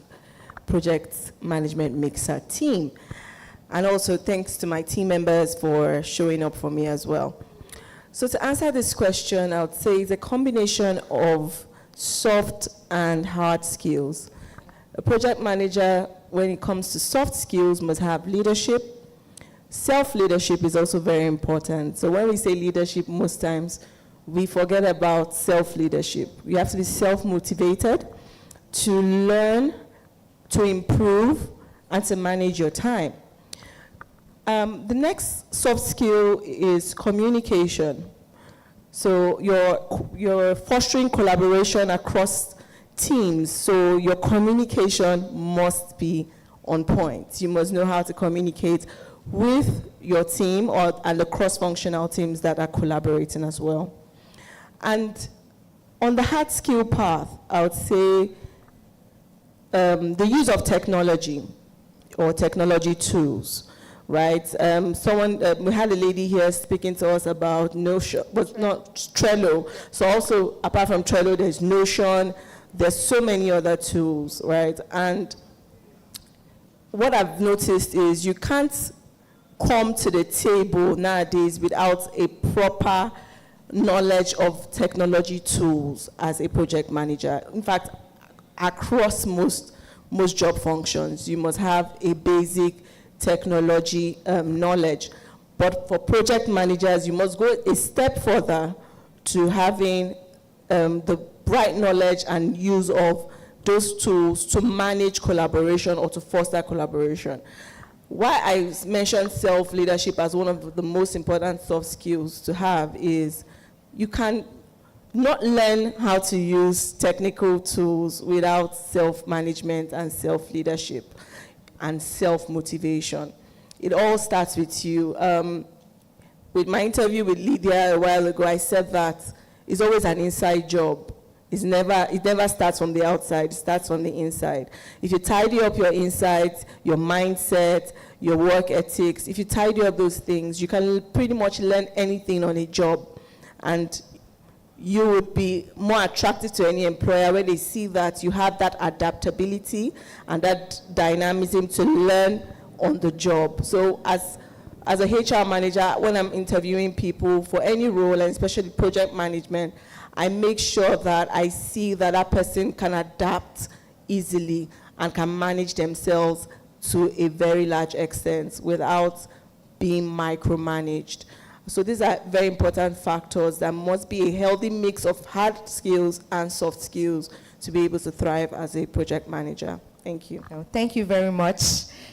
Project Management Mixer team. And also thanks to my team members for showing up for me as well. So to answer this question, I would say it's a combination of soft and hard skills. A project manager, when it comes to soft skills, must have leadership. Self-leadership is also very important. So when we say leadership, most times we forget about self-leadership. You have to be self-motivated to learn, to improve, and to manage your time. The next soft skill is communication. So you're fostering collaboration across teams. So your communication must be on point. You must know how to communicate with your team and the cross-functional teams that are collaborating as well. And on the hard skill path, I would say the use of technology or technology tools, right? We had a lady here speaking to us about Notion, but not Trello. So also, apart from Trello, there's Notion, there's so many other tools, right? And what I've noticed is you can't come to the table nowadays without a proper knowledge of technology tools as a project manager. In fact, across most job functions, you must have a basic technology knowledge. But for project managers, you must go a step further to having the right knowledge and use of those tools to manage collaboration or to foster collaboration. Why I mentioned self-leadership as one of the most important soft skills to have is you can not learn how to use technical tools without self-management and self-leadership and self-motivation. It all starts with you. With my interview with Lydia a while ago, I said that it's always an inside job. It never starts from the outside, it starts from the inside. If you tidy up your insides, your mindset, your work ethics, if you tidy up those things, you can pretty much learn anything on a job. And you would be more attractive to any employer when they see that you have that adaptability and that dynamism to learn on the job. So as a HR manager, when I'm interviewing people for any role, and especially project management, I make sure that I see that that person can adapt easily and can manage themselves to a very large extent without being micromanaged. So these are very important factors. There must be a healthy mix of hard skills and soft skills to be able to thrive as a project manager. Thank you. Thank you very much.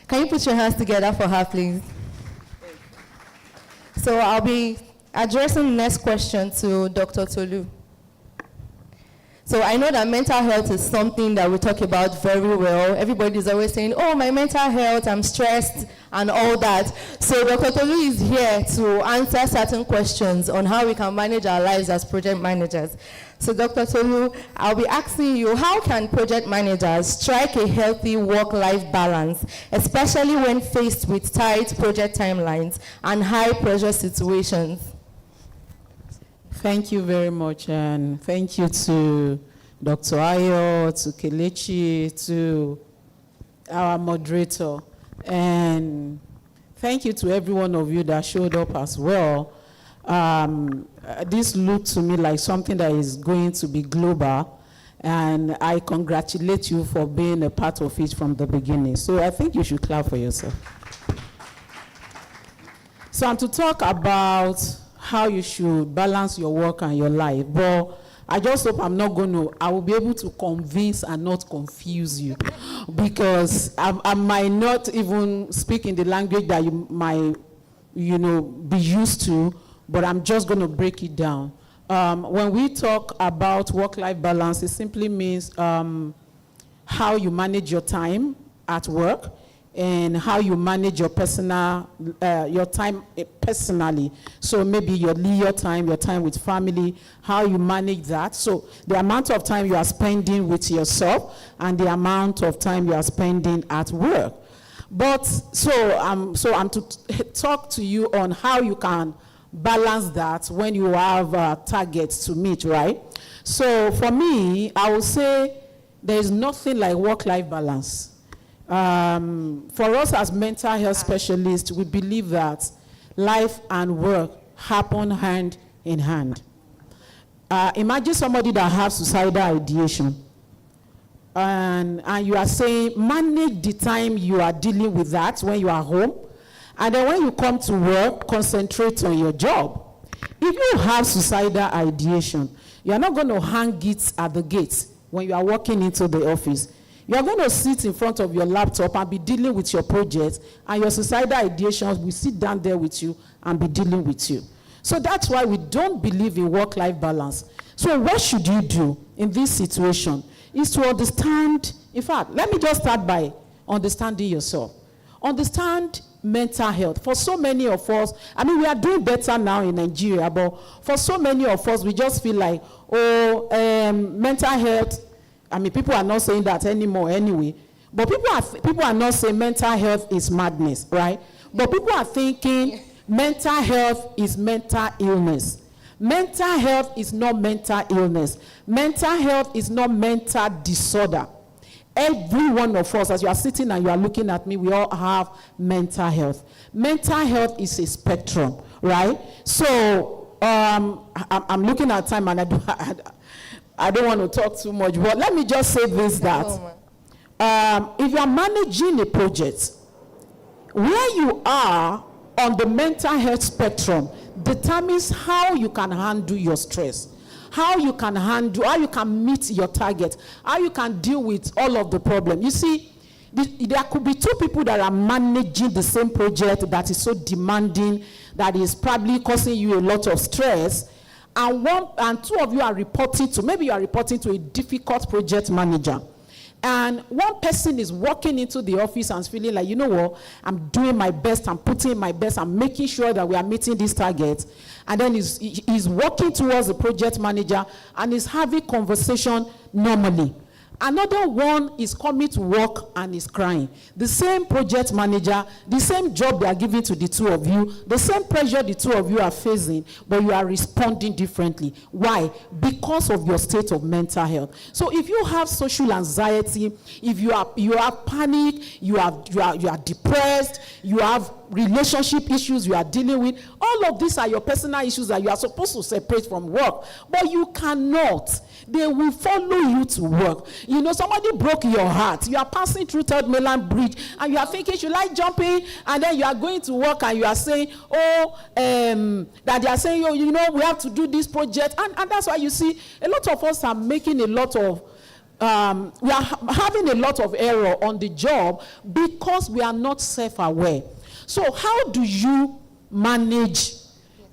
Can you put your hands together for her, please? So I'll be addressing the next question to Dr. Tolu. So I know that mental health is something that we talk about very well. Everybody's always saying, oh, my mental health, I'm stressed, and all that. So Dr. Tolu is here to answer certain questions on how we can manage our lives as project managers. So Dr. Tolu, I'll be asking you, how can project managers strike a healthy work-life balance, especially when faced with tight project timelines and high-pressure situations? Thank you very much, and thank you to Dr. Ayo, to Kelechi, to our moderator, and thank you to every one of you that showed up as well. This looked to me like something that is going to be global, and I congratulate you for being a part of it from the beginning. So I think you should clap for yourself. So I'm to talk about how you should balance your work and your life. But I just hope I will be able to convince and not confuse you, because I might not even speak in the language that you might, be used to, but I'm just going to break it down. When we talk about work-life balance, it simply means how you manage your time at work, and how you manage your your time personally. So maybe your leisure time, your time with family, how you manage that. So the amount of time you are spending with yourself and the amount of time you are spending at work. But so I'm to talk to you on how you can balance that when you have targets to meet, right? So for me, I would say there is nothing like work-life balance. For us as mental health specialists, we believe that life and work happen hand in hand. Imagine somebody that has suicidal ideation, and you are saying, manage the time you are dealing with that when you are home, and then when you come to work, concentrate on your job. If you have suicidal ideation, you are not going to hang it at the gates when you are walking into the office. You are going to sit in front of your laptop and be dealing with your project, and your suicidal ideations will sit down there with you and be dealing with you. So that's why we don't believe in work-life balance. So what should you do in this situation is to understand, in fact, let me just start by understanding yourself. Understand mental health. For so many of us, I mean, we are doing better now in Nigeria, but for so many of us, we just feel like, mental health, I mean, people are not saying that anymore anyway, but people are not saying mental health is madness, right? But people are thinking mental health is mental illness. Mental health is not mental illness. Mental health is not mental disorder. Every one of us, as you are sitting and you are looking at me, we all have mental health. Mental health is a spectrum, right? So I'm looking at time and I don't want to talk too much, but let me just say this, that if you are managing a project, where you are on the mental health spectrum determines how you can handle your stress, how you can meet your target, how you can deal with all of the problems. You see, there could be two people that are managing the same project that is so demanding, that is probably causing you a lot of stress, and two of you are reporting to, maybe you are reporting to a difficult project manager. And one person is walking into the office and feeling like, you know what, I'm doing my best, I'm putting in my best, I'm making sure that we are meeting these targets. And then he's walking towards the project manager and is having conversation normally. Another one is coming to work and is crying. The same project manager, the same job they are giving to the two of you, the same pressure the two of you are facing, but you are responding differently. Why? Because of your state of mental health. So if you have social anxiety, if you have panic, you are depressed, you have relationship issues you are dealing with, all of these are your personal issues that you are supposed to separate from work, but you cannot. They will follow you to work. You know, somebody broke your heart. You are passing through Third Mainland Bridge and you are thinking, should I jump in? And then you are going to work and you are saying, that they are saying, you know, we have to do this project. And that's why you see a lot of us are making a lot of we are having a lot of error on the job because we are not self-aware. So how do you manage?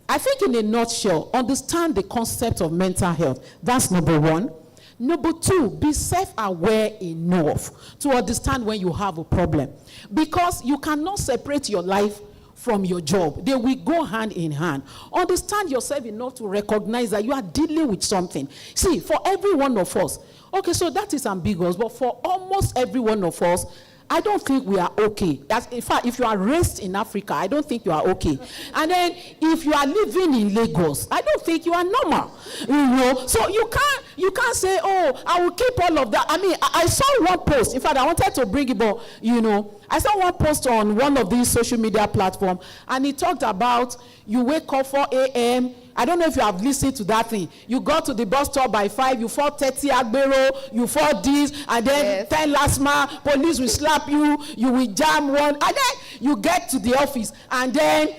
I think in a nutshell, understand the concept of mental health. That's number one. Number two, be self-aware enough to understand when you have a problem. Because you cannot separate your life from your job. They will go hand in hand. Understand yourself enough to recognize that you are dealing with something. See, for every one of us, okay, so that is ambiguous, but for almost every one of us, I don't think we are okay. In fact, if you are raised in Africa, I don't think you are okay. And then if you are living in Lagos, I don't think you are normal. You know, so you can't say, oh, I will keep all of that. I mean, I saw one post. In fact, I wanted to bring it, but you know, I saw one post on one of these social media platforms, and it talked about you wake up 4 a.m. I don't know if you have listened to that thing. You go to the bus stop by 5, you 4:30 Agbero, you 4 this, and then 10 last mile, police will slap you, you will jam one, and then you get to the office, and then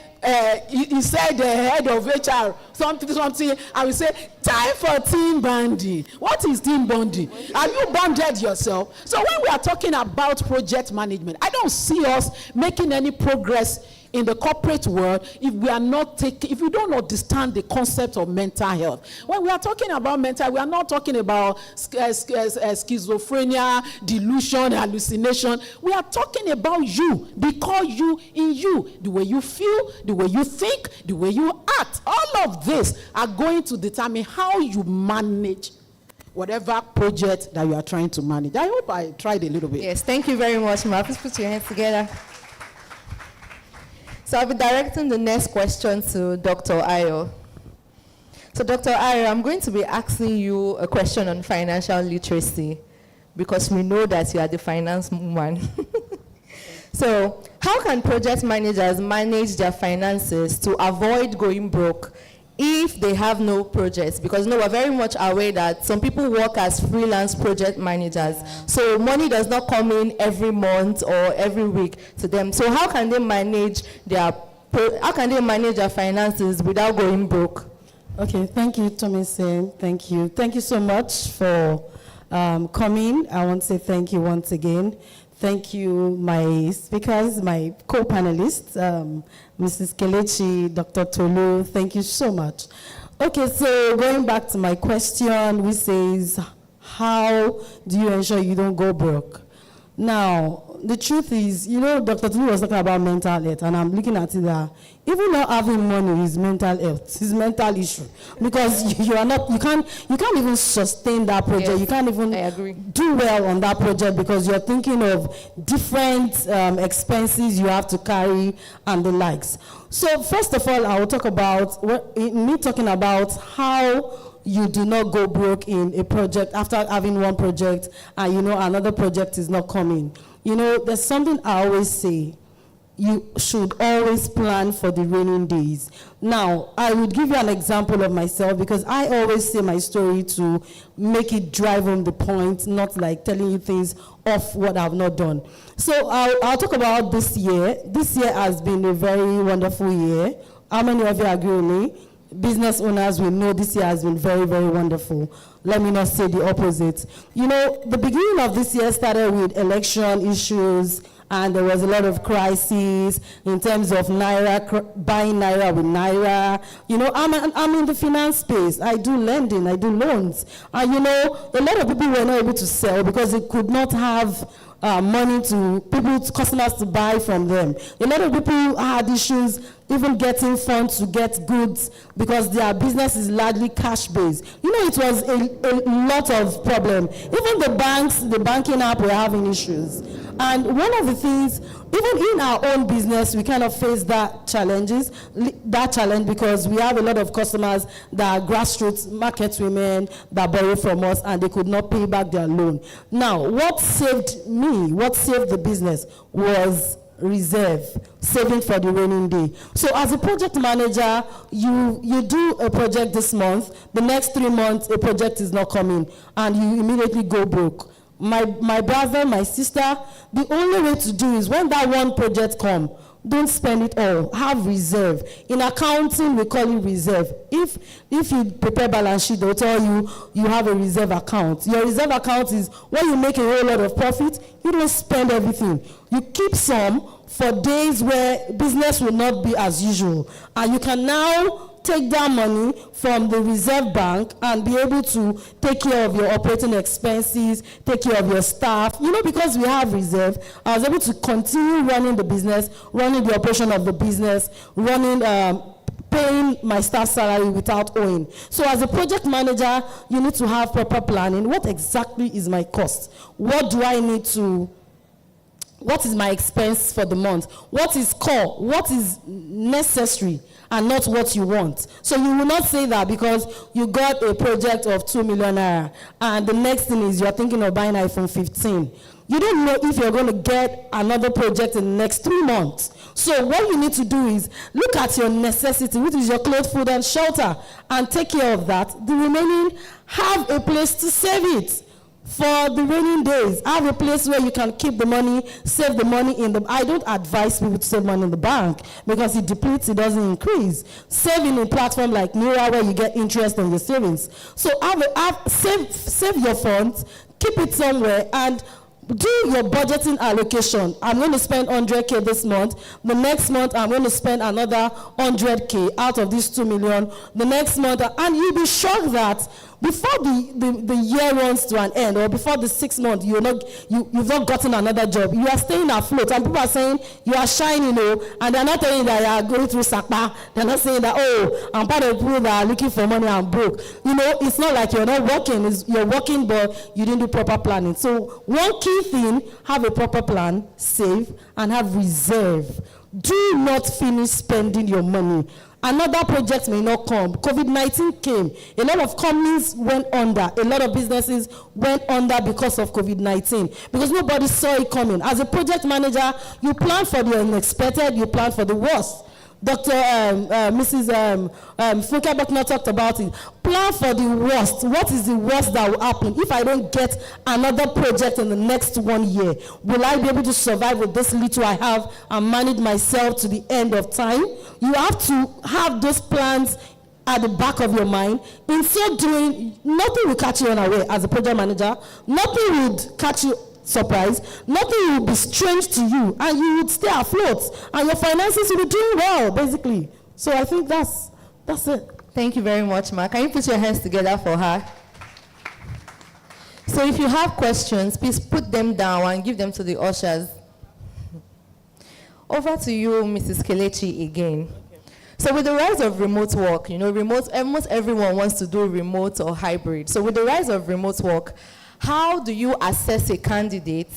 he said the head of HR, something, I will say, time for team bonding. What is team bonding? Have you bonded yourself? So when we are talking about project management, I don't see us making any progress in the corporate world if we don't understand the concept of mental health. When we are talking about mental, we are not talking about schizophrenia, delusion, hallucination. We are talking about you, because you in you, the way you feel, the way you think, the way you act. All of this are going to determine how you manage whatever project that you are trying to manage. I hope I tried a little bit. Yes, thank you very much, Ma. Please put your hands together. So I'll be directing the next question to Dr. Ayo. So Dr. Ayo, I'm going to be asking you a question on financial literacy, because we know that you are the finance woman. So how can project managers manage their finances to avoid going broke if they have no projects? Because we're very much aware that some people work as freelance project managers. So money does not come in every month or every week to them. So how can they manage their finances without going broke? Okay, thank you, Tomise. Thank you. Thank you so much for coming. I want to say thank you once again. Thank you, my speakers, my co-panelists, Mrs. Kelechi, Dr. Tolu, thank you so much. Okay, so going back to my question, which says, how do you ensure you don't go broke? Now, the truth is, Dr. Tolu was talking about mental health, and I'm looking at it that even not having money is mental health, is mental issue, because you can't even sustain that project. Yes, you can't even do well on that project because you're thinking of different expenses you have to carry and the likes. So first of all, I will talk about talking about how you do not go broke in a project after having one project and another project is not coming. There's something I always say. You should always plan for the raining days. Now, I would give you an example of myself because I always say my story to make it drive home the point, not like telling you things off what I've not done. So I'll talk about this year. This year has been a very wonderful year. How many of you agree with me? Business owners will know this year has been very, very wonderful. Let me not say the opposite. The beginning of this year started with election issues, and there was a lot of crises in terms of Naira, buying Naira with Naira. I'm in the finance space. I do lending, I do loans. And a lot of people were not able to sell because they could not have money to customers to buy from them. A lot of people had issues even getting funds to get goods because their business is largely cash-based. It was a lot of problem. Even the banks, the banking app were having issues. And one of the things, even in our own business, we kind of face that challenge because we have a lot of customers that are grassroots market women that borrow from us and they could not pay back their loan. Now, what saved the business was reserve, saving for the raining day. So as a project manager, you do a project this month, the next 3 months a project is not coming and you immediately go broke. My brother, my sister, the only way to do is when that one project comes, don't spend it all. Have reserve. In accounting, we call it reserve. If you prepare balance sheet, they'll tell you you have a reserve account. Your reserve account is when you make a whole lot of profit, you don't spend everything. You keep some for days where business will not be as usual. And you can now take that money from the reserve bank and be able to take care of your operating expenses, take care of your staff. Because we have reserve, I was able to continue running the business, running the operation of the business, paying my staff salary without owing. So as a project manager, you need to have proper planning. What exactly is my cost? What do I need to... What is my expense for the month? What is core? What is necessary and not what you want? So you will not say that because you got a project of 2 million naira and the next thing is you're thinking of buying iPhone 15. You don't know if you're going to get another project in the next 3 months. So what you need to do is look at your necessity, which is your clothes, food, and shelter, and take care of that. The remaining, have a place to save it. For the raining days, have a place where you can keep the money, save the money in the... I don't advise people to save money in the bank because it depletes, it doesn't increase. Save in a platform like Naira where you get interest on your savings. So save your funds, keep it somewhere, and do your budgeting allocation. I'm going to spend 100K this month. The next month, I'm going to spend another 100K out of these 2 million. The next month, and you'll be shocked that before the year runs to an end, or before the 6 months, you've not gotten another job. You are staying afloat, and people are saying you are shining, and they're not telling you that you are going through sakpa. They're not saying that, I'm part of people that are looking for money and broke. It's not like you're not working. You're working, but you didn't do proper planning. So one key thing, have a proper plan, save, and have reserve. Do not finish spending your money. Another project may not come. COVID-19 came. A lot of companies went under. A lot of businesses went under because of COVID-19. Because nobody saw it coming. As a project manager, you plan for the unexpected, you plan for the worst. Mrs. Funke Buckner talked about it. Plan for the worst. What is the worst that will happen? If I don't get another project in the next 1 year, will I be able to survive with this little I have and manage myself to the end of time? You have to have those plans at the back of your mind. In so doing, nothing will catch you unaware as a project manager. Nothing would catch you surprise, nothing will be strange to you, and you would stay afloat, and your finances will be doing well, basically. So I think that's it. Thank you very much, Ma. Can you put your hands together for her? So if you have questions, please put them down and give them to the ushers. Over to you, Mrs. Kelechi, again. So with the rise of remote work, almost everyone wants to do remote or hybrid. So with the rise of remote work, how do you assess a candidate?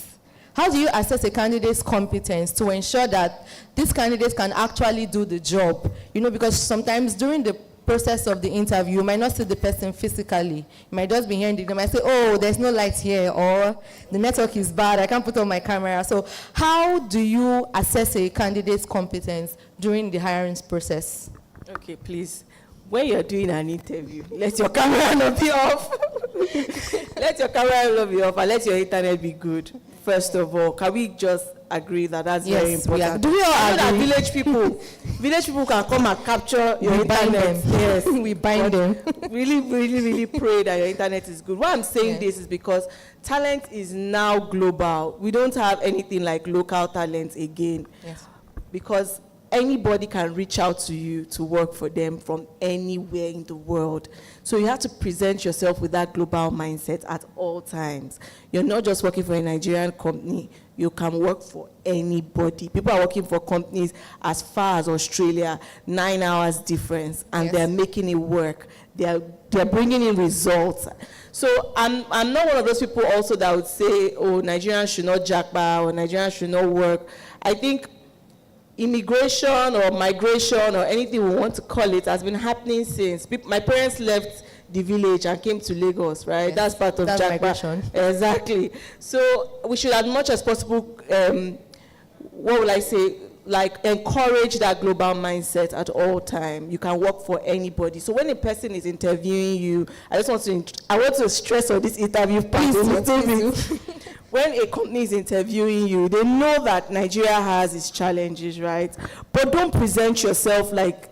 How do you assess a candidate's competence to ensure that this candidate can actually do the job? Because sometimes during the process of the interview, you might not see the person physically. You might just be hearing them. You might say, oh, there's no light here, or the network is bad, I can't put on my camera. So how do you assess a candidate's competence during the hiring process? Okay, please. When you're doing an interview, let your camera not be off. Let your camera not be off, and let your internet be good. First of all, can we just agree that that's very important? Do we all agree? That village people can come and capture your internet. Yes, we bind them. Really, really, really pray that your internet is good. Why I'm saying this is because talent is now global. We don't have anything like local talent again. Yes. Because anybody can reach out to you to work for them from anywhere in the world. So you have to present yourself with that global mindset at all times. You're not just working for a Nigerian company. You can work for anybody. People are working for companies as far as Australia, 9 hours difference, and they're making it work. They're bringing in results. So I'm not one of those people also that would say, oh, Nigerians should not jackpot or Nigerians should not work. I think immigration or migration or anything we want to call it has been happening since. My parents left the village and came to Lagos, right? Yes, that's part of migration. Exactly. So we should, as much as possible, what will I say, like encourage that global mindset at all time. You can work for anybody. So when a person is interviewing you, I want to stress on this interview part. When a company is interviewing you, they know that Nigeria has its challenges, right? But don't present yourself like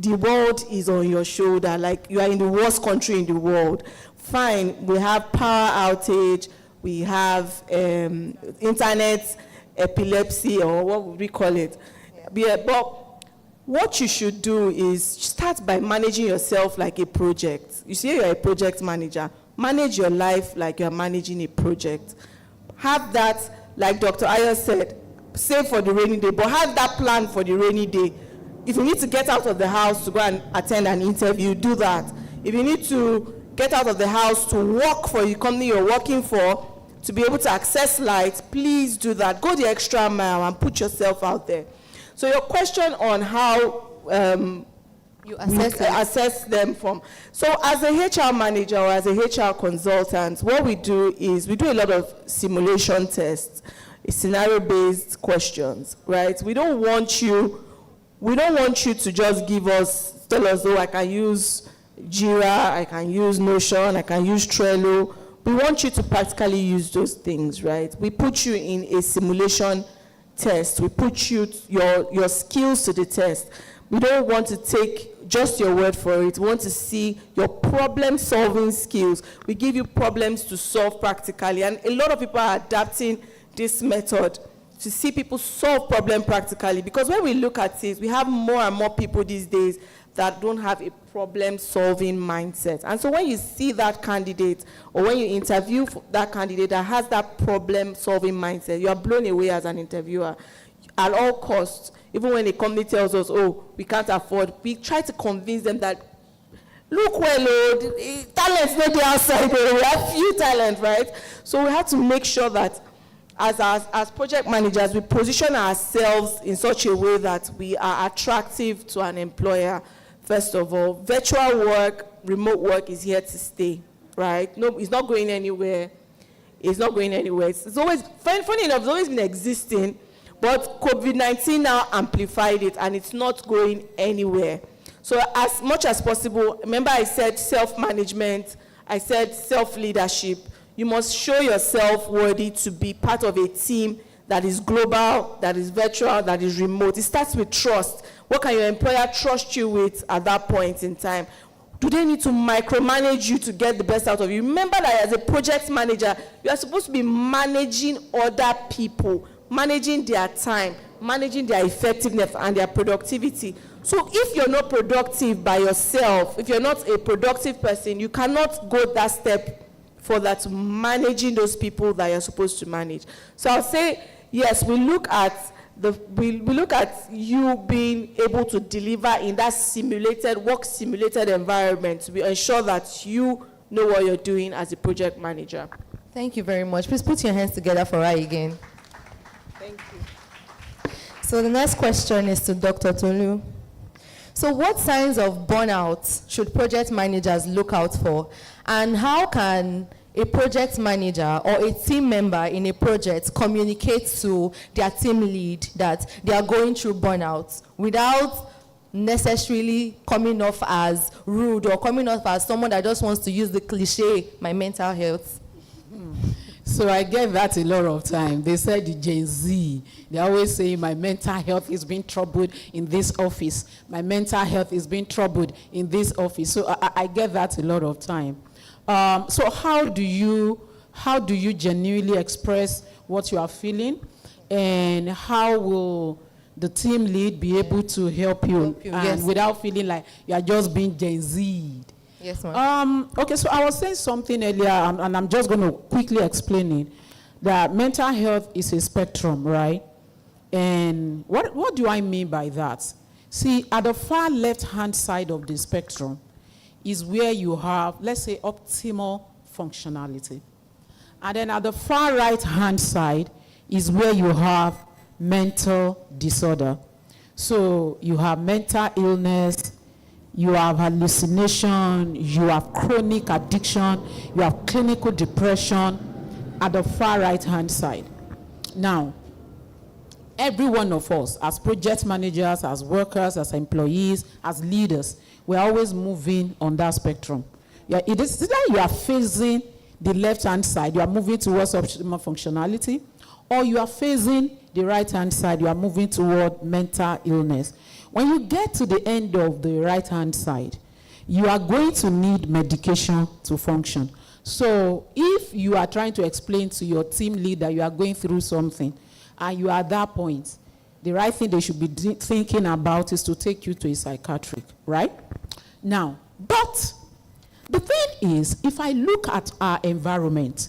the world is on your shoulder, like you are in the worst country in the world. Fine, we have power outage, we have internet epilepsy, or what would we call it? Yeah, but what you should do is start by managing yourself like a project. You see, you're a project manager. Manage your life like you're managing a project. Have that, like Dr. Ayo said, save for the rainy day, but have that plan for the rainy day. If you need to get out of the house to go and attend an interview, do that. If you need to get out of the house to work for the company you're working for, to be able to access light, please do that. Go the extra mile and put yourself out there. So your question on how you assess them from. So as a HR manager or as a HR consultant, what we do is we do a lot of simulation tests, scenario-based questions, right? We don't want you to just tell us, oh, I can use Jira, I can use Notion, I can use Trello. We want you to practically use those things, right? We put you in a simulation test. We put your skills to the test. We don't want to take just your word for it. We want to see your problem-solving skills. We give you problems to solve practically. And a lot of people are adapting this method to see people solve problems practically. Because when we look at it, we have more and more people these days that don't have a problem-solving mindset. And so when you see that candidate, or when you interview that candidate that has that problem-solving mindset, you are blown away as an interviewer. At all costs, even when a company tells us, oh, we can't afford, we try to convince them that, look well, talent's not the outside, we have few talent, right? So we have to make sure that as project managers, we position ourselves in such a way that we are attractive to an employer. First of all, virtual work, remote work is here to stay, right? No, it's not going anywhere. It's not going anywhere. It's always, funny enough, it's always been existing, but COVID-19 now amplified it, and it's not going anywhere. So as much as possible, remember I said self-management, I said self-leadership. You must show yourself worthy to be part of a team that is global, that is virtual, that is remote. It starts with trust. What can your employer trust you with at that point in time? Do they need to micromanage you to get the best out of you? Remember that as a project manager, you are supposed to be managing other people, managing their time, managing their effectiveness and their productivity. So if you're not productive by yourself, if you're not a productive person, you cannot go that step further to managing those people that you're supposed to manage. So I'll say, yes, we look at you being able to deliver in that simulated environment to ensure that you know what you're doing as a project manager. Thank you very much. Please put your hands together for her again. Thank you. So the next question is to Dr. Tolu. So what signs of burnout should project managers look out for? And how can a project manager or a team member in a project communicate to their team lead that they are going through burnout without necessarily coming off as rude or coming off as someone that just wants to use the cliche, my mental health? So I get that a lot of time. They said the Gen Z, they always say my mental health is being troubled in this office. My mental health is being troubled in this office. So I get that a lot of time. So how do you genuinely express what you are feeling, and how will the team lead be able to help you, Yes. without feeling like you are just being Gen Z'd? Yes, ma'am. Okay, so I was saying something earlier, and I'm just going to quickly explain it, that mental health is a spectrum, right? And what do I mean by that? See, at the far left-hand side of the spectrum is where you have, let's say, optimal functionality. And then at the far right-hand side is where you have mental disorder. So you have mental illness, you have hallucination, you have chronic addiction, you have clinical depression at the far right-hand side. Now, every one of us, as project managers, as workers, as employees, as leaders, we're always moving on that spectrum. It is either you are facing the left-hand side, you are moving towards optimal functionality, or you are facing the right-hand side, you are moving toward mental illness. When you get to the end of the right-hand side, you are going to need medication to function. So if you are trying to explain to your team leader you are going through something, and you are at that point, the right thing they should be thinking about is to take you to a psychiatric, right? Now, but the thing is, if I look at our environment,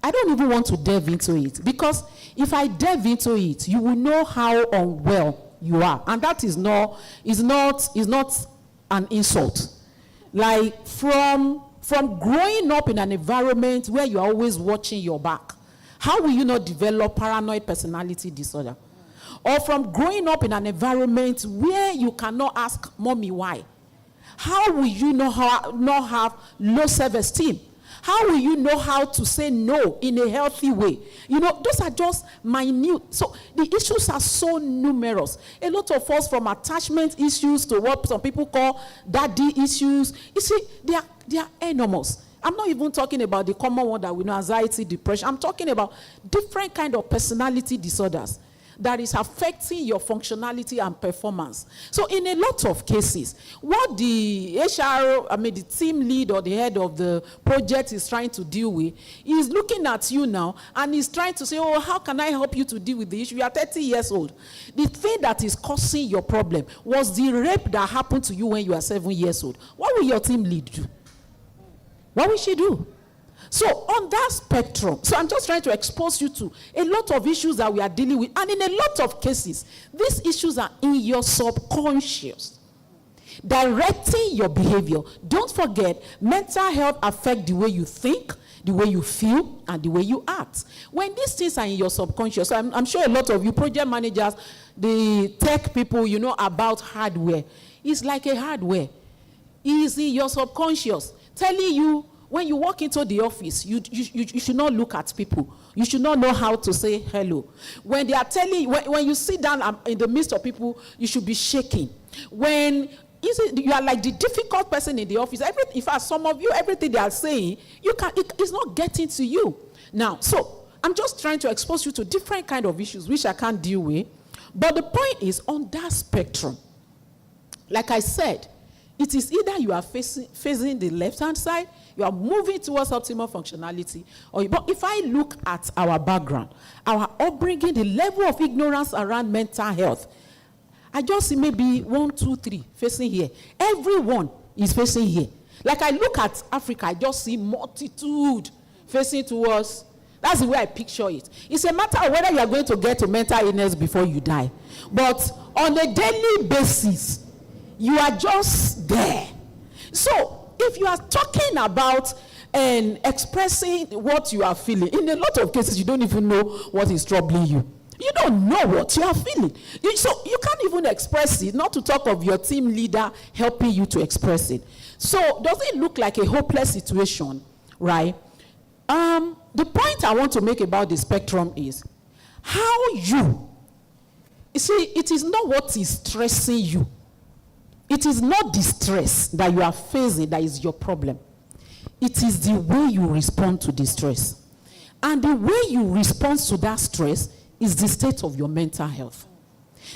I don't even want to delve into it, because if I delve into it, you will know how unwell you are, and that is not an insult. Like from growing up in an environment where you are always watching your back, how will you not develop paranoid personality disorder? Or from growing up in an environment where you cannot ask mommy why, how will you not have low self-esteem? How will you know how to say no in a healthy way? You know, those are just minute. So the issues are so numerous. A lot of us, from attachment issues to what some people call daddy issues, you see, they are enormous. I'm not even talking about the common one that we know, anxiety, depression. I'm talking about different kind of personality disorders that is affecting your functionality and performance. So in a lot of cases, what the the team lead or the head of the project is trying to deal with is looking at you now and is trying to say, oh, how can I help you to deal with the issue? You are 30 years old. The thing that is causing your problem was the rape that happened to you when you are 7 years old. What will your team lead do? What will she do? So on that spectrum, so I'm just trying to expose you to a lot of issues that we are dealing with. And in a lot of cases, these issues are in your subconscious, directing your behavior. Don't forget, mental health affects the way you think, the way you feel, and the way you act. When these things are in your subconscious, so I'm sure a lot of you project managers, the tech people, you know about hardware. It's like a hardware. It's in your subconscious, telling you, when you walk into the office, you should not look at people. You should not know how to say hello. When they are telling you, when you sit down in the midst of people, you should be shaking. When you are like the difficult person in the office, in fact, some of you, everything they are saying, it's not getting to you. Now, so I'm just trying to expose you to different kind of issues which I can't deal with. But the point is, on that spectrum, like I said, It is either you are facing the left-hand side, you are moving towards optimal functionality, but if I look at our background, our upbringing, the level of ignorance around mental health, I just see maybe 1, 2, 3 facing here. Everyone is facing here. Like I look at Africa, I just see multitude facing towards. That's the way I picture it. It's a matter of whether you are going to get to mental illness before you die. But on a daily basis, you are just there. So if you are talking about and expressing what you are feeling, in a lot of cases, you don't even know what is troubling you. You don't know what you are feeling. So you can't even express it, not to talk of your team leader helping you to express it. So does it look like a hopeless situation, right? The point I want to make about the spectrum is how you see, it is not what is stressing you. It is not the stress that you are facing that is your problem. It is the way you respond to the stress. And the way you respond to that stress is the state of your mental health.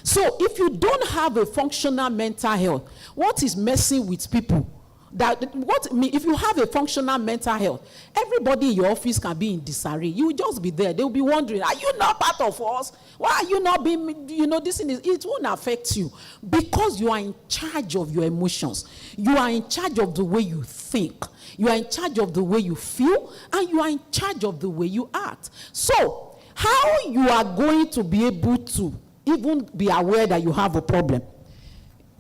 So if you don't have a functional mental health, what is messing with people? If you have a functional mental health, everybody in your office can be in disarray. You will just be there. They will be wondering, are you not part of us? Why are you not being, this thing it won't affect you because you are in charge of your emotions. You are in charge of the way you think. You are in charge of the way you feel, and you are in charge of the way you act. So, how you are going to be able to even be aware that you have a problem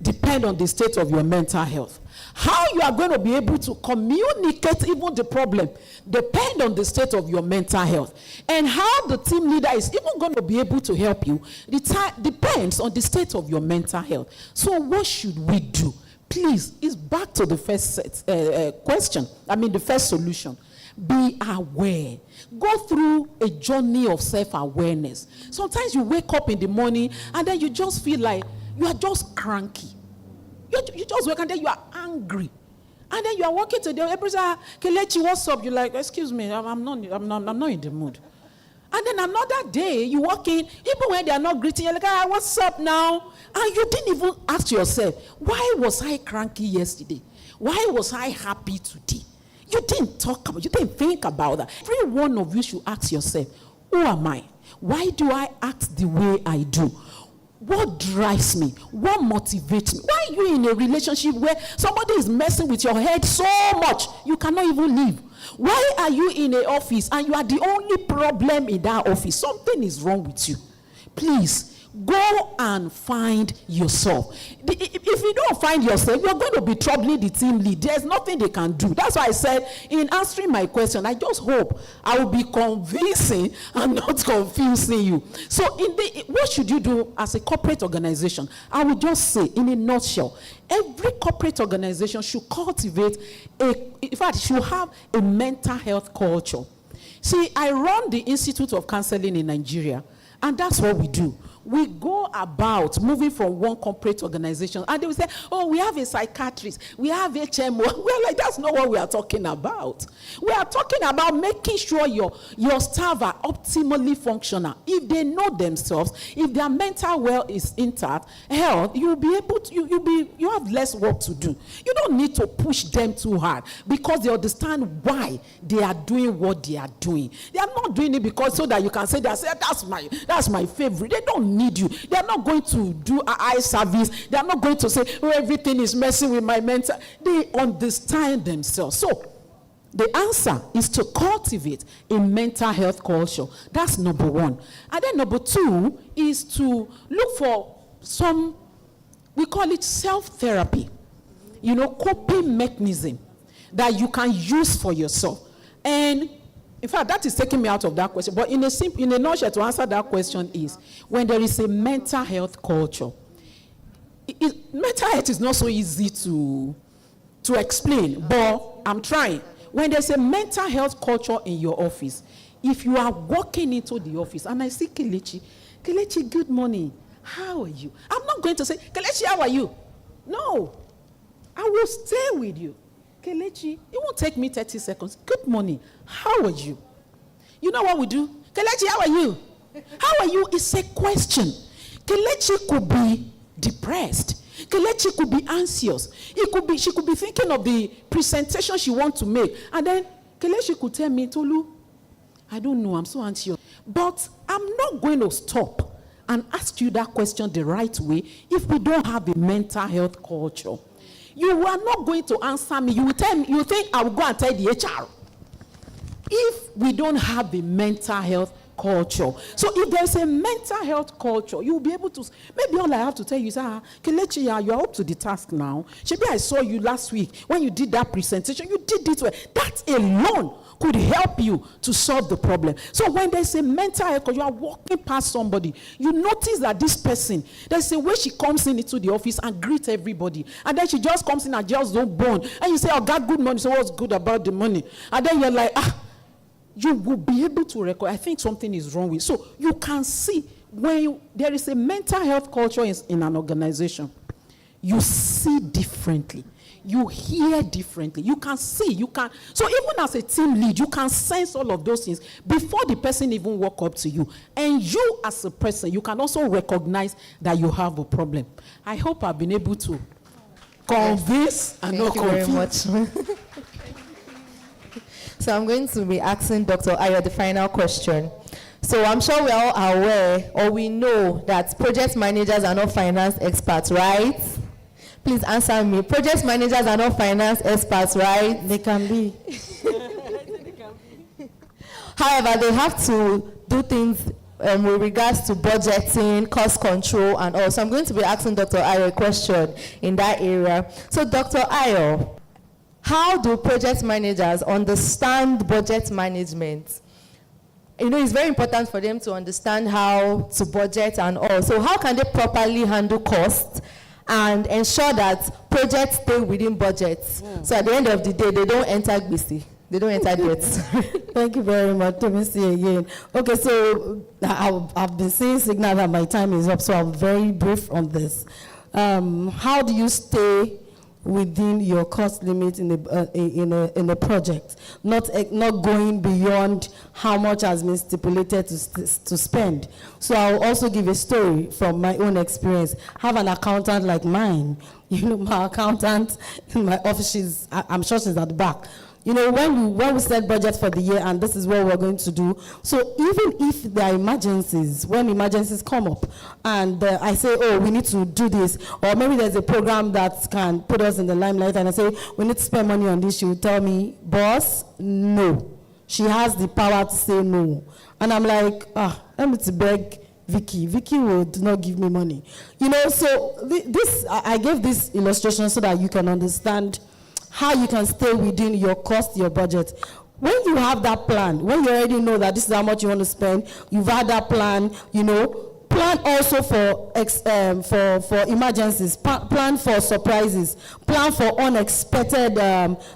depend on the state of your mental health. How you are going to be able to communicate even the problem depend on the state of your mental health. And how the team leader is even going to be able to help you depends on the state of your mental health. So what should we do? Please, it's back to the first the first solution. Be aware. Go through a journey of self-awareness. Sometimes you wake up in the morning and then you just feel like you are just cranky. You just wake and then you are angry. And then you are walking to the other person, Kelechi, what's up? You're like, excuse me, I'm not in the mood. And then another day, you walk in, even when they are not greeting, you're like, what's up now? And you didn't even ask yourself, why was I cranky yesterday? Why was I happy today? You didn't think about that. Every one of you should ask yourself, who am I? Why do I act the way I do? What drives me? What motivates me? Why are you in a relationship where somebody is messing with your head so much you cannot even leave? Why are you in an office and you are the only problem in that office? Something is wrong with you. Please, go and find yourself. If you don't find yourself, you're going to be troubling the team lead. There's nothing they can do. That's why I said, in answering my question, I just hope I will be convincing and not confusing you. So what should you do as a corporate organization? I will just say, in a nutshell, every corporate organization should cultivate should have a mental health culture. See, I run the Institute of Counseling in Nigeria, and that's what we do. We go about moving from one corporate organization, and they will say, oh, we have a psychiatrist, we have HMO. We're like, that's not what we are talking about. We are talking about making sure your staff are optimally functional. If they know themselves, if their mental health is intact, you'll be able to, you have less work to do. You don't need to push them too hard because they understand why they are doing what they are doing. They are not doing it because so that you can say, that's my favorite. They don't need you. They are not going to do eye service. They are not going to say, oh, everything is messing with my mental. They understand themselves. So the answer is to cultivate a mental health culture. That's number one. And then number two is to look for some, we call it self-therapy, coping mechanism that you can use for yourself. And in fact, that is taking me out of that question. But in a nutshell, to answer that question is, when there is a mental health culture, mental health is not so easy to explain, but I'm trying. When there's a mental health culture in your office, if you are walking into the office, and I see Kelechi, good morning, how are you? I'm not going to say, Kelechi, how are you? No, I will stay with you. Kelechi, it won't take me 30 seconds. Good morning. How are you? You know what we do? Kelechi, how are you? How are you? It's a question. Kelechi could be depressed. Kelechi could be anxious. She could be thinking of the presentation she wants to make. And then Kelechi could tell me, Tolu, I don't know, I'm so anxious. But I'm not going to stop and ask you that question the right way if we don't have a mental health culture. You are not going to answer me. You will tell me, you think I will go and tell the HR. If we don't have a mental health culture. So if there's a mental health culture, you'll be able to, maybe all I have to tell you is, Kelechi, you are up to the task now. Maybe I saw you last week when you did that presentation, you did it well. That alone could help you to solve the problem. So when there's a mental health culture, you are walking past somebody, you notice that this person, there's a way she comes into the office and greets everybody. And then she just comes in and just don't bone. And you say, oh God, good money. So what's good about the money? And then you're like, you will be able to record. I think something is wrong with. So you can see when there is a mental health culture in an organization, you see differently, you hear differently, you can see, you can. So even as a team lead, you can sense all of those things before the person even walk up to you. And you as a person, you can also recognize that you have a problem. I hope I've been able to convince and not confuse. Very much. So I'm going to be asking Dr. Ayo the final question. So I'm sure we're all aware, or we know, that project managers are not finance experts, right? Please answer me. Project managers are not finance experts, right? They can be. However, they have to do things with regards to budgeting, cost control, and all. So I'm going to be asking Dr. Ayo a question in that area. So Dr. Ayo, how do project managers understand budget management? You know, it's very important for them to understand how to budget and all. So how can they properly handle costs and ensure that projects stay within budgets? So at the end of the day, they don't enter BC. They don't enter debts. Thank you very much. Let me see again. Okay, so I've been seeing signal that my time is up, so I'm very brief on this. How do you stay within your cost limit in a project, not going beyond how much has been stipulated to spend? So I'll also give a story from my own experience. Have an accountant like mine. You know, my accountant in my office, I'm sure she's at the back. You know, when we set budget for the year and this is what we're going to do, so even if there are emergencies, when emergencies come up and I say, oh, we need to do this, or maybe there's a program that can put us in the limelight and I say, we need to spend money on this, she will tell me, boss, no. She has the power to say no. And I'm like, let me to beg Vicky. Vicky would not give me money. You know, so I gave this illustration so that you can understand how you can stay within your cost, your budget. When you have that plan, when you already know that this is how much you want to spend, you've had that plan, you know, plan also for emergencies, plan for surprises, plan for unexpected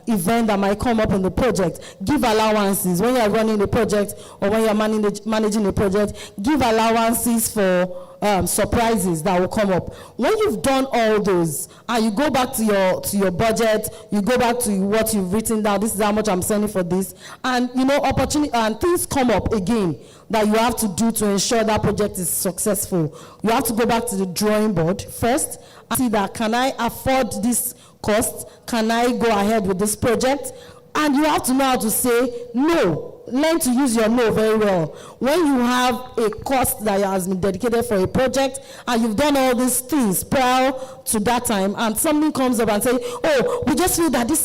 event that might come up in the project. Give allowances when you're running the project or when you're managing the project. Give allowances for surprises that will come up. When you've done all those and you go back to your budget, you go back to what you've written down, this is how much I'm spending for this, and you know, opportunity and things come up again that you have to do to ensure that project is successful. You have to go back to the drawing board first and see that, can I afford this cost? Can I go ahead with this project? And you have to know how to say no. Learn to use your no very well. When you have a cost that has been dedicated for a project and you've done all these things prior to that time and something comes up and say, oh, we just feel that this